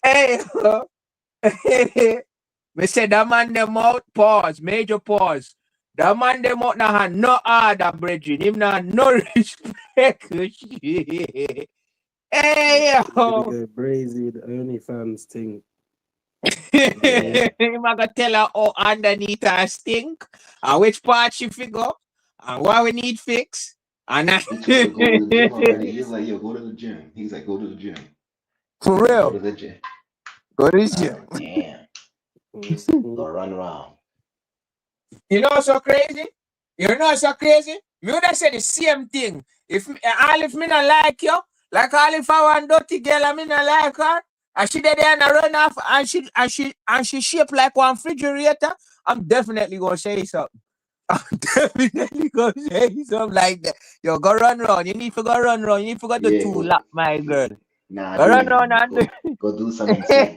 Hey, me say that man them out, pause, major pause. That man them out now had no order, brethren. Him now no respect. Shit. Yeah, Hey, he's gonna yo. go crazy with the OnlyFans thing. Yeah. Him I gonna tell her oh underneath her stink. And which part she figure. And why we need fix. And I, He told her to go to the gym already. He was like, yo, go to the gym. He's like, go to the gym. for He's like, go real. to the gym. Go to I was gym. like, damn. Mhm. Go run around. You know what's so crazy? You know what's so crazy? Me would have said the same thing. All if me not like you, like all if I want dirty girl and me not like her, and she there and I run off and she shaped like one refrigerator, I'm definitely gonna say something. I'm definitely gonna say something like that. Yo, go run round. You need to go run round. You need to go do Yeah, two go. lap, my girl. Nah, Go run round and do. go do some insane.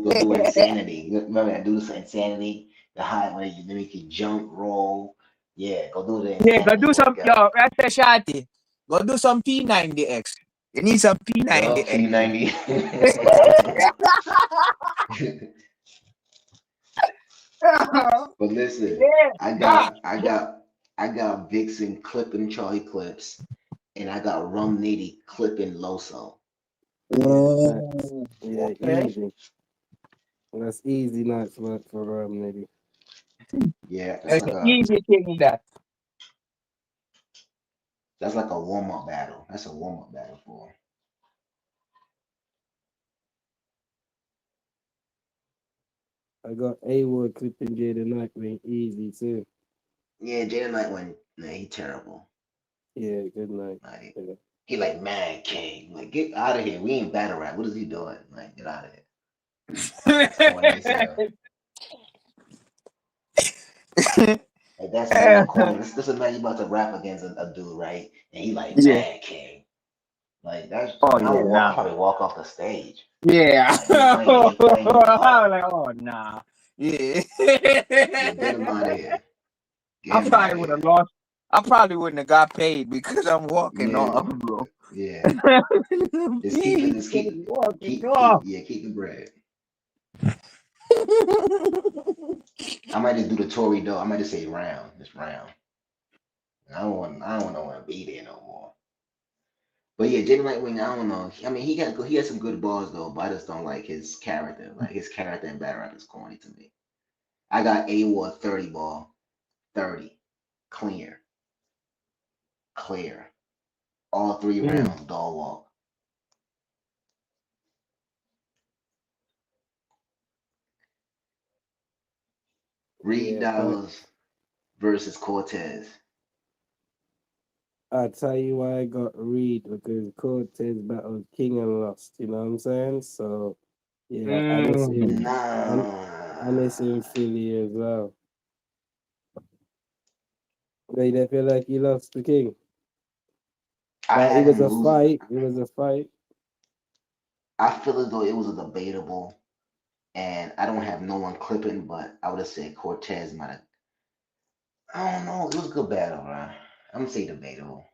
Go do insanity. Remember that? Do some insanity. The high where you make you jump, roll. Yeah, go do the Yeah, go insanity do some. workout. Yo, right there, Shotty. Go do some P90X. You need some Yup, P90X. P90. But listen, Yeah, I nah. got I got I got Vixen clipping Charlie clips, and I got Rum Nitty clipping Loso. Yeah, facts. Ooh, Yeah, okay. easy. That's easy nights work for maybe. Yeah, That's an easy thing that. that's like a warm up battle. That's a warm up battle for. I got A Ward clipping Jada Nightwing easy too. Yeah, Jaden Knight went. Nah, he terrible. Yeah, good night. Like Yeah. he like Mad King. Like get out of here. We ain't battle rap. What is he doing? Like get out of here. That's corny as hell. Like that's mad corny. This is man you about to rap against a dude, right? And he like Yeah. Mad King. Like that's Oh I yeah, will walk nah. probably walk off the stage. Yeah. Like he playing your I was part. like, oh nah. Yeah. Yeah, get him out of here. I Get him out probably of would have here. lost. I probably wouldn't have got paid because I'm walking Yeah, off, bro. yeah. Just keep it. Please, Just I'm walking keep. off. Yeah, keep the bread. I might just do the Tory though. I might just say round. Just round. I don't want to be there no more. But yeah, Jalen Lightwing, I don't know. I mean, he has some good balls though, but I just don't like his character. Like his character in battle rap is corny to me. I got A Ward 30 ball, 30, clear, clear. All three Mm, rounds, dog walk. Reed Yeah, Dollars facts. versus Cortez. I tell you why I got Reed because Cortez battled King and lost. You know what I'm saying? So yeah, I just mm. him. Nah, And it's in Philly as well. They didn't feel like he lost the king. I But it had was him a losing. fight. It was a fight. I feel as though it was a debatable, and I don't have no one clipping, but I would have said Cortez might have. I don't know. It was a good battle, right? I'm gonna say debatable.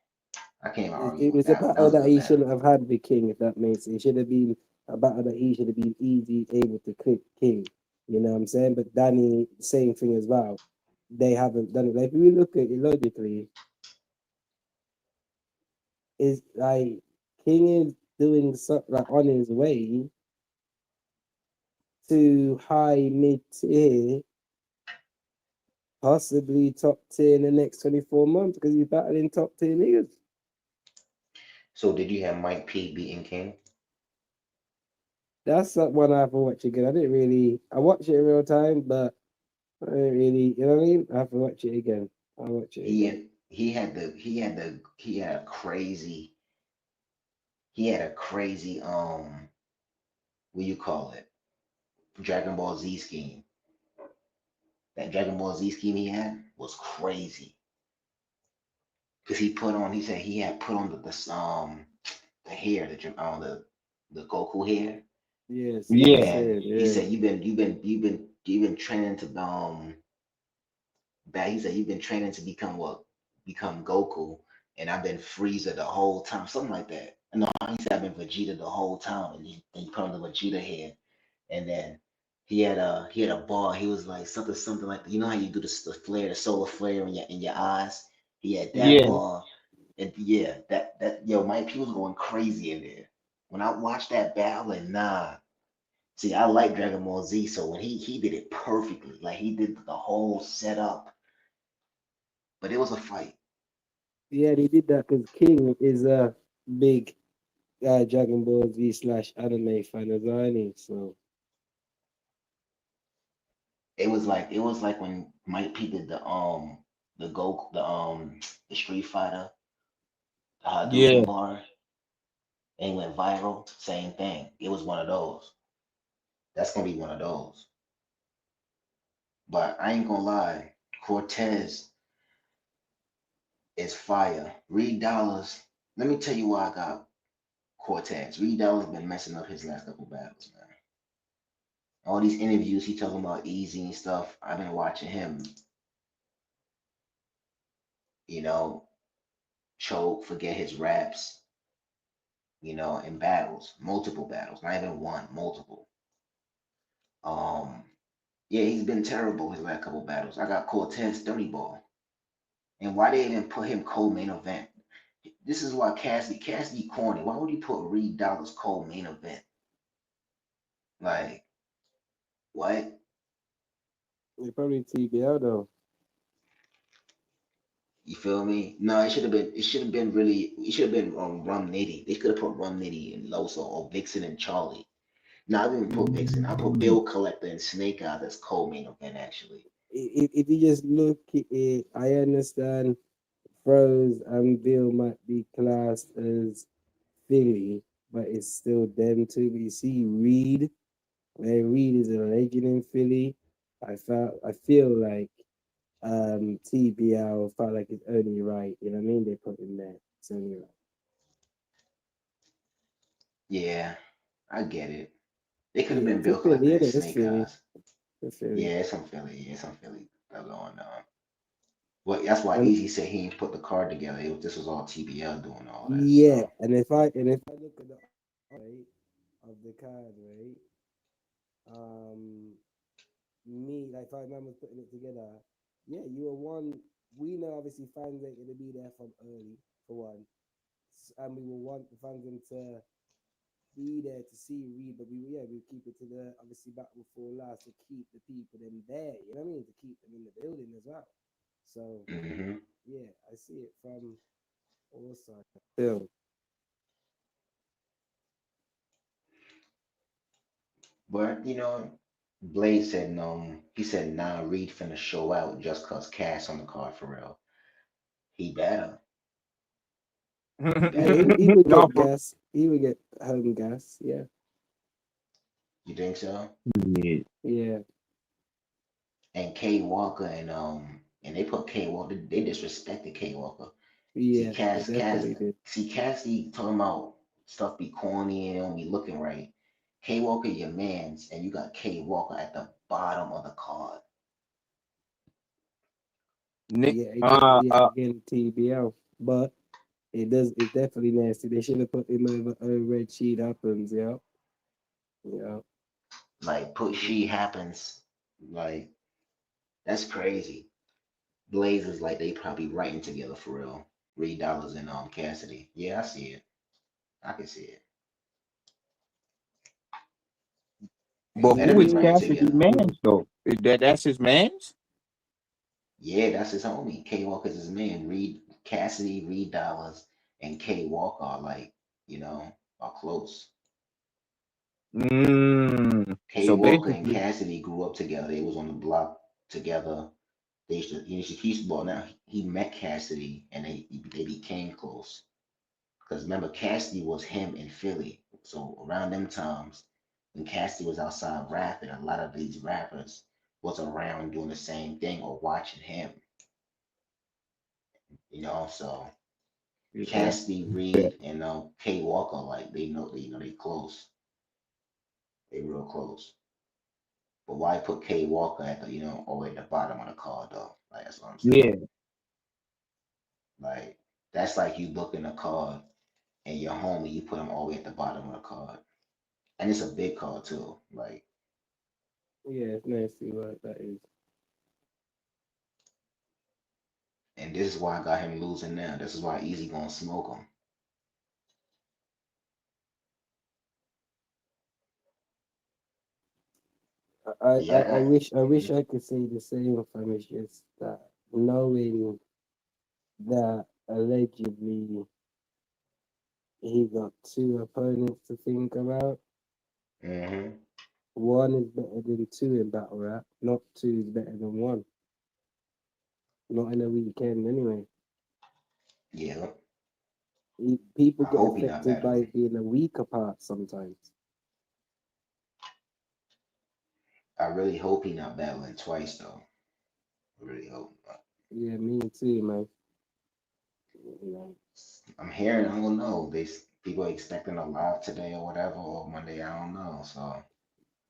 I can't even argue It with was a that one. That battle was a that good he battle. shouldn't have had with King, if that makes sense. It should have been a battle that he should have been easy able to clip King. You know what I'm saying? But Danny, same thing as well. They haven't done it. Like if we look at it logically, is like King is doing something like on his way to high mid tier, possibly top tier in the next 24 months because he's battling top tier niggas. So did you have Mike P beating King? That's that one I have to watch again. I watch it in real time, but I didn't really, you know what I mean? I have to watch it again. I'll watch it again. He had a crazy what you call it, Dragon Ball Z scheme. That Dragon Ball Z scheme he had was crazy. Cause he said he had put on the hair, the Goku hair. Yes, he And was Yeah. then saying, he yeah. said you've been training to he said you've been training to become what? Become Goku. And I've been Frieza the whole time, something like that. No, he said I've been Vegeta the whole time, and he put on the Vegeta hair. And then he had a ball. He was like something like, you know how you do the flare, the solar flare in your eyes. He had that Yeah. ball, and yeah, that yo, Mike P was going crazy in there. When I watched that battle, like nah. See, I like Dragon Ball Z, so when he did it perfectly, like he did the whole setup, but it was a fight. Yeah, they did that because King is a big Dragon Ball Z slash anime fan as well, ain't he? So, It was like when Mike P did the Street Fighter, the Yeah. Hadouken bar, and he went viral. Same thing. It was one of those. That's gonna be one of those. But I ain't gonna lie, Cortez is fire. Reed Dollars. Let me tell you why I got Cortez. Reed Dollars been messing up his last couple battles, man. All these interviews he talking about Easy and stuff. I've been watching him, you know, choke, forget his raps, in battles, multiple battles, not even one, multiple. Um, yeah, he's been terrible his last couple battles. I got Cortez 30 ball. And why they didn't put him co-main event? This is why Cassidy corny. Why would you put Reed Dollars co-main event? Like, what? they probably TBL though. You feel me? No, it should have been Rum Nitty. They could have put Rum Nitty and Loso or Vixen and Charlie. No, I didn't put Vixen. I put Bill Collector and Snake Eye as co-main event actually. If you just look at it, I understand Froze and Bill might be classed as Philly, but it's still them too. But you see, Reed is a legend in Philly. I feel like TBL felt like it's only right. You know what I mean? They put him there. It's only right. Yeah, I get it. They could have Yeah, been it's a Bill Collector Philly, and innit? It's Snake Philly. Eyes. It's Philly. Yeah, it's some Philly. Yeah, it's some Philly stuff going on. Well, that's why And Easy said he ain't put the card together. This was all TBL doing all that yeah, stuff. and if I look at the rate of the card, right? Um, me like if I remember putting it together, yeah, you were one. We know obviously fans ain't gonna be there from early for one, and we will want the fans them to be there to see Reed, but we keep it to the obviously battle for last to keep the people them there. You know what I mean? To keep them in the building as well. So Hmm. yeah, I see it from all sides. Still, But Blade said no. He said nah. Reed finna show out just cause Cash on the card for real. He better. He yeah, better. he would No, get gas. He would get home gas. Yeah, You think so? yeah. yeah. and K Walker and they put K Walker. They disrespected K Walker. See, Yeah, they definitely did. Cassidy talking about stuff be corny and it don't be looking right. K Walker, your man's, and you got K Walker at the bottom of the card. Nick, Again, TBL. But it definitely nasty. They should have put him over red sheet happens, yeah. Yeah. Like put she happens. Like that's crazy. Blazers like they probably writing together for real. Reed Dollars and Cassidy. Yeah, I see it. I can see it. They but better who be is writing Cassidy together. man's though? Is that's his man's? Yeah, that's his homie. K Walker's his man. Reed Cassidy, Reed Dollars, and K Walker are like, are close. K So Walker and basically, Cassidy grew up together. They was on the block together. He's well now he met Cassidy and they became close. Because remember, Cassidy was him in Philly. So around them times, when Cassidy was outside rapping, a lot of these rappers was around doing the same thing or watching him. So yeah, Cassidy, yeah. Reed, and K Walker, like they close. They real close. But why put K Walker at the all the way at the bottom of the card though? Like that's what I'm saying. Yeah. Like that's like you looking a card and your homie, you put him all the way at the bottom of the card, and it's a big card too. Like, Yeah, it's nasty what that is. and this is why I got him losing now. This is why Easy gonna smoke him. I Yeah. wish I could say the same fam. It's just that knowing that allegedly he got two opponents to think about. Mm-hmm. One is better than two in battle rap, not two is better than one. Not in a weekend anyway. Yeah. People I get hope he not affected by battling. it being a week apart sometimes. I really hope he not battling twice though. I really hope not. Yeah, me too, man. You know. I'm hearing. I don't know. People are expecting a live today or whatever or Monday. I don't know. So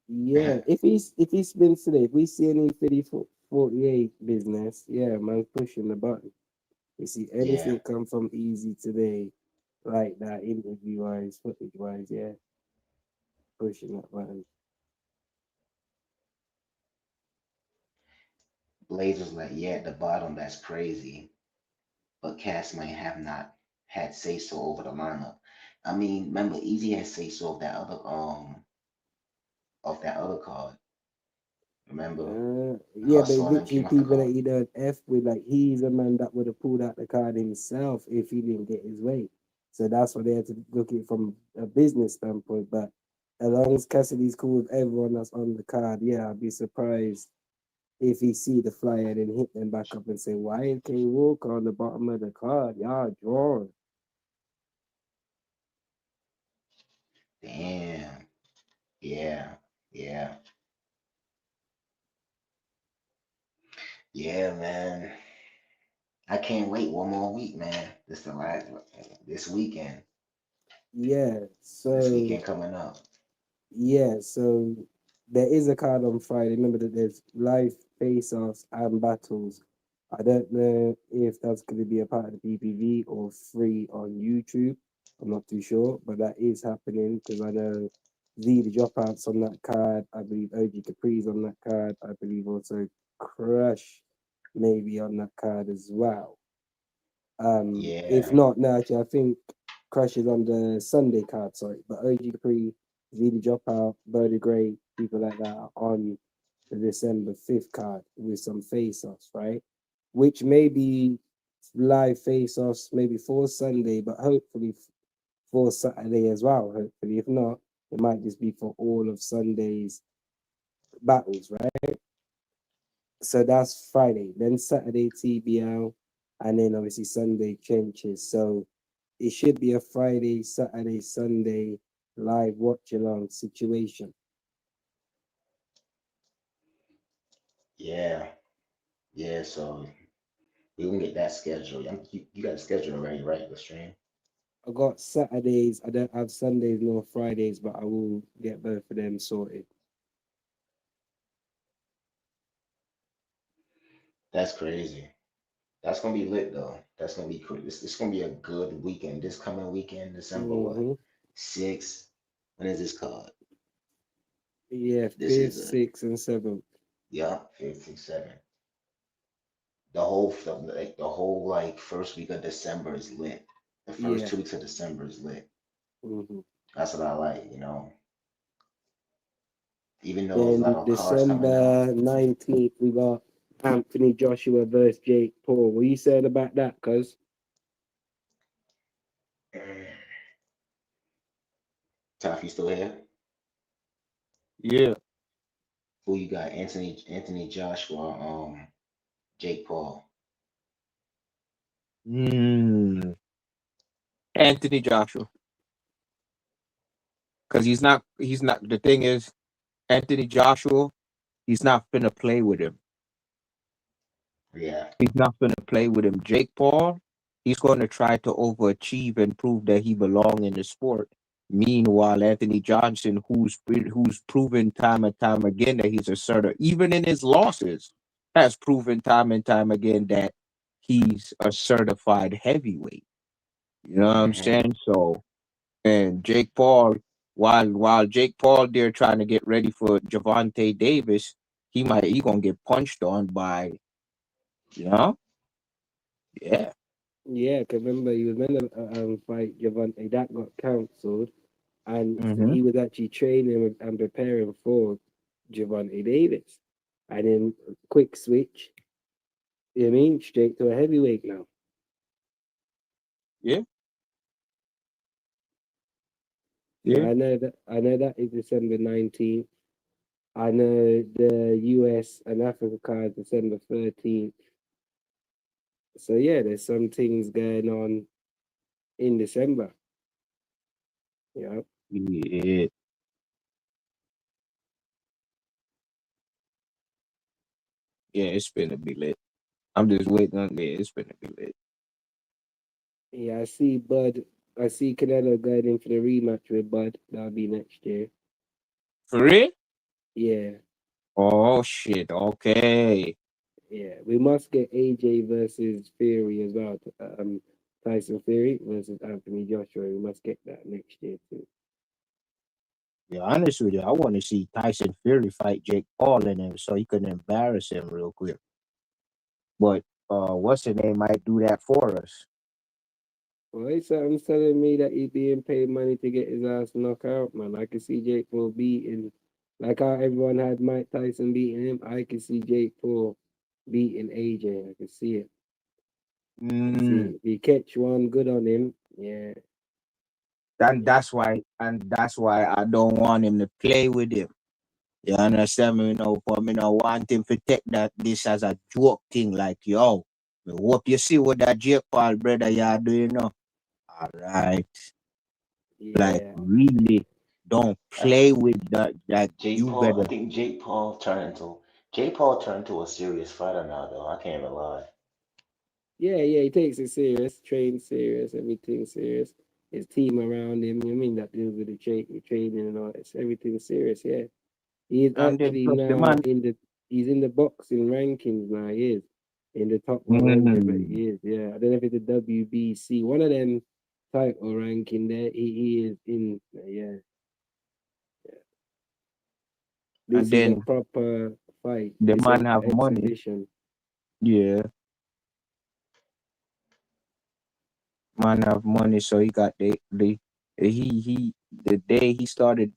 Yeah, if he spins today, if we see any 48 business, yeah, man, pushing the button. We see yeah. anything come from Easy today, like that interview wise, footage wise, yeah, pushing that button. Blazers like yeah at the bottom. That's crazy. But Cass might have not had say so over the lineup. I mean, remember, Easy had say so of that other card. Remember, Yeah, but Hustle and them literally came off the people that card. he done F with, like he's a man that would have pulled out the card himself if he didn't get his way. So that's why they had to look at it from a business standpoint. But as long as Cassidy's cool with everyone that's on the card, yeah, I'd be surprised if he see the flyer and hit them back up and say, why ain't K Walker on the bottom of the card? Y'all drawn. Damn. Yeah. Yeah. Yeah, man. I can't wait one more week, man. This weekend. Yeah, This so weekend coming up. yeah, so there is a card on Friday. Remember that there's live face-offs and battles. I don't know if that's going to be a part of the PPV or free on YouTube. I'm not too sure, but that is happening because I know Z the Dropouts on that card. I believe OG Capri's on that card. I believe also Crush maybe on that card as well. If Yeah. not, no, actually, I think Crush is on the Sunday card, sorry. But OG Capri, Zeta Dropout, Birdie Gray, people like that are on the December 5th card with some face offs, right? Which may be live face offs, maybe for Sunday, but hopefully for Saturday as well. Hopefully, if not, it might just be for all of Sunday's battles, right? So that's Friday. Then Saturday TBL, and then obviously Sunday trenches. So it should be a Friday, Saturday, Sunday live watch along situation. Yeah, yeah. So we can get that scheduled. You got a schedule already, right? The stream. I got Saturdays. I don't have Sundays nor Fridays, but I will get both of them sorted. That's crazy. That's gonna be lit though. That's gonna be cool. It's gonna be a good weekend. This coming weekend, December what? Mm-hmm. 6th. When is this called? Yeah, This fifth, is the sixth, and seventh. yeah, 5th and 7th. The whole like first week of December is lit. The first Yeah. 2 weeks of December is lit. Mm-hmm. That's what I like. Even though there's a lot Then of cards coming out. December 19th, we got Anthony Joshua versus Jake Paul. What are you saying about that? Cuz Tough, you still here? Yeah. Who you got? Anthony Joshua, Jake Paul. Mm, Anthony Joshua. Because he's not the thing is Anthony Joshua, he's not gonna play with him. Yeah. He's not gonna play with him. Jake Paul, he's gonna try to overachieve and prove that he belong in the sport. Meanwhile, Anthony Johnson, who's proven time and time again that he's a certain, even in his losses, has proven time and time again that he's a certified heavyweight. You know what I'm Hmm. saying? So, and Jake Paul, while Jake Paul they're trying to get ready for Javante Davis, he gonna get punched on by you know yeah. yeah, cause remember he was meant to fight Javante. That got cancelled, and Hmm. he was actually training and preparing for Javante Davis. And then quick switch. You know what I mean? Straight to a heavyweight now. Yeah, So yeah. I know that is December 19th. I know the US and Africa card December 13th. So yeah, there's some things going on in December. Yeah. Yeah, yeah, it's gonna be lit. I'm just waiting on it. It's gonna be lit. Yeah, I see Bud. I see Canelo going in for the rematch with Bud. That'll be next year. For real? Yeah, Oh shit. Okay. yeah. We must get AJ versus Fury as well. Tyson Fury versus Anthony Joshua. We must get that next year too. Be honest with you, I want to see Tyson Fury fight Jake Paul in him so he can embarrass him real quick. But what's the name might do that for us. Well, it's something telling me that he's being paid money to get his ass knocked out, man. I can see Jake Paul beating, like how everyone had Mike Tyson beating him. I can see Jake Paul beating AJ. I can see it. I see Mm, it. If he catch one good on him, yeah, and yeah, that's why I don't want him to play with him. You understand me? But me no want him to take this as a joke thing. Like yo, me hope you see what that Jake Paul brother you are doing now. All right, like yeah, really, don't I, play with that. Like Jake you Paul. I better. think Jake Paul turned into a serious fighter now, though. I can't even lie. yeah, yeah. He takes it serious, trains serious, everything serious. His team around him, you mean that deals with the training and all. It's everything serious, yeah. He is And then actually plus the now man. he's in the boxing rankings now. He is in the top 100, but Mm, he is. Yeah, I don't know if it's the WBC, one of them title ranking there. He is in. Yeah, and this is a then proper fight. the It's man an have money. exhibition. Yeah, man have money. So he got he the day he started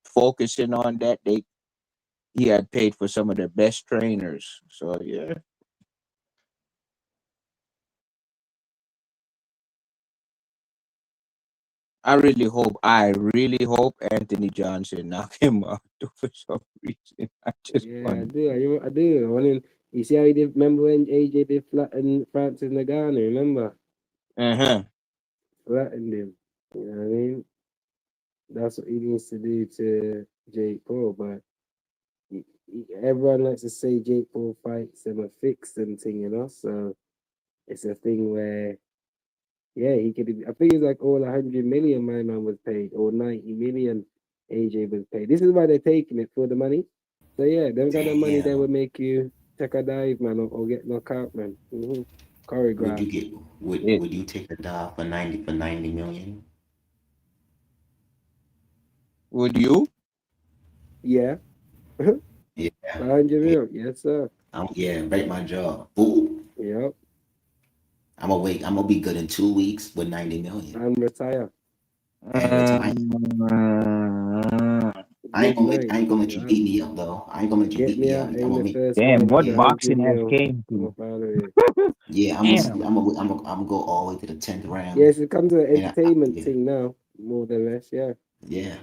focusing on that, he had paid for some of the best trainers. So yeah, I really hope Anthony Johnson knock him out for some reason. I just Yeah, I want. do. I do. I want you see how he did. Remember when AJ did flatten Francis Ngannou? Remember Uh-huh. flattened him. You know what I mean? That's what he needs to do to Jake Paul, but. everyone likes to say Jake Paul fights them a fix and thing, you know. So it's a thing where yeah, he could. I think it's like all 100 million my man was paid, or 90 million AJ was paid. This is why they're taking it for the money. So yeah, them kind of money that Damn. would make you take a dive, man, or get knocked out, man. Would Choreograph. you get Yeah. would you take a dive for 90 million? Would you? Yeah, Yeah. 100 Yeah. mil. Yes, sir. Yeah, rate my jaw. Ooh. Yep. I'm gonna be good in 2 weeks with 90 million. And retire. And retire. Good night. I ain't gonna let you Yeah. beat me up though. I ain't gonna let you Get beat me me up. out I'm in gonna the make first Damn, fight with what the yeah, 100 boxing has mil. came I'm to? up out of it. yeah, Damn. I'm gonna go all the way to the 10th round. Yes, it comes to an entertainment Yeah, thing now, more than less. Yeah. yeah,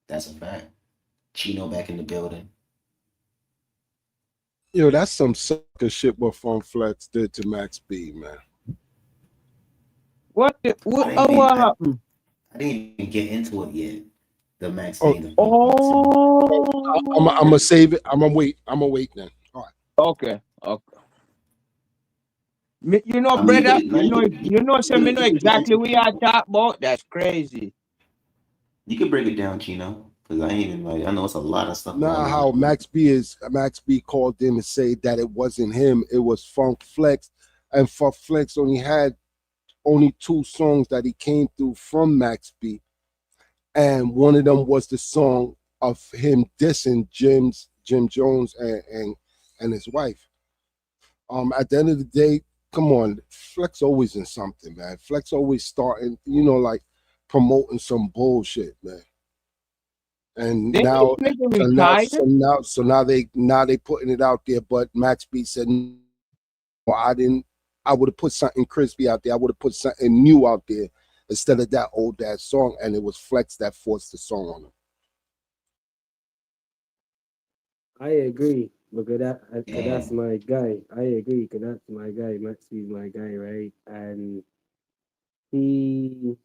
that's a fact. Chino back in the building. Yo, that's some sucker shit what Funk Flex did to Max B, man. What the, I what, didn't even what happened? I didn't even get into it yet. The Max thing, Oh, the Funk Flex thing. I'm gonna Oh, save it. I'm gonna wait. I'm gonna wait then. All right. okay. Okay. You know, I mean, brother, so me you know could get exactly into what it. you are talking about. That's crazy. You could break it down, Chino, because I ain't even like I know it's a lot of stuff Now going on. how Max B called in to say that it wasn't him, it was Funk Flex, and Funk Flex only had only two songs that he came through from Max B, and one of them was the song of him dissing Jim Jones and his wife. At the end of the day, come on, Flex always in something, man. Flex always starting, like promoting some bullshit, man. And Then this now, nigga so now, retired. so now they putting it out there. But Max B said, "No, I didn't. I would have put something crispy out there. I would have put something new out there instead of that old ass song." And it was Flex that forced the song on him. I agree because cause Yeah, that's my guy. I agree because that's my guy. Maxie's my guy, right? And he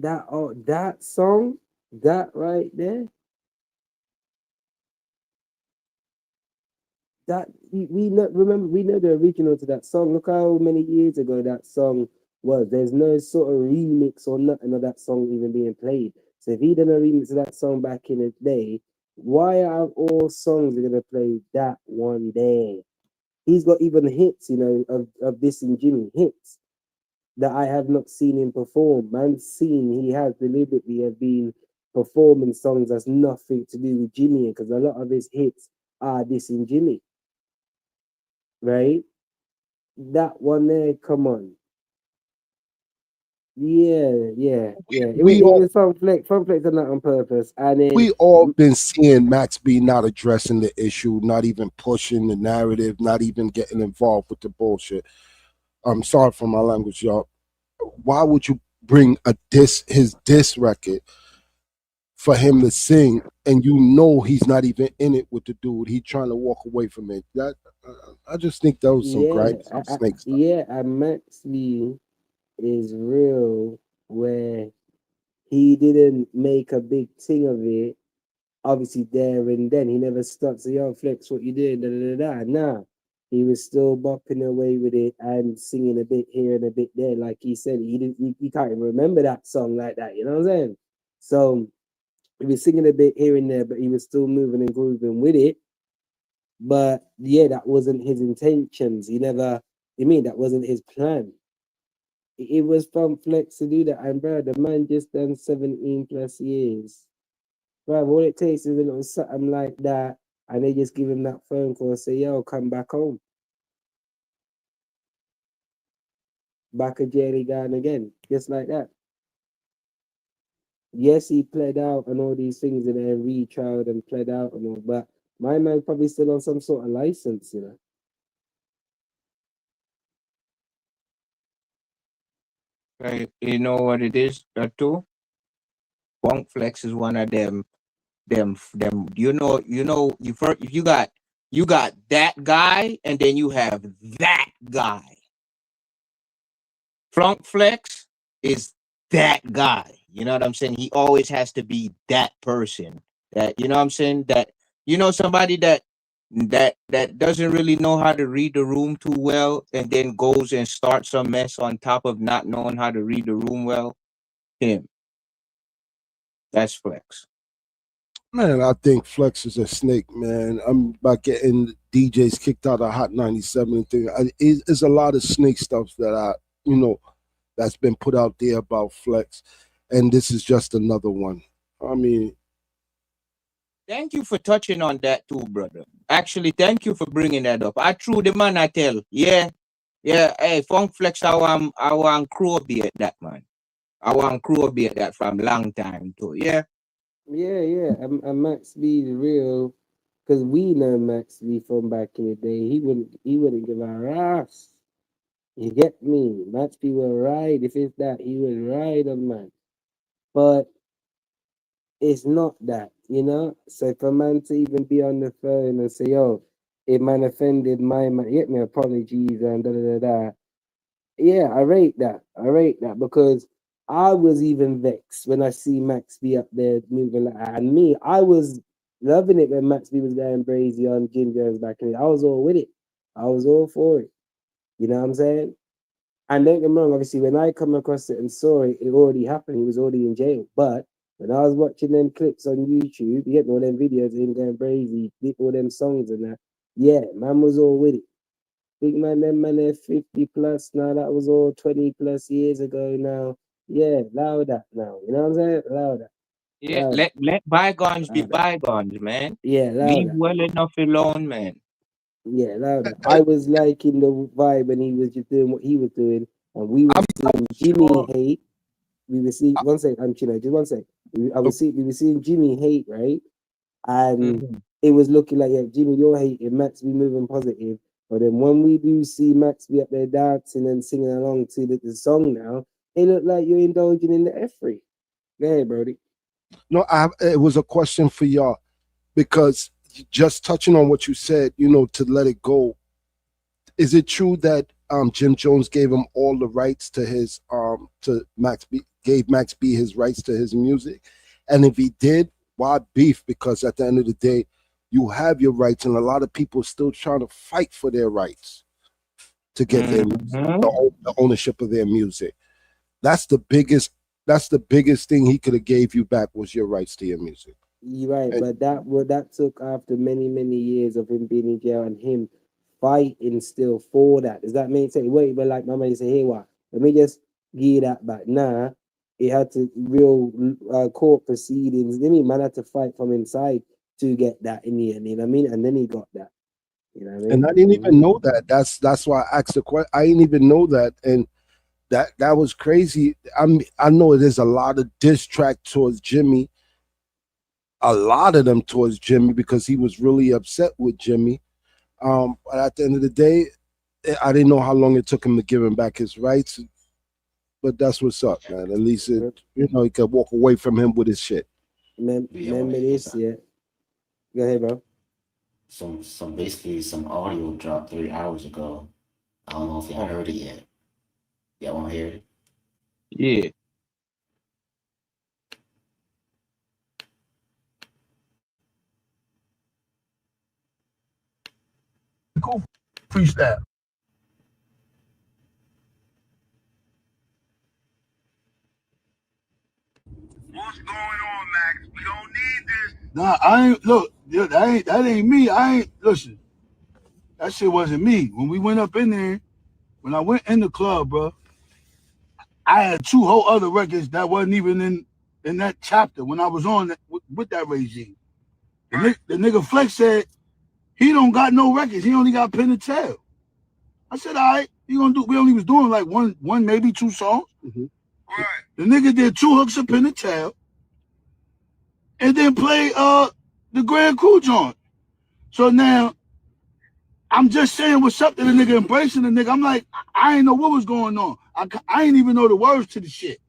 that song, that right there, that we know, remember, we know the original to that song. Look how many years ago that song was. There's no sort of remix or nothing of that song even being played. So if he done a remix of that song back in the day, why are all songs gonna play that one there? He's got even hits, of this and Jimmy hits that I have not seen him perform. Man, seen he has deliberately have been performing songs that's nothing to do with Jimmy, because a lot of his hits are this and Jimmy, right? That one there, come on. Yeah, yeah, yeah. It was We it all was fun flex done that on purpose. And then we all been seeing Max B not addressing the issue, not even pushing the narrative, not even getting involved with the bullshit. I'm sorry for my language, y'all. Why would you bring his diss record for him to sing, and he's not even in it with the dude? He trying to walk away from it. That I just think that was some yeah, grimy, some snake stuff. yeah, and Max Lee is real where he didn't make a big thing of it. Obviously, there and then he never stopped. So, yo, Flex, what you doing? Da da da da. Nah, he was still bopping away with it and singing a bit here and a bit there. Like he said, he didn't. He can't even remember that song like that. You know what I'm saying? So he was singing a bit here and there, but he was still moving and grooving with it. But yeah, that wasn't his intentions. He never. I mean, that wasn't his plan. It was from Flex to do that, and bro, the man just done 17 plus years. Bro, all it takes is a little something like that, and they just give him that phone call and say, yo, come back home. Back of jail he gone again. Just like that. Yes, he pled out and all these things and then retried and pled out and all, but my man probably still on some sort of license. Right? You know what it is, too? Funk Flex is one of them. You first, you got that guy, and then you have that guy. Flunk Flex is that guy. You know what I'm saying? He always has to be that person that, you know what I'm saying? That, somebody that doesn't really know how to read the room too well and then goes and starts some mess on top of not knowing how to read the room well. Him. That's Flex. Man, I think Flex is a snake, man. I'm about getting DJs kicked out of Hot 97 and thing. It's a lot of snake stuff that that's been put out there about Flex, and this is just another one. I mean, Thank you for touching on that too, brother. Actually, thank you for bringing that up. I true the man I tell. Yeah. Yeah. Hey, Funk Flex, I want crew be at that, man. I want crew be at that from long time too. Yeah. Yeah. And Max B the real, because we know Max B from back in the day. He wouldn't give a ass. You get me? Max B will ride. If it's that, he will ride on man. But it's not that, you know? So for man to even be on the phone and say, yo, if man offended my man, get me apologies and da da da da. Yeah, I rate that. I rate that because I was even vexed when I see Max B up there moving like that. And me, I was loving it when Max B was going crazy on Jim Jones back in it. I was all with it. I was all for it. You know what I'm saying? And don't get me wrong, obviously, when I come across it and saw it, it already happened. He was already in jail. But when I was watching them clips on YouTube, you get all them videos of him going crazy, all them songs and that. Yeah, man was all with it. Big man, them man, they're 50 plus now. That was all 20 plus years ago now. Yeah, allow that now. You know what I'm saying? Allow that. Yeah. Allow that. Let bygones be Allow that. bygones, man. Yeah, allow Leave that. well enough alone, man. Yeah, allow that. I was liking the vibe when he was just doing what he was doing, and we were I'm seeing Jimmy sure. hate. We were seeing one second, I'm Chino, just one second. We were seeing Jimmy hate, right? And Mhm. it was looking like, yeah, Jimmy, you're hating, Max be moving positive. But then when we do see Max be up there dancing and singing along to the song now, it looked like you're indulging in the F3. Go ahead, Brody. No, it was a question for y'all because just touching on what you said, to let it go. Is it true that Jim Jones gave him all the rights to his to Max B, gave Max B his rights to his music? And if he did, why beef? Because at the end of the day, you have your rights, and a lot of people still trying to fight for their rights to get their music, Mhm. the ownership of their music. That's the biggest. That's the biggest thing he could have gave you back was your rights to your music. You're right, And, but that took after many years of him being in jail and him fighting still for that. Does that mean say wait, but like my man say, hey what? Let me just give you that back. Nah, it had to real court proceedings. I mean, man had to fight from inside to get that in the end. You know what I mean? And then he got that. You know what I and mean? I didn't even know that. That's why I asked the question. I didn't even know that, and that was crazy. I know there's a lot of diss track towards Jimmy, a lot of them towards Jimmy because he was really upset with Jimmy. But at the end of the day, I didn't know how long it took him to give him back his rights. But that's what's up, man. At least he could walk away from him with his shit. Yeah, Remember wait, this, yeah. Go ahead, bro. some basically some audio dropped 3 hours ago. I don't know if y'all Oh, heard it yet. Y'all want to hear it? yeah. Cool freestyle. What's going on, Max? We don't need this. Nah, I ain't look. That ain't me. I ain't listen. That shit wasn't me. When we went up in there, when I went in the club, bro, I had two whole other records that wasn't even in that chapter when I was on with that regime. The nigga Flex said he don't got no records. He only got Pen and Tail. I said, all right, you gonna do? We only was doing like one maybe two songs. Mm-hmm. Right. The nigga did two hooks of Pen and Tail, and then play the Grand Crew joint. So now I'm just saying what's up to the nigga, embracing the nigga. I'm like, I ain't know what was going on. I ain't even know the words to the shit.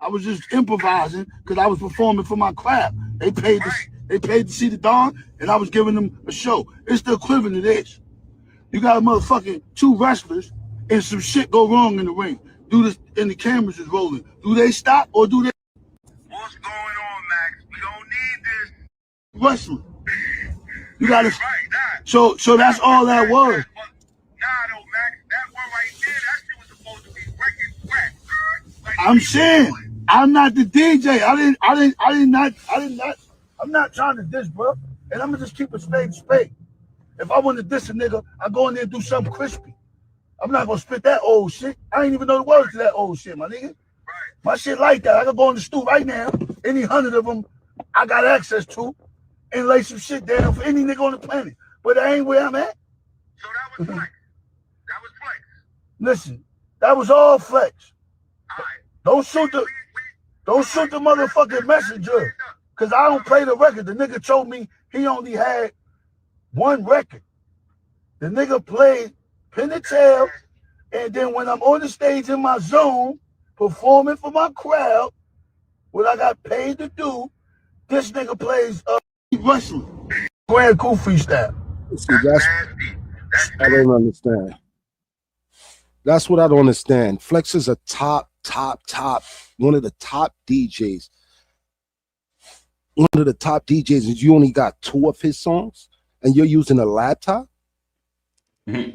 I was just improvising because I was performing for my craft. They paid to see the Dawn, and I was giving them a show. It's the equivalent of this. You got a motherfucking two wrestlers, and some shit go wrong in the ring. Do this, and the cameras is rolling. Do they stop or do they? What's going on, Max? We don't need this. Wrestling. You gotta. Right, so that's all that was. Nah, though, Max. That one right there, that shit was supposed to be record wreck. Like, I'm saying, I'm not the DJ. I did not. I'm not trying to diss, bro. And I'm gonna just keep a spade. If I want to diss a nigga, I go in there and do something crispy. I'm not gonna spit that old shit. I ain't even know the words to that old shit, my nigga. My shit like that. I can go in the stew right now. Any 100 of them, I got access to, and lay some shit down for any nigga on the planet. But that ain't where I'm at. So that was flex. That was flex. Listen, that was all flex. All right. Don't shoot the motherfucking messenger. Cause I don't play the record. The nigga told me he only had one record. The nigga played Pin the Tail, and then when I'm on the stage in my zone, performing for my crowd, what I got paid to do, this nigga plays wrestling. Grand Cool freestyle. See, I don't understand. That's what I don't understand. Flex is a top, one of the top DJs. One of the top DJs, and you only got 2 of his songs, and you're using a laptop? But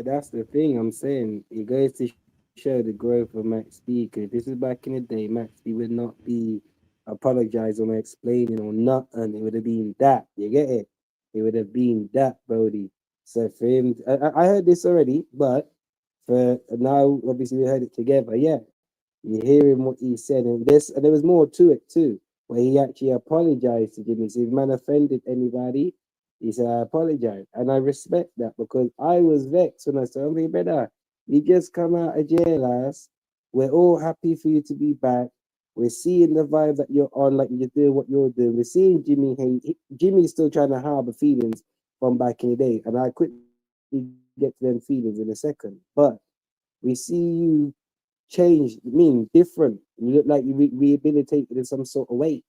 that's the thing I'm saying. It goes to show the growth of Max B. Because this is back in the day, Max B would not be apologizing or explaining or nothing. It would have been that. You get it? It would have been that, Brody. So for him, I heard this already, but for now, obviously we heard it together. Yeah, you hear him what he said, and there was more to it too, where he actually apologized to Jimmy. So if man offended anybody, he said, I apologize. And I respect that because I was vexed when I said, "Okay, brother, you just come out of jail, ass. We're all happy for you to be back. We're seeing the vibe that you're on, like you're doing what you're doing. We're seeing Jimmy hate. Jimmy's still trying to harbor feelings from back in the day. And I quickly get to them feelings in a second. But we see you changed, different. You look like you rehabilitated in some sort of way.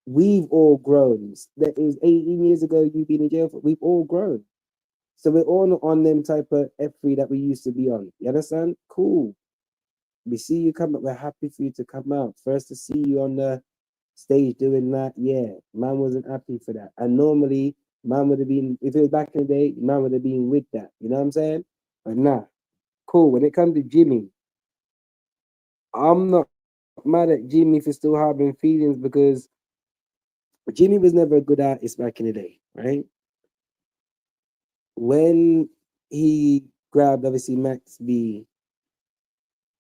We've all grown. That is 18 years ago you've been in jail for. We've all grown. So we're all not on them type of F3 that we used to be on. You understand? Cool. We see you come up. We're happy for you to come out. First to see you on the stage doing that. Yeah, man wasn't happy for that. And normally, man would have been, if it was back in the day, man would have been with that. You know what I'm saying? But nah. Cool. When it comes to Jimmy, I'm not mad at Jimmy for still harboring feelings because Jimmy was never a good artist back in the day, right? When he grabbed obviously Max B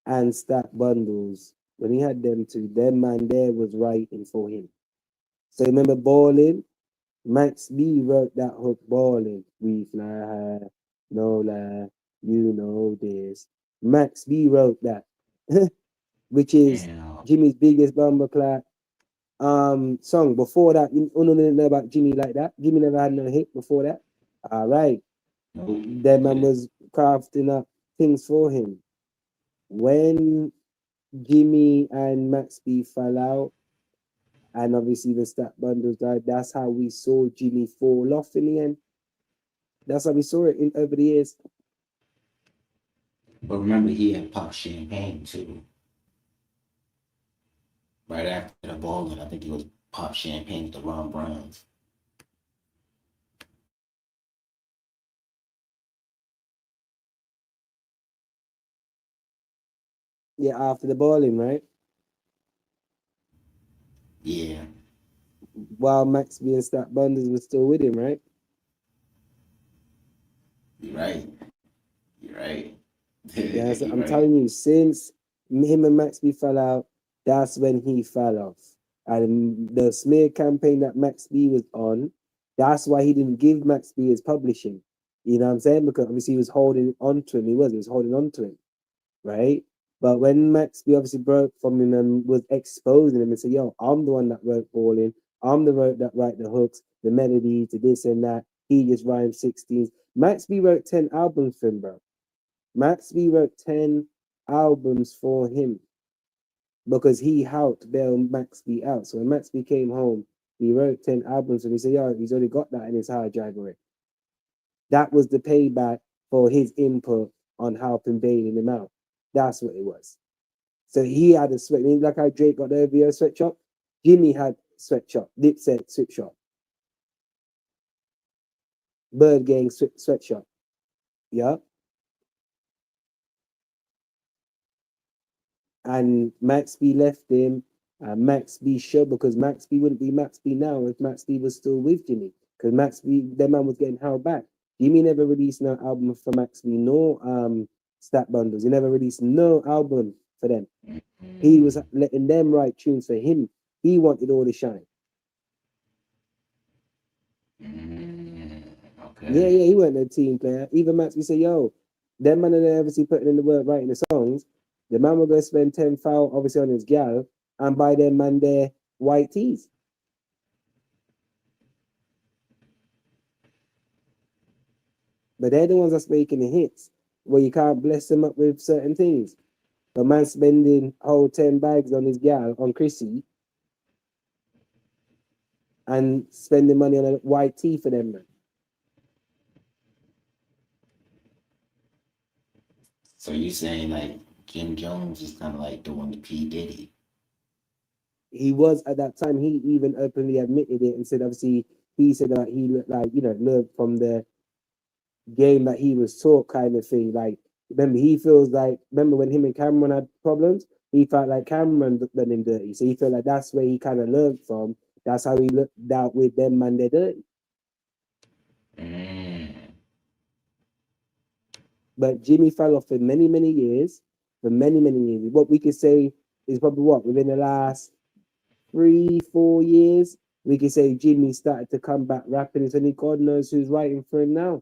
and Stack Bundles, when he had them two, them man there was writing for him. So remember Ballin'? Max B wrote that hook Ballin'. We fly high, no lie, you know this. Max B wrote that, which is Jimmy's biggest bumper clap song. Before that, you didn't know about Jimmy like that. Jimmy never had no hit before that. All right. That man was crafting up things for him. When Jimmy and Max B fell out, and obviously the Stack Bundles died, that's how we saw Jimmy fall off in the end. That's how we saw it over the years. But remember, he had popped champagne too. Right after the bowling, I think he was pop champagne with the Ron Browns. Yeah, after the bowling, right? Yeah. While Max B and Stack Bundles was still with him, right? You're right. You're right. Yeah, so You're I'm right. telling you, since him and Max B fell out, that's when he fell off. And the smear campaign that Max B was on, that's why he didn't give Max B his publishing. You know what I'm saying? Because obviously he was holding on to him. He was holding on to him, right? But when Max B obviously broke from him and was exposing him and said, yo, I'm the one that wrote Ballin'. I'm the one that write the hooks, the melodies, the this and that. He just rhymed 16s. Max B wrote 10 albums for him, bro. Max B wrote 10 albums for him because he helped bail Max B out. So when Max B came home, he wrote 10 albums and he said, yo, he's already got that in his hard drive already. That was the payback for his input on helping bailing him out. That's what it was. So he had a sweat. Like how Drake got the OVO sweatshop, Jimmy had sweatshop, Dipset sweatshop, Bird Gang sweatshop. Yeah. And Max B left him. Max B showed because Max B wouldn't be Max B now if Max B was still with Jimmy. Because Max B, that man was getting held back. Jimmy never released no album for Max B, no stat bundles. He never released no album for them. He was letting them write tunes for him. He wanted all the shine. Yeah, Okay. yeah, he wasn't a team player. Even Max B said, yo, them man are obviously putting in the work writing the songs. The man will go spend 10 foul obviously on his gal and buy them man their white tees. But they're the ones that's making the hits where you can't bless them up with certain things. The man spending whole 10 bags on his gal, on Chrissy, and spending money on a white tee for them, man. So you saying like Jim Jones is kind of like doing the P Diddy? He was at that time, he even openly admitted it and said, obviously, he said that he looked like, learned from the game that he was taught kind of thing. Like, remember, he feels like, remember when him and Cameron had problems? He felt like Cameron done him dirty. So he felt like that's where he kind of learned from. That's how he looked out with them man, they're dirty. Mm. But Jimmy fell off for many, many years. For many, many years. What we could say is probably what, within the last 3, 4 years, we could say Jimmy started to come back rapping. It's only God knows who's writing for him now.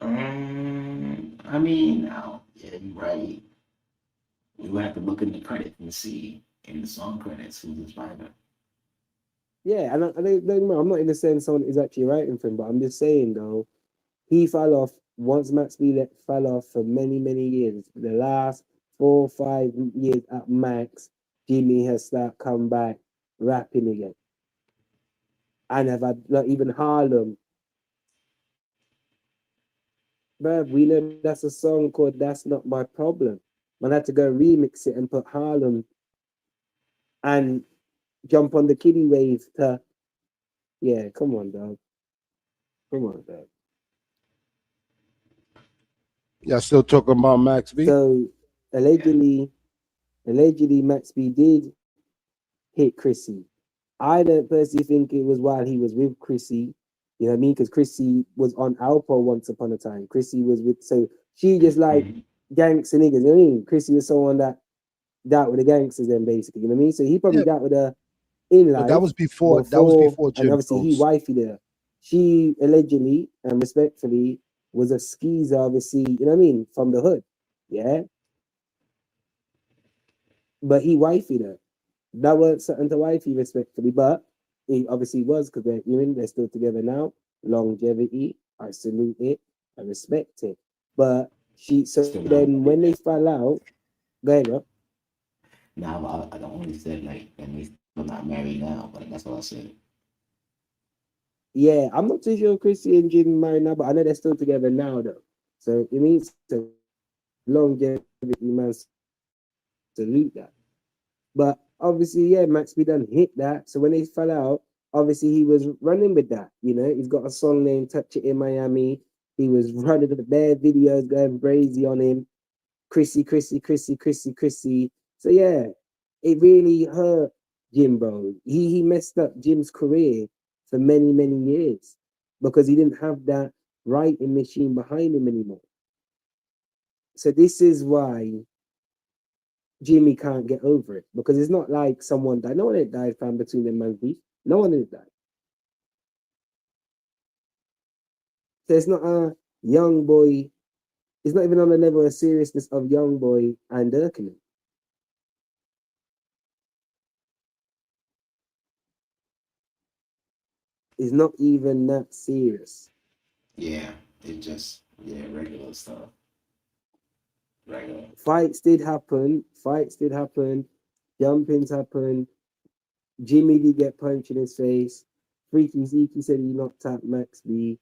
I mean, now, yeah, you're right. We would have to look in the credits and see in the song credits who's his writer. Yeah, and don't get me wrong, I'm not even saying someone is actually writing for him, but I'm just saying though, he fell off once Max B fell off for many, many years. The last 4 or 5 years at max, Jimmy has started come back rapping again. And have had like even Harlem. Bruv, we know that's a song called That's Not My Problem. Man had to go remix it and put Harlem and jump on the kiddie wave to, yeah, come on, dog. Come on, dog. Y'all still talking about Max B? So Yeah. allegedly Max B did hit Chrissy. I don't personally think it was while he was with Chrissy. You know what I mean? Because Chrissy was on Alpo once upon a time. Chrissy was with, so she just like Mhm. gangster niggas. You know what I mean? Chrissy was someone that dealt with the gangsters then basically. You know what I mean? So he probably Yeah, dealt with her in but that life was before. That was before, before and Jim obviously he Jones. wifey her. She allegedly and respectfully was a skeezer, obviously, you know what I mean, from the hood. Yeah. But he wifey her. That wasn't something to wifey respectfully, but he obviously was because they're still together now. Longevity, I salute it, I respect it. But she, so Still not then when married they yet. fell out, go ahead, bro. Now I don't only said like, and they still not married now, but that's all I said. Yeah, I'm not too sure Chrissy and Jim married now, but I know they're still together now though. So it means so longevity, man, salute that. But obviously, yeah, Max B done hit that. So when they fell out, obviously he was running with that. You know, he's got a song named Touch It in Miami. He was running the bare videos going crazy on him. Chrissy, Chrissy, Chrissy, Chrissy, Chrissy. So yeah, it really hurt Jim, bro. He messed up Jim's career for many, many years because he didn't have that writing machine behind him anymore. So this is why Jimmy can't get over it because it's not like someone died. No one had died, fam, between them man's beef. No one had died. So it's not a young boy. It's not even on the level of seriousness of young boy and Durkin. It's not even that serious. Yeah, it just yeah regular stuff. Regular. Fights did happen. Fights did happen. Jumpings happened. Jimmy did get punched in his face. Freaky Zeke said he knocked out Max B.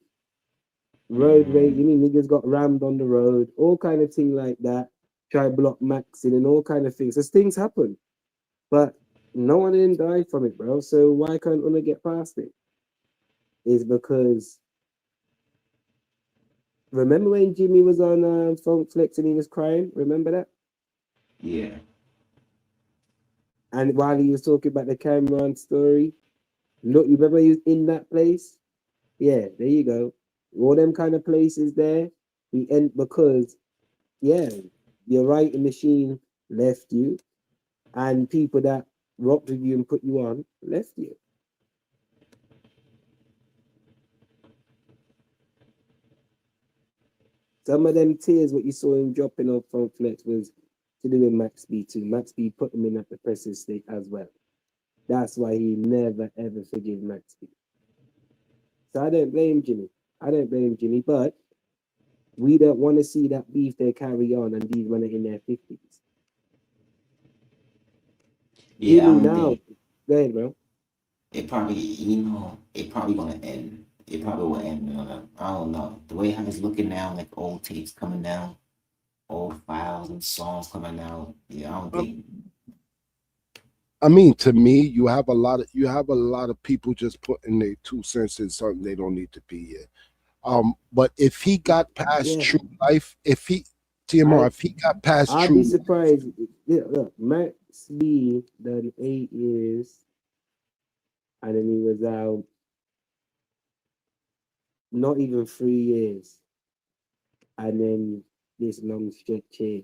road rage. You mean niggas got rammed on the road, all kind of thing like that. Try block Maxing and all kind of things. As things happen, but no one didn't die from it, bro. So why can't one get past it? Is because remember when Jimmy was on Funk Flex and he was crying? Remember that? Yeah. And while he was talking about the Cameron story, look, you remember he was in that place? Yeah, there you go. All them kind of places there. He end because yeah, your writing machine left you, and people that rocked with you and put you on left you. Some of them tears, what you saw him dropping off from Flex was to do with Max B too. Max B put him in at the pressing state as well. That's why he never ever forgave Max B. So I don't blame Jimmy. I don't blame Jimmy, but we don't want to see that beef they carry on and these men are in their 50s. Yeah, I Jimmy don't now, think go ahead, bro. it probably, it probably gonna end. It probably will end on a, I don't know. The way how it's looking now, like old tapes coming down, old files and songs coming out. Yeah, I don't Um, think. I mean, to me, you have a lot of people just putting their 2 cents in something they don't need to be in. But if he got past Yeah, True Life, if he TMR, I if he got past I'd be True, surprised. Yeah, look, Max B done 8 years and then he was out not even 3 years and then this long stretch here.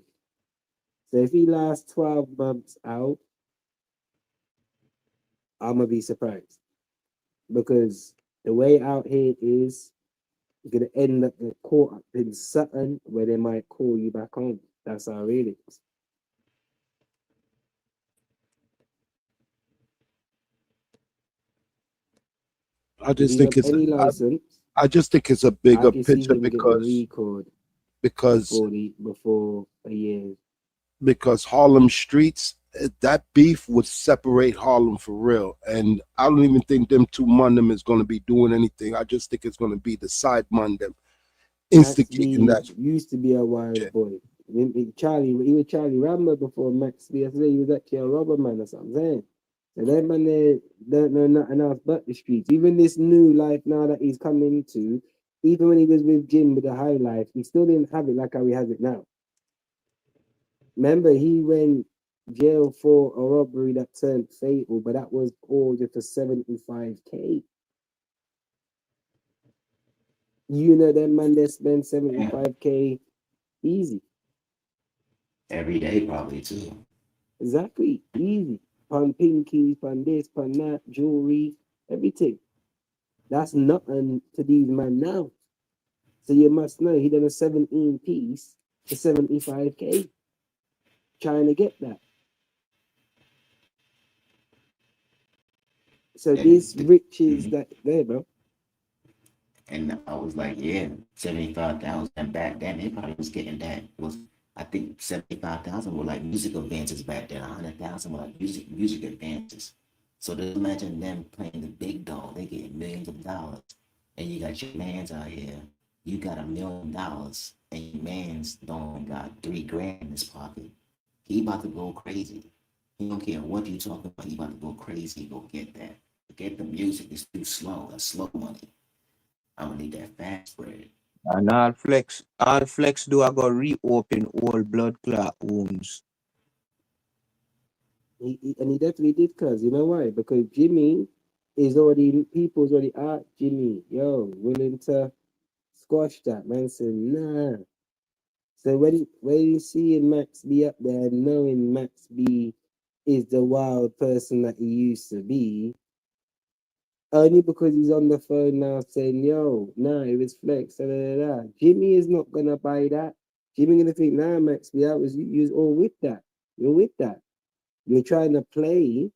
So if he lasts 12 months out, I'm gonna be surprised because the way out here is you're gonna end up getting caught up in something where they might call you back home. That's how it is. I If just he's think on it's any license, I just think it's a I bigger can see picture him getting a record because before a year. Harlem streets, that beef would separate Harlem for real. And I don't even think them two Mundem is going to be doing anything. I just think it's going to be the side Mundem Max instigating B that used to be a wild shit. boy. He was Charlie Rambo before Max B. I said he was actually a robber man or something. Saying. So that man there don't know nothing else but the streets. Even this new life now that he's come into, even when he was with Jim with the high life, he still didn't have it like how he has it now. Remember, he went jail for a robbery that turned fatal, but that was all just for 75K. You know that man that spent Yeah, 75K easy. every day probably too. Exactly. Easy. Pan pinky, pan this, pan that, jewelry, everything. That's nothing to these men now. So you must know he done a 17 piece for 75K trying to get that. So And this riches that there, bro. and I was like, yeah, 75,000 back then. They probably was getting that. Was I think 75,000 were like music advances back then. 100,000 were like music advances. So just imagine them playing the big dog. They get millions of dollars, and you got your man's out here. You got $1 million, and your man's don't got 3 grand in his pocket. He about to go crazy. He don't care what you talking about. He about to go crazy. Go get that. Get the music. It's too slow. That's slow money. I'm gonna need that fast bread. And all flex do I go reopen old blood clot wounds. And he definitely did, cuz you know why? Because Jimmy is already people's already Jimmy, yo, willing to squash that. Man said, nah. So when you seeing Max B up there, knowing Max B is the wild person that he used to be, only because he's on the phone now saying, yo, nah, it was flex, da, da, da, da. Jimmy is not gonna buy that. Jimmy gonna think, nah, Max B, that was you was all with that. You're with that. You're trying to play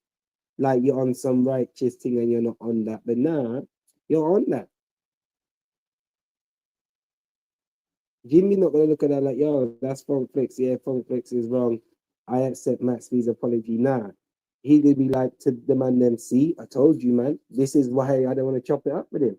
like you're on some righteous thing and you're not on that. But nah, you're on that. Jimmy not gonna look at that like, yo, that's Funk Flex. Yeah, Funk Flex is wrong. I accept Max B's apology. Nah. He would be like to the man them, see, I told you, man, this is why I don't want to chop it up with him.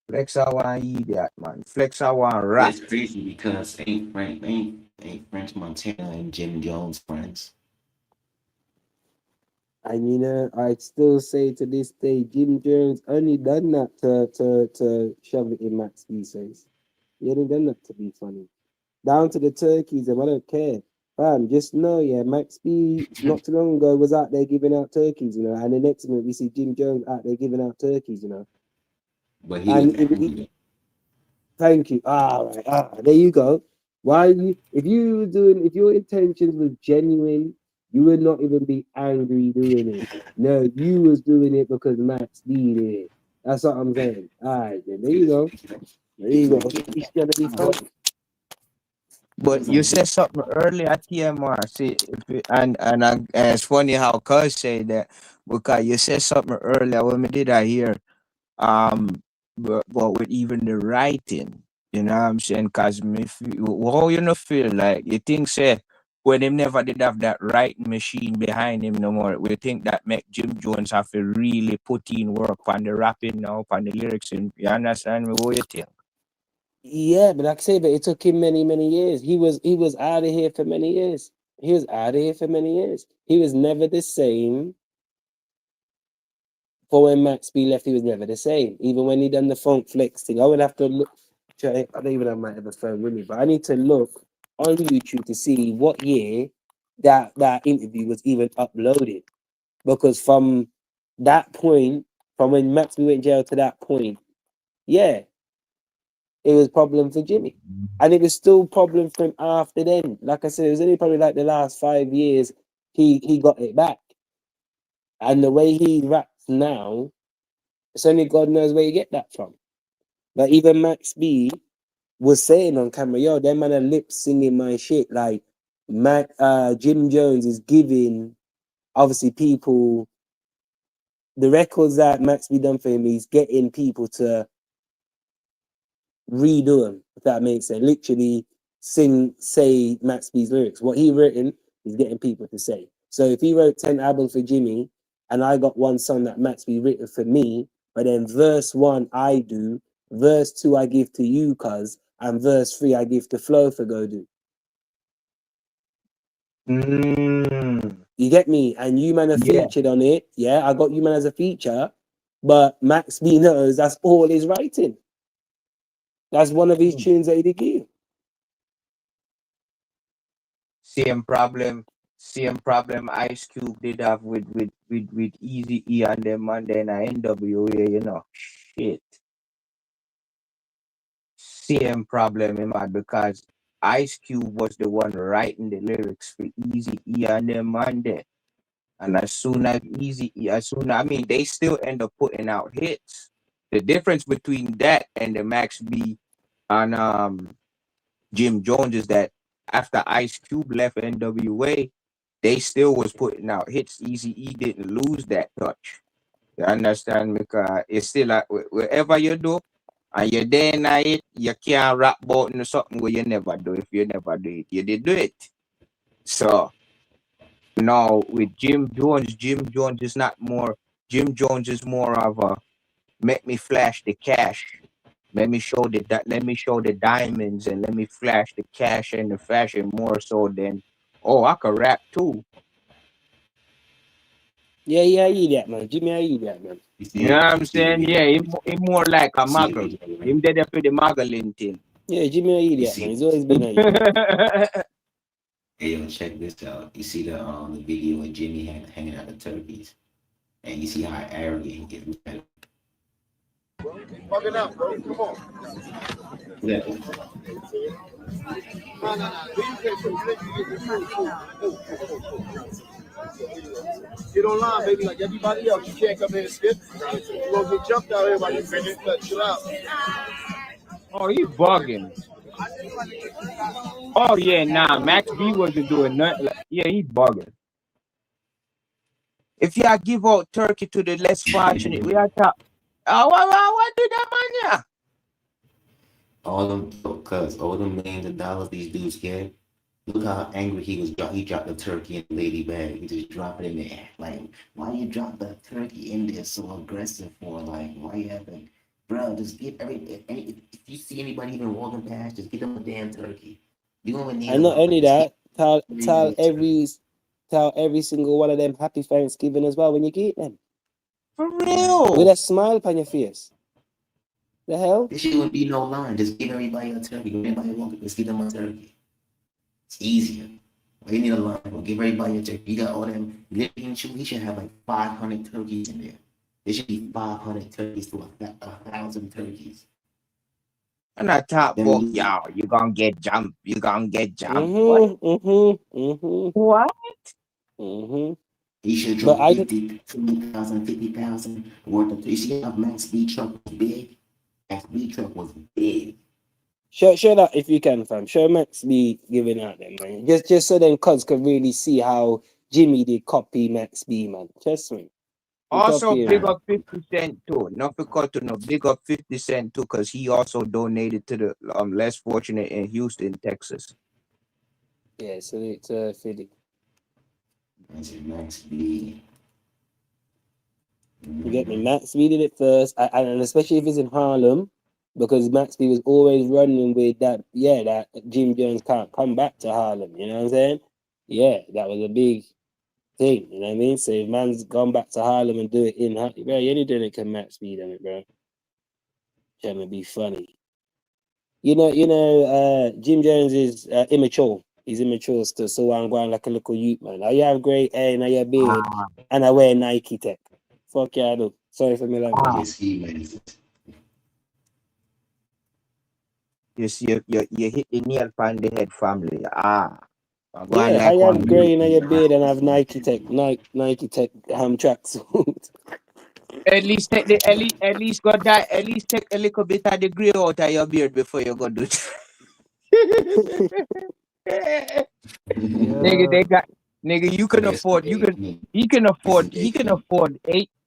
Flex I want idiot, man. Flex I want rat. It's crazy because ain't French Montana and Jim Jones friends. And I still say to this day, Jim Jones only done that to shove it in Max B's face. He only done that to be funny. Down to the turkeys, and I don't care. Fam, just know, yeah, Max B not too long ago was out there giving out turkeys, and the next minute we see Jim Jones out there giving out turkeys. But he was And angry. thank you. Right. There you go. Why you if your intentions were genuine, you would not even be angry doing it. No, you was doing it because Max B did it. That's what I'm saying. All right, then there He you was go. making it. There He you was go. making It's gonna be it. fun. But He's you like, said something earlier, TMR. See, and it's funny how Cuz say that because you said something earlier when we did I hear but with even the writing, you know what I'm saying? Cause me feel, how you know feel like you think say when him never did have that writing machine behind him no more, we think that make Jim Jones have to really put in work on the rapping now, on the lyrics, and you understand me? What you think? Yeah, but like I say, but it took him many, many years. He was out of here for many years. He was out of here for many years. He was never the same. For when Max B left, he was never the same. Even when he done the Funk Flex thing, I would have to look. I don't even have my other phone with me, but I need to look on YouTube to see what year that interview was even uploaded. Because from that point, from when Max B went in jail to that point, yeah, it was problem for Jimmy. And it was still problem for him after then. Like I said, it was only probably like the last 5 years he got it back. And the way he raps now, it's only God knows where you get that from. But even Max B was saying on camera, yo, them man are lip singing my shit. Like Jim Jones is giving obviously people the records that Max B done for him, he's getting people to redo them, if that makes sense. Literally say Max B's lyrics. What he written, he's getting people to say. So if he wrote 10 albums for Jimmy and I got one song that Max B written for me, but then verse 1 I do, verse 2 I give to you, cuz, and verse 3 I give to Flo for go do. Mm, You get me? And you man are yeah. featured on it. Yeah, I got you man as a feature, but Max B knows that's all his writing. That's one of his tunes that he did give. Same problem, same problem Ice Cube did have with Easy E and them and then NWA, you know. Shit. Same problem in my because Ice Cube was the one writing the lyrics for Easy E and them and then. And as soon as Easy E, as soon I mean they still end up putting out hits. The difference between that and the Max B and Jim Jones is that after Ice Cube left NWA, they still was putting out hits. Easy E didn't lose that touch. You understand? Because it's still like wherever you do, and you're there in it, you can't rap about something where you never do. If you never do it, you did do it. So now with Jim Jones is not more. Jim Jones is more of a make me flash the cash. Let me show the diamonds and let me flash the cash and the fashion more so than oh I could rap too. Yeah, yeah, I hear that, man. Jimmy, I hear that, man. You know what I'm you see the saying? video, Yeah, he more like a you see the muggle. video, right? Him there for the muggling thing. Yeah, Jimmy, I You hear that, man. see, He's always been a hear that. hey, yo, check this out. You see the video of Jimmy hanging out the turkeys, and you see how arrogant he is. Fucking up, bro. Come on. Look at that. No, no, no. Get online, baby, like everybody else. You can't come in and skip. You're gonna get jumped out here while you finish. Chill out. Oh, he bugging. Oh yeah, nah. Max B wasn't doing nothing. Yeah, he bugging. If you give out turkey to the less fortunate, we are top. What do that man? Yeah. All them, cause all the millions of dollars these dudes get. Look how angry he was. He dropped the turkey in the lady bag. He just dropped it in there. Like, why you drop the turkey in there so aggressive for? Like, why you haven't Bro, just give if you see anybody even walking past, just give them a damn turkey. You don't even need And a not line. only Just give that, everybody a turkey. tell every single one of them happy Thanksgiving as well when you get them. For Exactly. With real. a smile upon your face. The hell? There shouldn't be no line. Just give everybody a turkey. When anybody walking, just give them a turkey. It's easier. Why you need a line? Well, give everybody a turkey. You got all them. He should have like 500 turkeys in there. There should be 500 turkeys to a thousand turkeys. And I talk Them about, lose. yo, you gonna get jumped. You gonna get jumped. What? Mm-hmm. Mm-hmm. Mm-hmm. What? Mm-hmm. He should But drop I could 50,000, 50,000 worth of. You see how Max B truck was big? Max B truck was big. show that if you can, fam. Show Max B giving out them, man. Just so then cuz can really see how Jimmy did copy Max B, man. Trust me. He Also, copy him, big man. up 50 Cent too. Not because to no big up 50 Cent too, because he also donated to the less fortunate in Houston, Texas. Yeah, so it's Philly. I said Max B. You get me? Mm-hmm. Max B did it first, and especially if it's in Harlem, because Max B was always running with that. Yeah, that Jim Jones can't come back to Harlem. You know what I'm saying? Yeah, that was a big thing. You know what I mean? So if man's gone back to Harlem and do it in Harlem, bro, you only doing it can Max B done it, bro. Trying to be funny. Jim Jones is immature. He's immature still, so I'm going like a little youth man. I have great hair and I have beard, Ah, and I wear Nike Tech. Fuck yeah, I do. Sorry for my language. ah. Yes, he made it. You hit the nail on the head, family. Ah, I go on Yeah, I like one have music. grey in your beard and I have Nike Tech, Nike Tech tracksuit. At least got that. At least take a little bit of the gray out of your beard before you go do it. Nigga, Yeah, they got nigga. You can Yes, afford. You they can. need. He can Yes, afford. they He can need. afford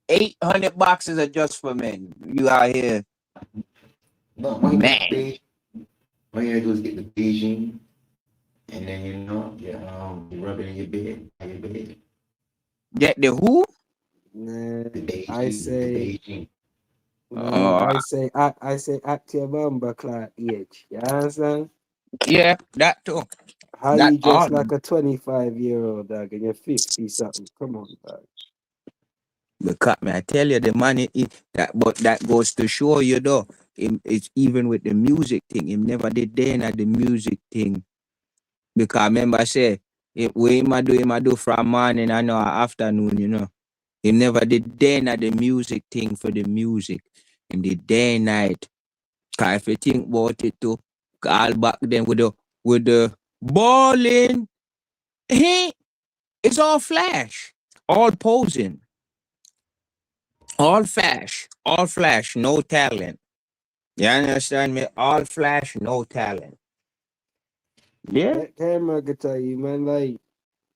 800 boxes of just for men. You out here, No, all you do is man. beige. All you gotta do is get the Beijing, and then you rub it in your bed, by your bed. Get the who? nah, The I Beijing, the say, Beijing. nah, Uh, I say, act your bumper clock age. You understand? yeah, that too. How That you all. dress like a 25-year-old dog and you're 50 something? Come on, dog. Because man, I tell you, the money that, but that goes to show you though. It's even with the music thing. Him never did then at the music thing. Because remember I say, we him a do from morning and no afternoon, you know. He never did then at the music thing for the music. Him did day and night. Cause if you think about it too, all back then with the balling, he it's all flash, all posing, all flash, no talent. You understand me? All flash, no talent. Yeah. Camera could tell you, man, like,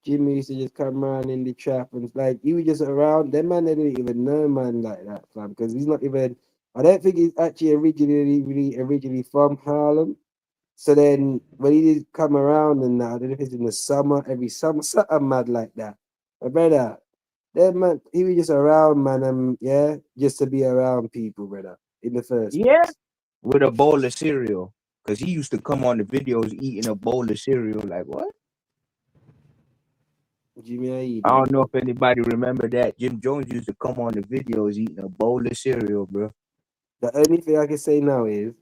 Jimmy used to just come around in the trap and like he was just around. That man, they didn't even know man like that, fam, because he's not even. I don't think he's actually originally from Harlem. So then when he did come around and I don't know if it's in the summer, every summer, something mad like that. My brother, that man, he was just around, man, yeah, just to be around people, brother, in the first Yeah. place. With a bowl of cereal. Cause he used to come on the videos eating a bowl of cereal. Like what? Jimmy, how you I doing? don't know if anybody remember that. Jim Jones used to come on the videos eating a bowl of cereal, bro. The only thing I can say now is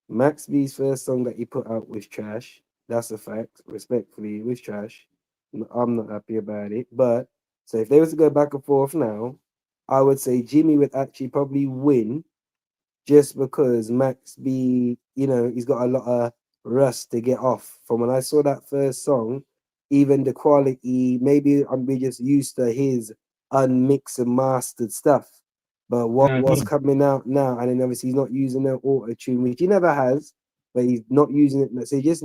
Max B's first song that he put out was trash. That's a fact. Respectfully, it was trash. I'm not happy about it. But so if they was to go back and forth now, I would say Jimmy would actually probably win just because Max B, he's got a lot of rust to get off. From when I saw that first song, even the quality, maybe I'm be just used to his unmixed and mastered stuff. But what's Mm-hmm. coming out now, and then obviously he's not using the auto tune, which he never has, but he's not using it. So it's just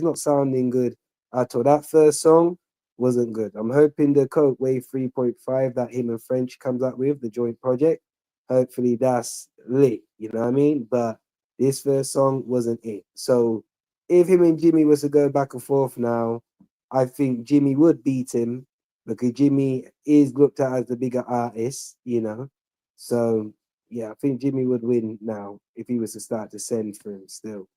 not sounding good at all. That first song wasn't good. I'm hoping the Coke Wave 3.5 that him and French comes up with, the joint project, hopefully that's lit, you know what I mean? But this first song wasn't it. So if him and Jimmy was to go back and forth now, I think Jimmy would beat him because Jimmy is looked at as the bigger artist, you know. So yeah, I think Jimmy would win now if he was to start to send for him still.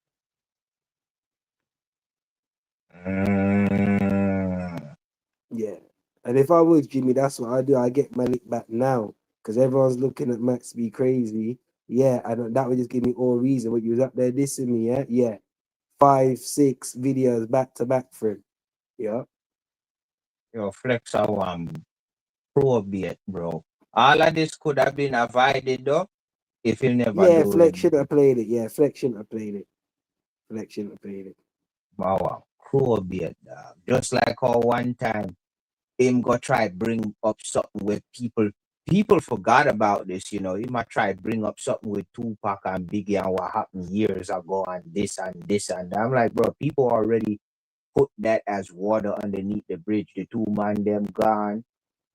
Yeah. And if I was Jimmy, that's what I do. I get Malik back now because everyone's looking at Max be crazy. Yeah, and that would just give me all reason. When you was up there dissing me, yeah, yeah, 5, 6 videos back to back for him. Yeah, Yo, Flex probate, bro. All of this could have been avoided though if he never yeah. do it. Flex should have played it. Yeah, Flex shouldn't have played it. Flex shouldn't have played it. Wow, probate, dog. Just like how one time him go try bring up something with people forgot about this, you know. He might try bring up something with Tupac and Biggie and what happened years ago and this and this and that. I'm like, bro, people already put that as water underneath the bridge. The two man them gone.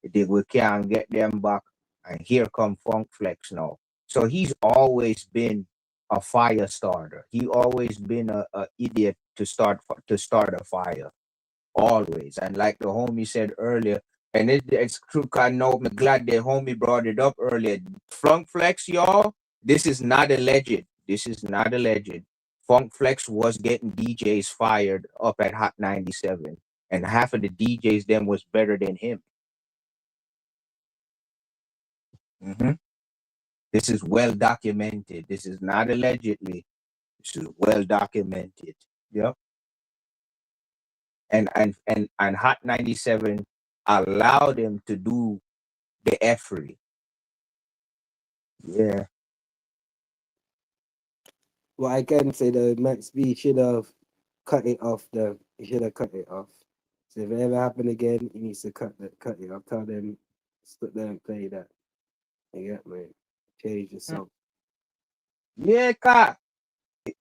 We can't get them back. And here come Funk Flex now. So he's always been a fire starter. He always been a idiot to start a fire. Always. And like the homie said earlier, and it's true. I know. I'm glad the homie brought it up earlier. Funk Flex, y'all. This is not a legend. This is not a legend. Funk Flex was getting DJs fired up at Hot 97, and half of the DJs then was better than him. Mhm. This is well documented. This is not allegedly. This is well documented. Yep. And Hot 97 allowed him to do the effery. Yeah. Well, I can say though, Max B should have cut it off. Though he should have cut it off. So if it ever happen again, he needs to cut it off. Tell them, stop there and play that. You get me? Change the song. Yeah,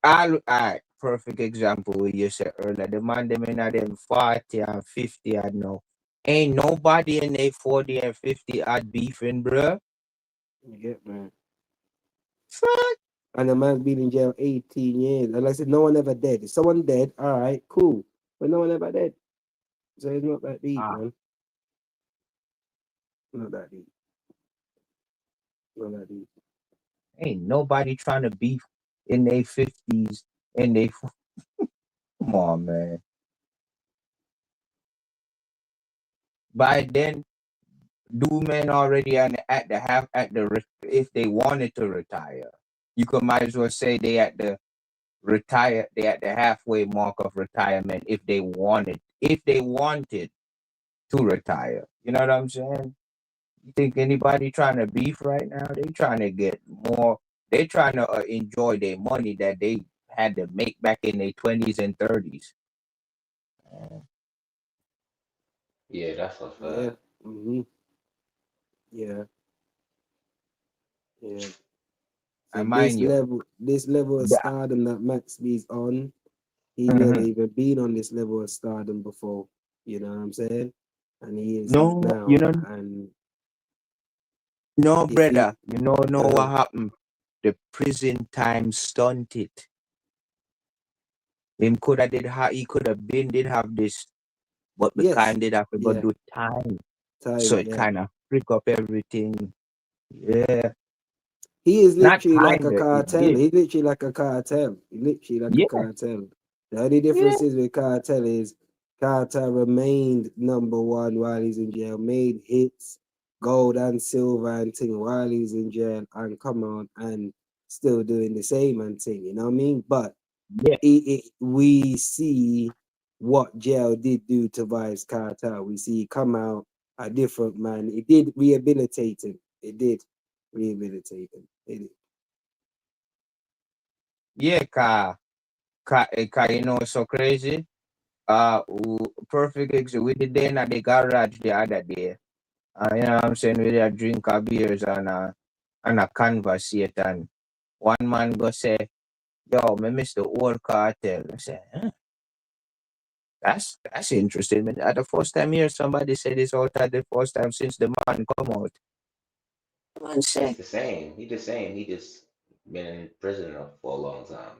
I perfect example what you said earlier. The man them in at them 40 and 50 I know. Ain't nobody in their 40 and 50 at beefing, bruh. You get me? Fuck. And the man's been in jail 18 years. And like I said, no one ever dead. If someone dead, all right, cool. But no one ever dead. So it's not that deep, Ah, man. Not that deep. Not that deep. ain't nobody trying to beef in their 50s and they come on, man. By then, do men already at the half at the if they wanted to retire, you could might as well say they at the they at the halfway mark of retirement if they wanted to retire. You know what I'm saying? You think anybody trying to beef right now? They trying to get more. They trying to enjoy their money that they had to make back in their 20s and 30s. Yeah, that's a Yeah. fact. Mm-hmm. Yeah. Yeah. So And mind you, this level of that, stardom that Max B's on, he never mhm. even been on this level of stardom before. You know what I'm saying? And he is No, you now. know, And no, if he brother, you know uh, what happened? The prison time stunted. Him could have he could have been did have this, but because yes, did have to go yeah, do time, so time, it yeah. kind of freak up everything. Yeah, He is not literally like a kinda, it cartel. did. He's literally like a cartel. He's literally like a Yeah, cartel. The only yeah, difference is with cartel is cartel remained number one while he's in jail, made hits, gold and silver and thing while he's in jail, and come on and still doing the same and thing. You know what I mean? But yeah, we see what jail did do to Vibes Cartel. We see he come out a different man. It did rehabilitate him. It did rehabilitate him. It did. yeah. You know, it's so crazy. Perfect example. We did then at the garage the other day. You know what I'm saying? We did drink our beers and a conversate, and one man go say, "Yo, me miss the old cartel." I say, huh? That's interesting. Man. At the first time here, somebody said this all time. The first time since the man come out. Man He's said, the same. He the same. He just been in prison for a long time.